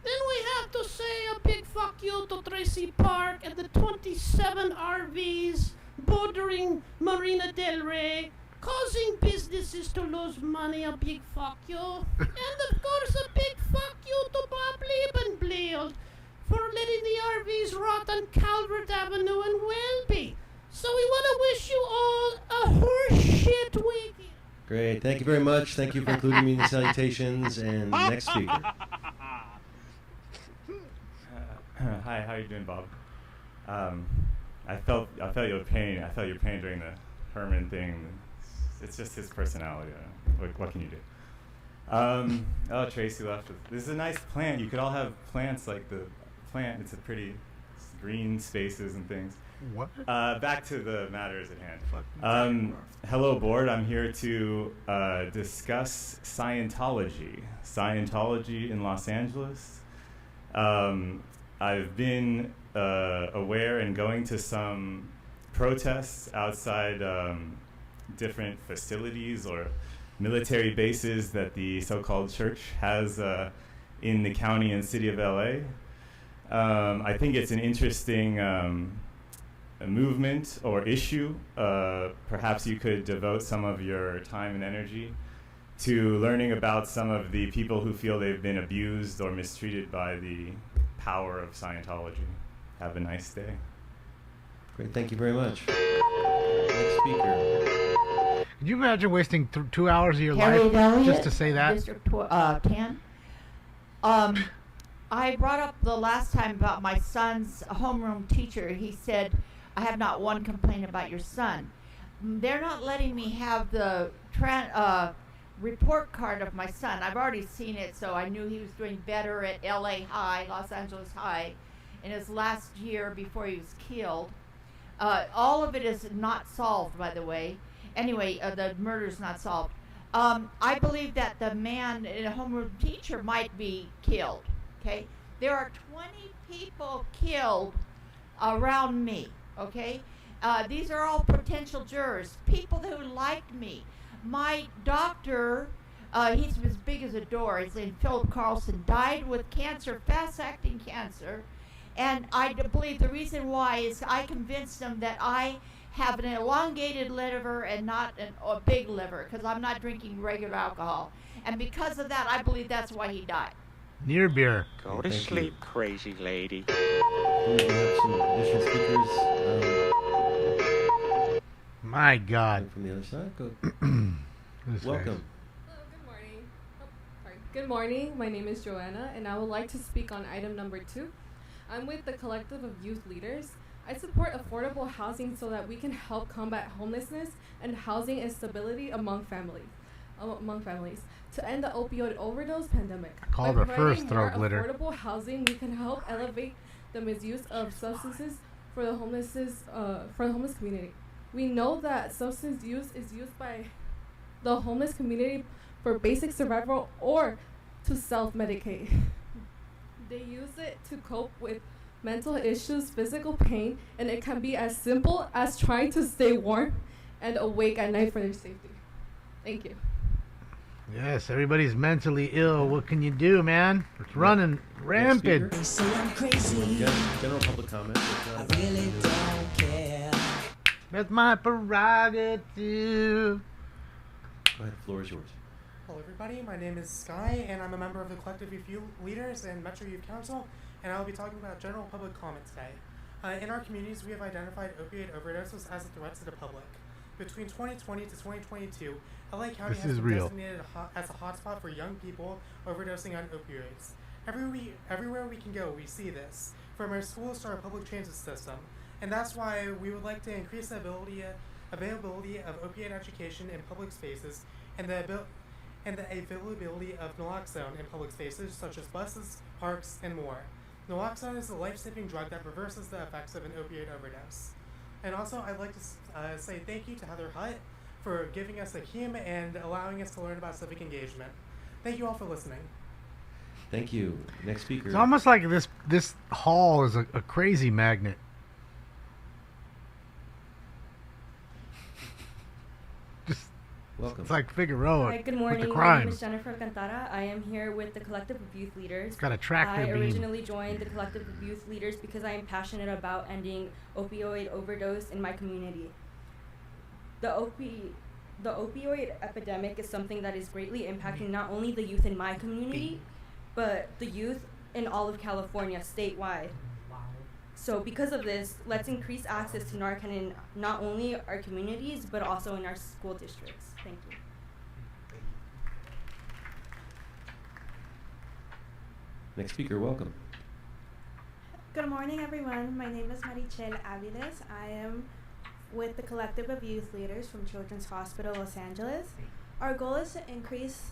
Then we have to say a big fuck you to Tracy Park and the 27 RVs bordering Marina Del Rey, causing businesses to lose money. A big fuck you. And of course a big fuck you to Bob Liebenblield for letting the RVs rot on Calvert Avenue in Welby. So we want to wish you all a horseshit weekend. Great. Thank you very much. Thank you for including me in the salutations. And next speaker. Hi, how you doing, Bob? I felt your pain. I felt your pain during the Herman thing. It's just his personality. What can you do? Tracy left. This is a nice plant. You could all have plants like the plant. It's a pretty green spaces and things. What? Back to the matters at hand. Hello, board. I'm here to discuss Scientology. Scientology in Los Angeles. I've been aware and going to some protests outside different facilities or military bases that the so-called church has in the county and city of LA. I think it's an interesting movement or issue. Perhaps you could devote some of your time and energy to learning about some of the people who feel they've been abused or mistreated by the power of Scientology. Have a nice day. Great, thank you very much. Next speaker. Could you imagine wasting 2 hours of your Harriet life Elliott, just to say that? District 10. I brought up the last time about my son's homeroom teacher. He said, I have not one complaint about your son. They're not letting me have the report card of my son. I've already seen it, so I knew he was doing better at LA High, Los Angeles High, in his last year before he was killed. All of it is not solved, by the way. Anyway, the murder's not solved. I believe that the man, a homeroom teacher, might be killed. Okay, there are 20 people killed around me. Okay, these are all potential jurors, people who liked me. My doctor, he's as big as a door. His name Philip Carlson, died with cancer, fast-acting cancer, and I believe the reason why is I convinced him that I have an elongated liver and not a big liver because I'm not drinking regular alcohol, and because of that, I believe that's why he died. Near beer. Go to sleep, crazy lady. We have some additional speakers. My God. From the other side, go. This Welcome. Good morning. My name is Joanna, and I would like to speak on item number 2. I'm with the Collective of Youth Leaders. I support affordable housing so that we can help combat homelessness and housing instability among families. To end the opioid overdose pandemic. Called By the first providing more throat glitter. affordable housing, we can help elevate the misuse of substances for the homeless community. We know that substance use is used by the homeless community for basic survival or to self-medicate. They use it to cope with mental issues, physical pain, and it can be as simple as trying to stay warm and awake at night for their safety. Thank you. Yes, everybody's mentally ill. What can you do, man? It's running rampant. They say I'm crazy. General public comment. I really don't care. That's my prerogative. Go ahead, the floor is yours. Hello everybody, my name is Sky and I'm a member of the Collective of Youth Leaders and Metro Youth Council, and I will be talking about general public comment today. In our communities, we have identified opioid overdoses as a threat to the public. Between 2020 to 2022, LA County has been designated as a hotspot for young people overdosing on opioids. Everywhere we can go, we see this, from our schools to our public transit system, and that's why we would like to increase the availability of opiate education in public spaces and the availability of naloxone in public spaces such as buses, parks, and more. Naloxone is a life-saving drug that reverses the effects of an opioid overdose. And also, I'd like to say thank you to Heather Hutt for giving us a hymn and allowing us to learn about civic engagement. Thank you all for listening. Thank you. Next speaker. It's almost like this hall is a crazy magnet. Welcome. It's like Figueroa Hi, good with morning. the My crime. name is Jennifer Cantara. I am here with the Collective of Youth Leaders. Got a tractor I beam. originally joined the Collective of Youth Leaders because I am passionate about ending opioid overdose in my community. The opioid epidemic is something that is greatly impacting not only the youth in my community, but the youth in all of California statewide. So because of this, let's increase access to Narcan in not only our communities, but also in our school districts. Thank you. Next speaker, welcome. Good morning, everyone. My name is Marichel Aviles. I am with the Collective of Youth Leaders from Children's Hospital Los Angeles. Our goal is to increase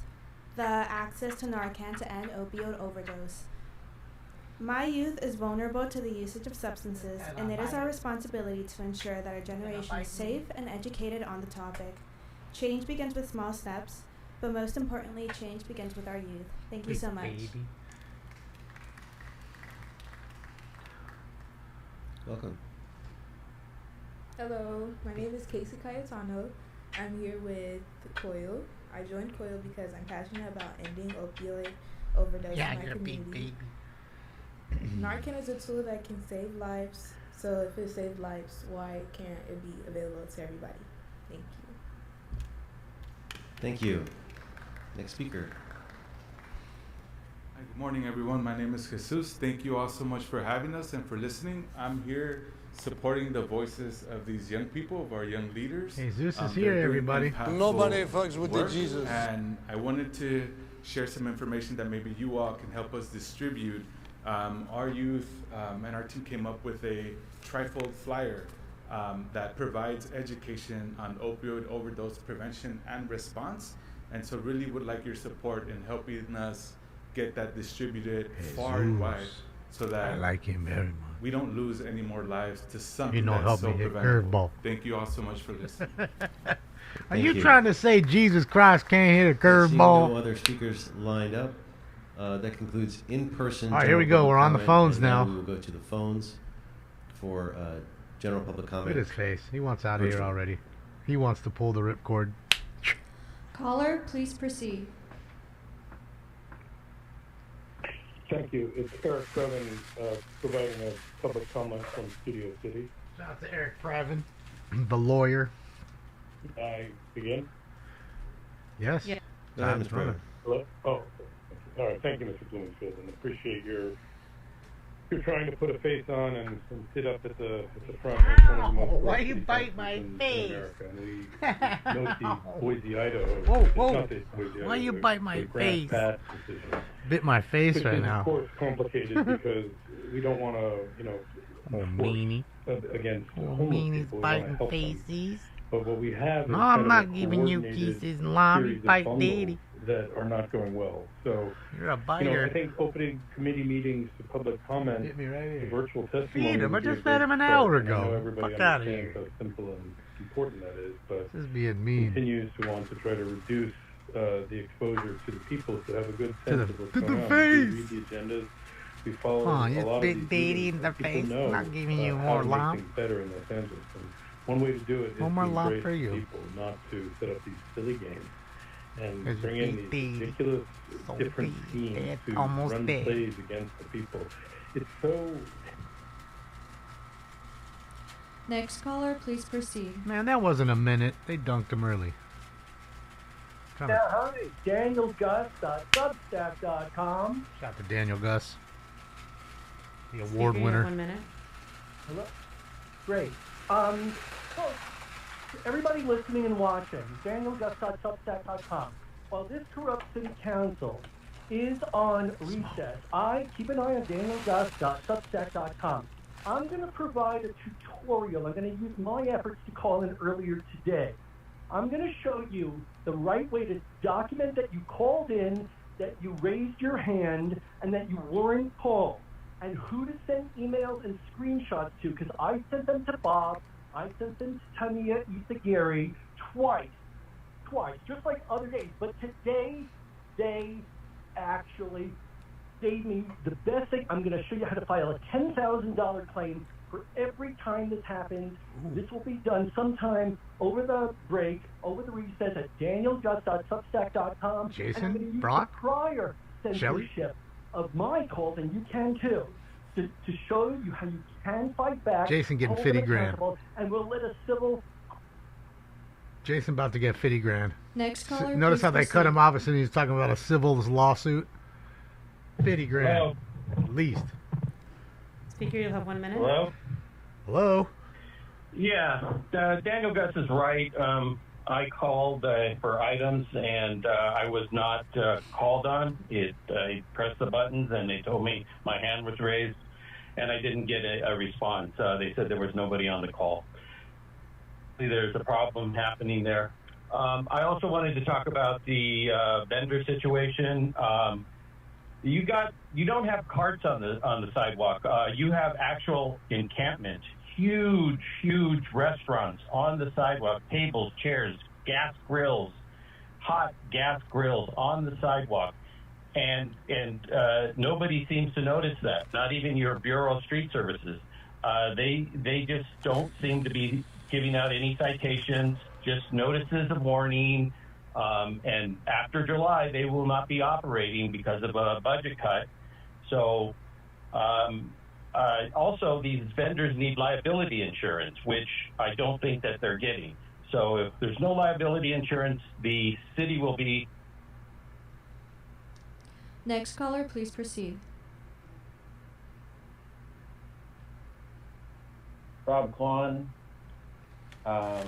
the access to Narcan to end opioid overdose. My youth is vulnerable to the usage of substances, and it is our responsibility to ensure that our generation is safe and educated on the topic. Change begins with small steps, but most importantly, change begins with our youth. Thank you so much. Welcome. Hello, my name is Casey Cayetano. I'm here with COIL. I joined COIL because I'm passionate about ending opioid overdose in my community. Narcan is a tool that can save lives, so if it saved lives, why can't it be available to everybody? Thank you. Thank you. Next speaker. Hi, good morning, everyone. My name is Jesus. Thank you all so much for having us and for listening. I'm here supporting the voices of these young people, of our young leaders. Jesus is They're here, doing everybody. impactful Nobody fucks with the work, Jesus. And I wanted to share some information that maybe you all can help us distribute. Our youth and our team came up with a trifold flyer that provides education on opioid overdose prevention and response. And so really would like your support in helping us get that distributed far and wide so that I like him very much. we don't lose any more lives to something You know, that's help so me hit preventable. curveball. Thank you all so much for listening. Are you trying to say Jesus Christ can't hit a I see curveball? no other speakers lined up. That concludes in-person. All right, here we go. We're on the phones now. We will go to the phones for general public comment. Look at his face. He wants out of here Virtual. already. He wants to pull the ripcord. Caller, please proceed. Thank you. It's Eric Previn providing a public comment from Studio City. Shout out to Eric Previn, the lawyer. I begin? Yes. Yeah. Go ahead, Time's Mr. running. Previn. Hello? Oh, all right. Thank you, Mr. Bloomfield, and appreciate your trying to put a face on and sit up at the front. That's one of the most Why you city bite my councils in face? America. And we note the Boise, Idaho. Whoa, It's whoa. not the Boise, Why Idaho, you the- bite my the Grant face? Pass decision. Bit my face Which right is, now. of course, complicated because we don't want to, Oh, meanie. against Oh, homeless meanies people. We wanna biting help them. faces. But what we have No, is I'm kind not of a giving you coordinated kisses and love. You series of bite bundles daddy. that are not going well. So, You're a I biter. think opening committee meetings to public comment, Hit me right the here. virtual testimony. Feed him. I would be a just fed great him an start. hour And I know ago. everybody Fuck outta understands here. how simple and important that is, but This is being mean. continues to want to try to reduce the exposure to the people to have a good To sense the- of what's to the going on. We face. read the agendas. We follow Aw, a you lot of big these daddy meetings, in the and people face, know, not giving you how more to make love. things better in Los Angeles. And one way to do it is One more to love embrace for you. people, not to set up these silly games and 'Cause bring you in big these daddy. ridiculous So different big. schemes It's to almost run there. plays against the people. It's so Next caller, please proceed. Man, that wasn't a minute. They dunked him early. Yeah, hi. DanielGus.substack.com. Shout out to Daniel Gus, the award winner. 1 minute. Hello? Great. So, everybody listening and watching, DanielGus.substack.com. While this corrupt city council is on recess, I keep an eye on DanielGus.substack.com. I'm going to provide a tutorial. I'm going to use my efforts to call in earlier today. I'm going to show you the right way to document that you called in, that you raised your hand, and that you weren't called, and who to send emails and screenshots to, because I sent them to Bob, I sent them to Tania Isagiri twice, just like other days. But today, they actually gave me the best thing. I'm going to show you how to file a $10,000 claim for every time this happens. This will be done sometime over the break, over the recess at danielgus.substack.com. Jason? And I'm going to use Brock? the prior Shelley? censorship of my calls, and you can too, to show you how you can fight back. Jason getting hold them 50 grand. accountable, and we'll let a civil. Jason about to get 50 grand. Next caller, Notice please how they cut proceed. him off as soon as he's talking about a civil lawsuit. 50 grand. At least. Speaker, you'll have 1 minute. Hello? Yeah, Daniel Gus is right. I called for items, and I was not called on. I pressed the buttons, and they told me my hand was raised, and I didn't get a response. They said there was nobody on the call. There's a problem happening there. I also wanted to talk about the vendor situation. You don't have carts on the sidewalk. You have actual encampment, huge restaurants on the sidewalk, tables, chairs, gas grills, hot gas grills on the sidewalk, and nobody seems to notice that. Not even your Bureau of Street Services. They just don't seem to be giving out any citations, just notices of warning. And after July, they will not be operating because of a budget cut. So also, these vendors need liability insurance, which I don't think that they're getting. So if there's no liability insurance, the city will be... Next caller, please proceed. Rob Kwan. I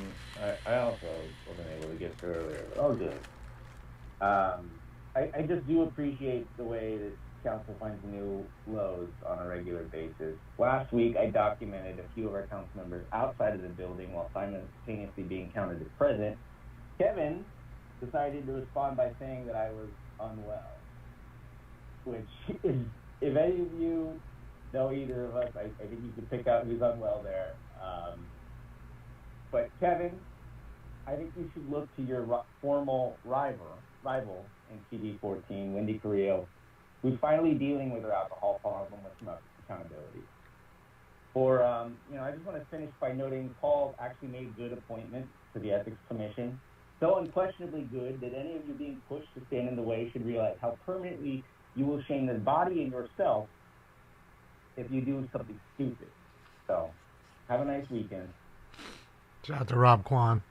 also wasn't able to get through earlier, but all good. I just do appreciate the way that council finds new lows on a regular basis. Last week, I documented a few of our council members outside of the building while simultaneously being counted as present. Kevin decided to respond by saying that I was unwell, which is, if any of you know either of us, I think you can pick out who's unwell there. But Kevin, I think you should look to your formal rival in CD14, Wendy Carrillo, who's finally dealing with her alcohol problem with some accountability. I just want to finish by noting Paul actually made good appointments to the Ethics Commission. So unquestionably good that any of you being pushed to stand in the way should realize how permanently you will shame the body and yourself if you do something stupid. So, have a nice weekend. Shout out to Rob Kwan.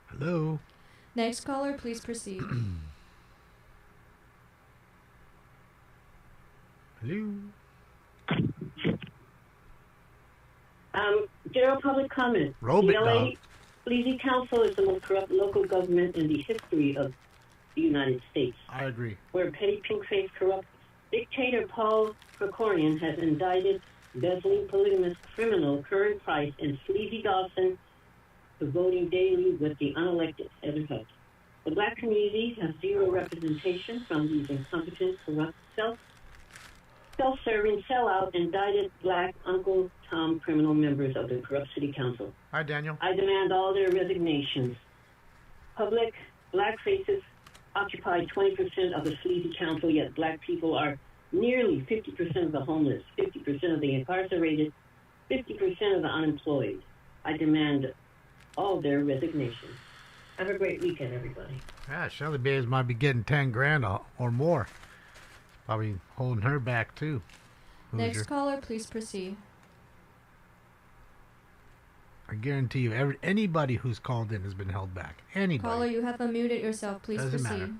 Hello. Next caller, please proceed. Hello. General public comment. Roll the it, LA dog. Sleazy Council is the most corrupt local government in the history of the United States. I agree. Where petty pink-faced corrupt dictator Paul Krikorian has indicted embezzling polygamous criminal Curran Price and Sleazy Dawson for voting daily with the unelected Heather Hutt. The black community has zero representation from these incompetent, corrupt, self-serving, sellout, indicted black Uncle Tom criminal members of the corrupt city council. Hi, Daniel. I demand all their resignations. Public black faces occupy 20% of the sleazy council, yet black people are nearly 50% of the homeless, 50% of the incarcerated, 50% of the unemployed. I demand all their resignations. Have a great weekend, everybody. Yeah, Shelly Bays might be getting 10 grand or more. Probably holding her back, too. Next caller, please proceed. I guarantee you, anybody who's called in has been held back. Anybody. Caller, you have unmuted yourself. Please Doesn't proceed. matter.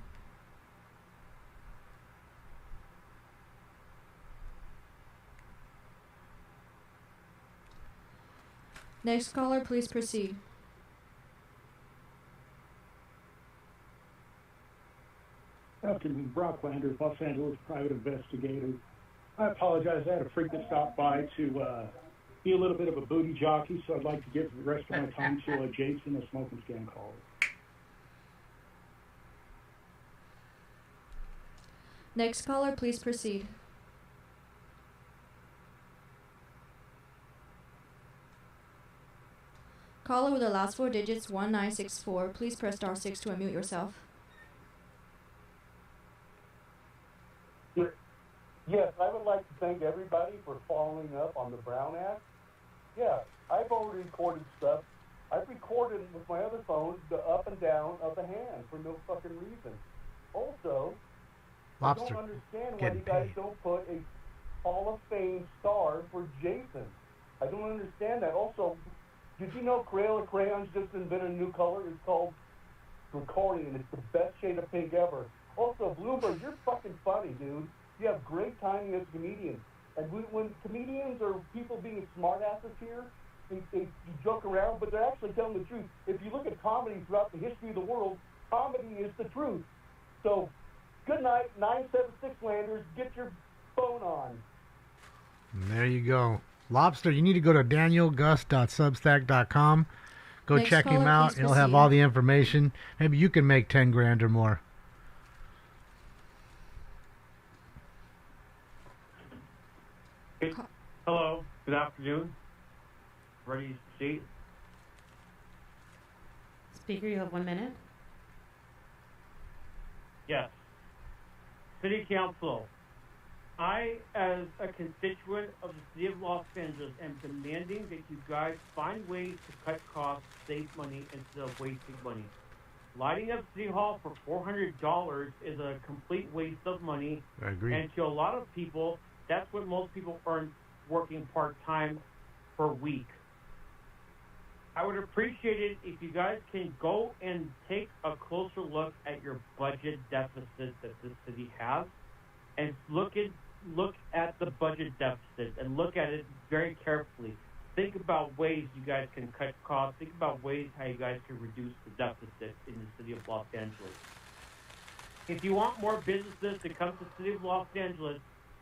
Next caller, please proceed. Captain Brock Landers, Los Angeles private investigator. I apologize. I had a frequent stop by to be a little bit of a booty jockey, so I'd like to give the rest of my time to Jason, a smoke and scan caller. Next caller, please proceed. Caller with the last four digits 1964. Please press star 6 to unmute yourself. Yes, I would like to thank everybody for following up on the Brown Act. Yeah, I've already recorded stuff. I've recorded with my other phone the up and down of the hand for no fucking reason. Also, Lobster. I don't understand why you guys don't put a Hall of Fame star for Jason. I don't understand that. Also, did you know Crayola crayons just invented a new color? It's called Draconian. It's the best shade of pink ever. Also, Bloomberg, you're fucking funny, dude. You have great timing as a comedian. And when comedians or people being smartasses here, they joke around, but they're actually telling the truth. If you look at comedy throughout the history of the world, comedy is the truth. So, good night, 976 Landers. Get your phone on. And there you go. Lobster, you need to go to danielgus.substack.com. Go Next check him caller, out. please He'll have proceed. all the information. Maybe you can make 10 grand or more. Hello, good afternoon. Ready to proceed? Speaker, you have 1 minute. Yes. City Council, I, as a constituent of the City of Los Angeles, am demanding that you guys find ways to cut costs, save money, instead of wasting money. Lighting up City Hall for $400 is a complete waste of money. I agree. And to a lot of people, that's what most people earn working part-time per week. I would appreciate it if you guys can go and take a closer look at your budget deficit that this city has, and look at the budget deficit and look at it very carefully. Think about ways you guys can cut costs. Think about ways how you guys can reduce the deficit in the city of Los Angeles. If you want more businesses to come to the city of Los Angeles,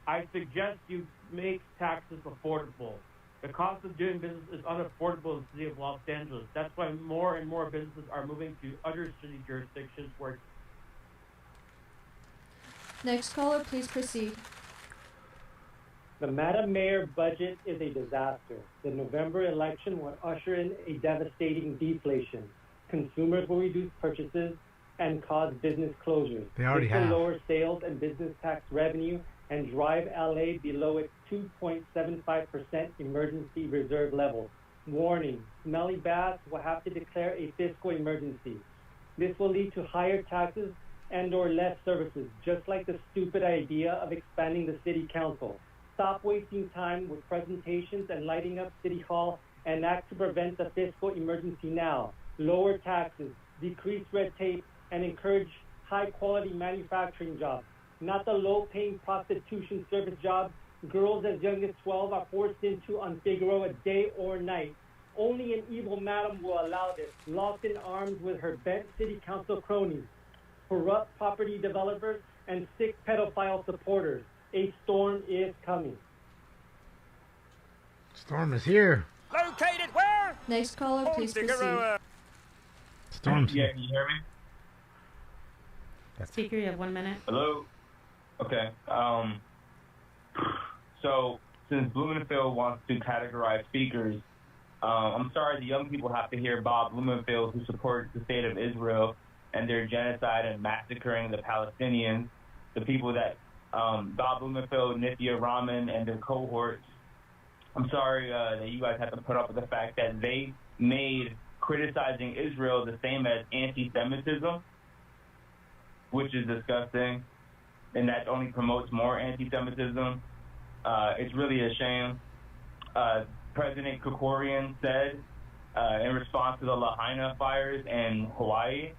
I suggest you make taxes affordable. The cost of doing business is unaffordable in the city of Los Angeles. That's why more and more businesses are moving to other city jurisdictions where... Next caller, please proceed. The Madam Mayor budget is a disaster. The November election will usher in a devastating deflation. Consumers will reduce purchases and cause business closures. They already this will have. lower sales and business tax revenue and drive LA below its 2.75% emergency reserve level. Warning, smelly baths will have to declare a fiscal emergency. This will lead to higher taxes and or less services, just like the stupid idea of expanding the city council. Stop wasting time with presentations and lighting up City Hall and act to prevent the fiscal emergency now. Lower taxes, decrease red tape, and encourage high-quality manufacturing jobs, not the low-paying prostitution service jobs girls as young as 12 are forced into on Figaro a day or night. Only an evil madam will allow this, locked in arms with her bent city council cronies, corrupt property developers, and sick pedophile supporters. A storm is coming. Storm is here. Located where? Next caller, please proceed. Storm's Yeah, here. can you hear me? Speaker, you have 1 minute. Hello? Okay. So, since Blumenfield wants to categorize speakers, I'm sorry the young people have to hear Bob Blumenfield, who supports the state of Israel and their genocide and massacring the Palestinians, the people that Bob Blumenfield, Nithya Raman, and their cohorts. I'm sorry that you guys have to put up with the fact that they made criticizing Israel the same as anti-Semitism, which is disgusting, and that only promotes more anti-Semitism. It's really a shame. President Krikorian said in response to the Lahaina fires in Hawaii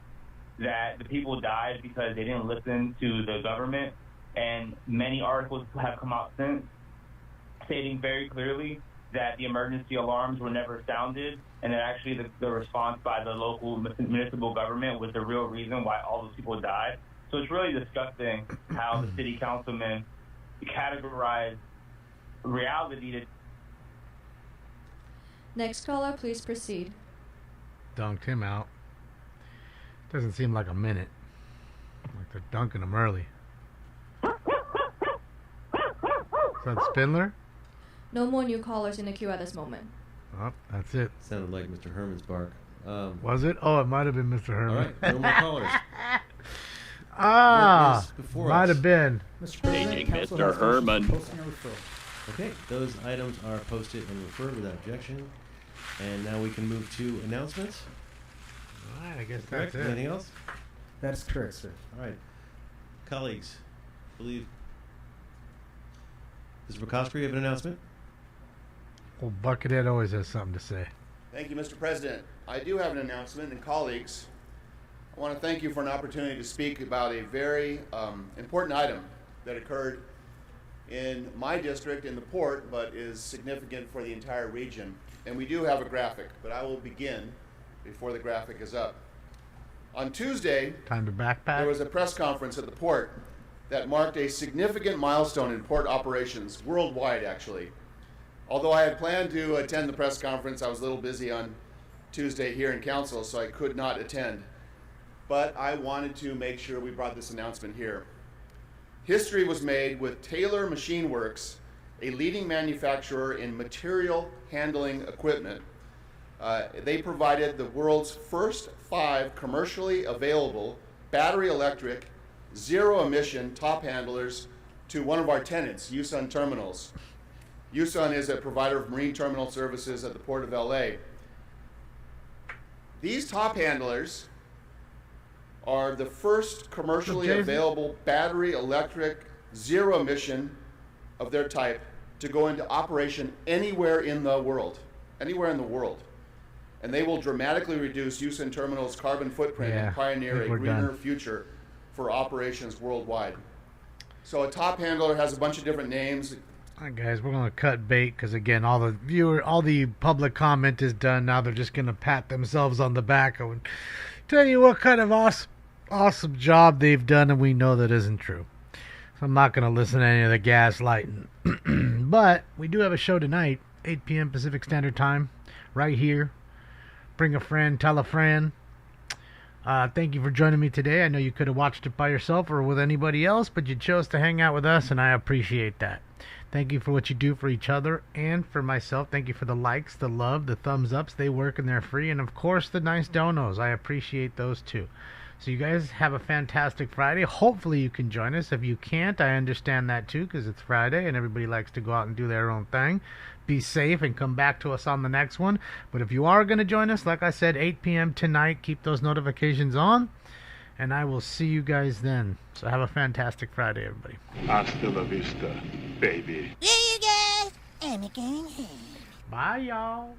that the people died because they didn't listen to the government, and many articles have come out since stating very clearly that the emergency alarms were never sounded, and that actually the response by the local municipal government was the real reason why all those people died. So it's really disgusting how the city councilmen categorize reality to... Next caller, please proceed. Dunked him out. Doesn't seem like a minute. Like they're dunking him early. Is that Spindler? No more new callers in the queue at this moment. Oh, that's it. Sounded like Mr. Herman's bark. Was it? Oh, it might have been Mr. Herman. All right, no more callers. Ah, What is before might us? have been. Mr. President, Council has Herman. Posting a referral. Okay, those items are posted and referred without objection. And now we can move to announcements. All right, I guess Correct? that's it. Anything else? That's correct, sir. All right. Colleagues, believe... Mr. McCosker, you have an announcement? Old Buckethead always has something to say. Thank you, Mr. President. I do have an announcement, and colleagues, I want to thank you for an opportunity to speak about a very important item that occurred in my district in the port, but is significant for the entire region. And we do have a graphic, but I will begin before the graphic is up. On Tuesday, Time to backpack. there was a press conference at the port that marked a significant milestone in port operations, worldwide actually. Although I had planned to attend the press conference, I was a little busy on Tuesday here in council, so I could not attend. But I wanted to make sure we brought this announcement here. History was made with Taylor Machine Works, a leading manufacturer in material handling equipment. They provided the world's first 5 commercially available battery electric, zero emission top handlers to one of our tenants, USUN Terminals. USUN is a provider of marine terminal services at the Port of LA. These top handlers are the first commercially available battery electric, zero emission of their type to go into operation anywhere in the world. Anywhere in the world. And they will dramatically reduce USUN Terminal's carbon footprint and pioneer a greener future for operations worldwide. So a top handler has a bunch of different names. All right, guys, we're gonna cut bait because again, all the public comment is done. Now they're just gonna pat themselves on the back and tell you what kind of awesome job they've done, and we know that isn't true. So I'm not gonna listen to any of the gaslighting. But we do have a show tonight, 8 p.m. Pacific Standard Time, right here. Bring a friend, tell a friend. Thank you for joining me today. I know you could have watched it by yourself or with anybody else, but you chose to hang out with us, and I appreciate that. Thank you for what you do for each other and for myself. Thank you for the likes, the love, the thumbs ups. They work and they're free. And, of course, the nice donos. I appreciate those, too. So you guys have a fantastic Friday. Hopefully you can join us. If you can't, I understand that, too, because it's Friday and everybody likes to go out and do their own thing. Be safe and come back to us on the next one. But if you are going to join us, like I said, 8 p.m. tonight, keep those notifications on. And I will see you guys then. So have a fantastic Friday, everybody. Hasta la vista, baby. Yeah, you guys. I'm going home. Bye, y'all.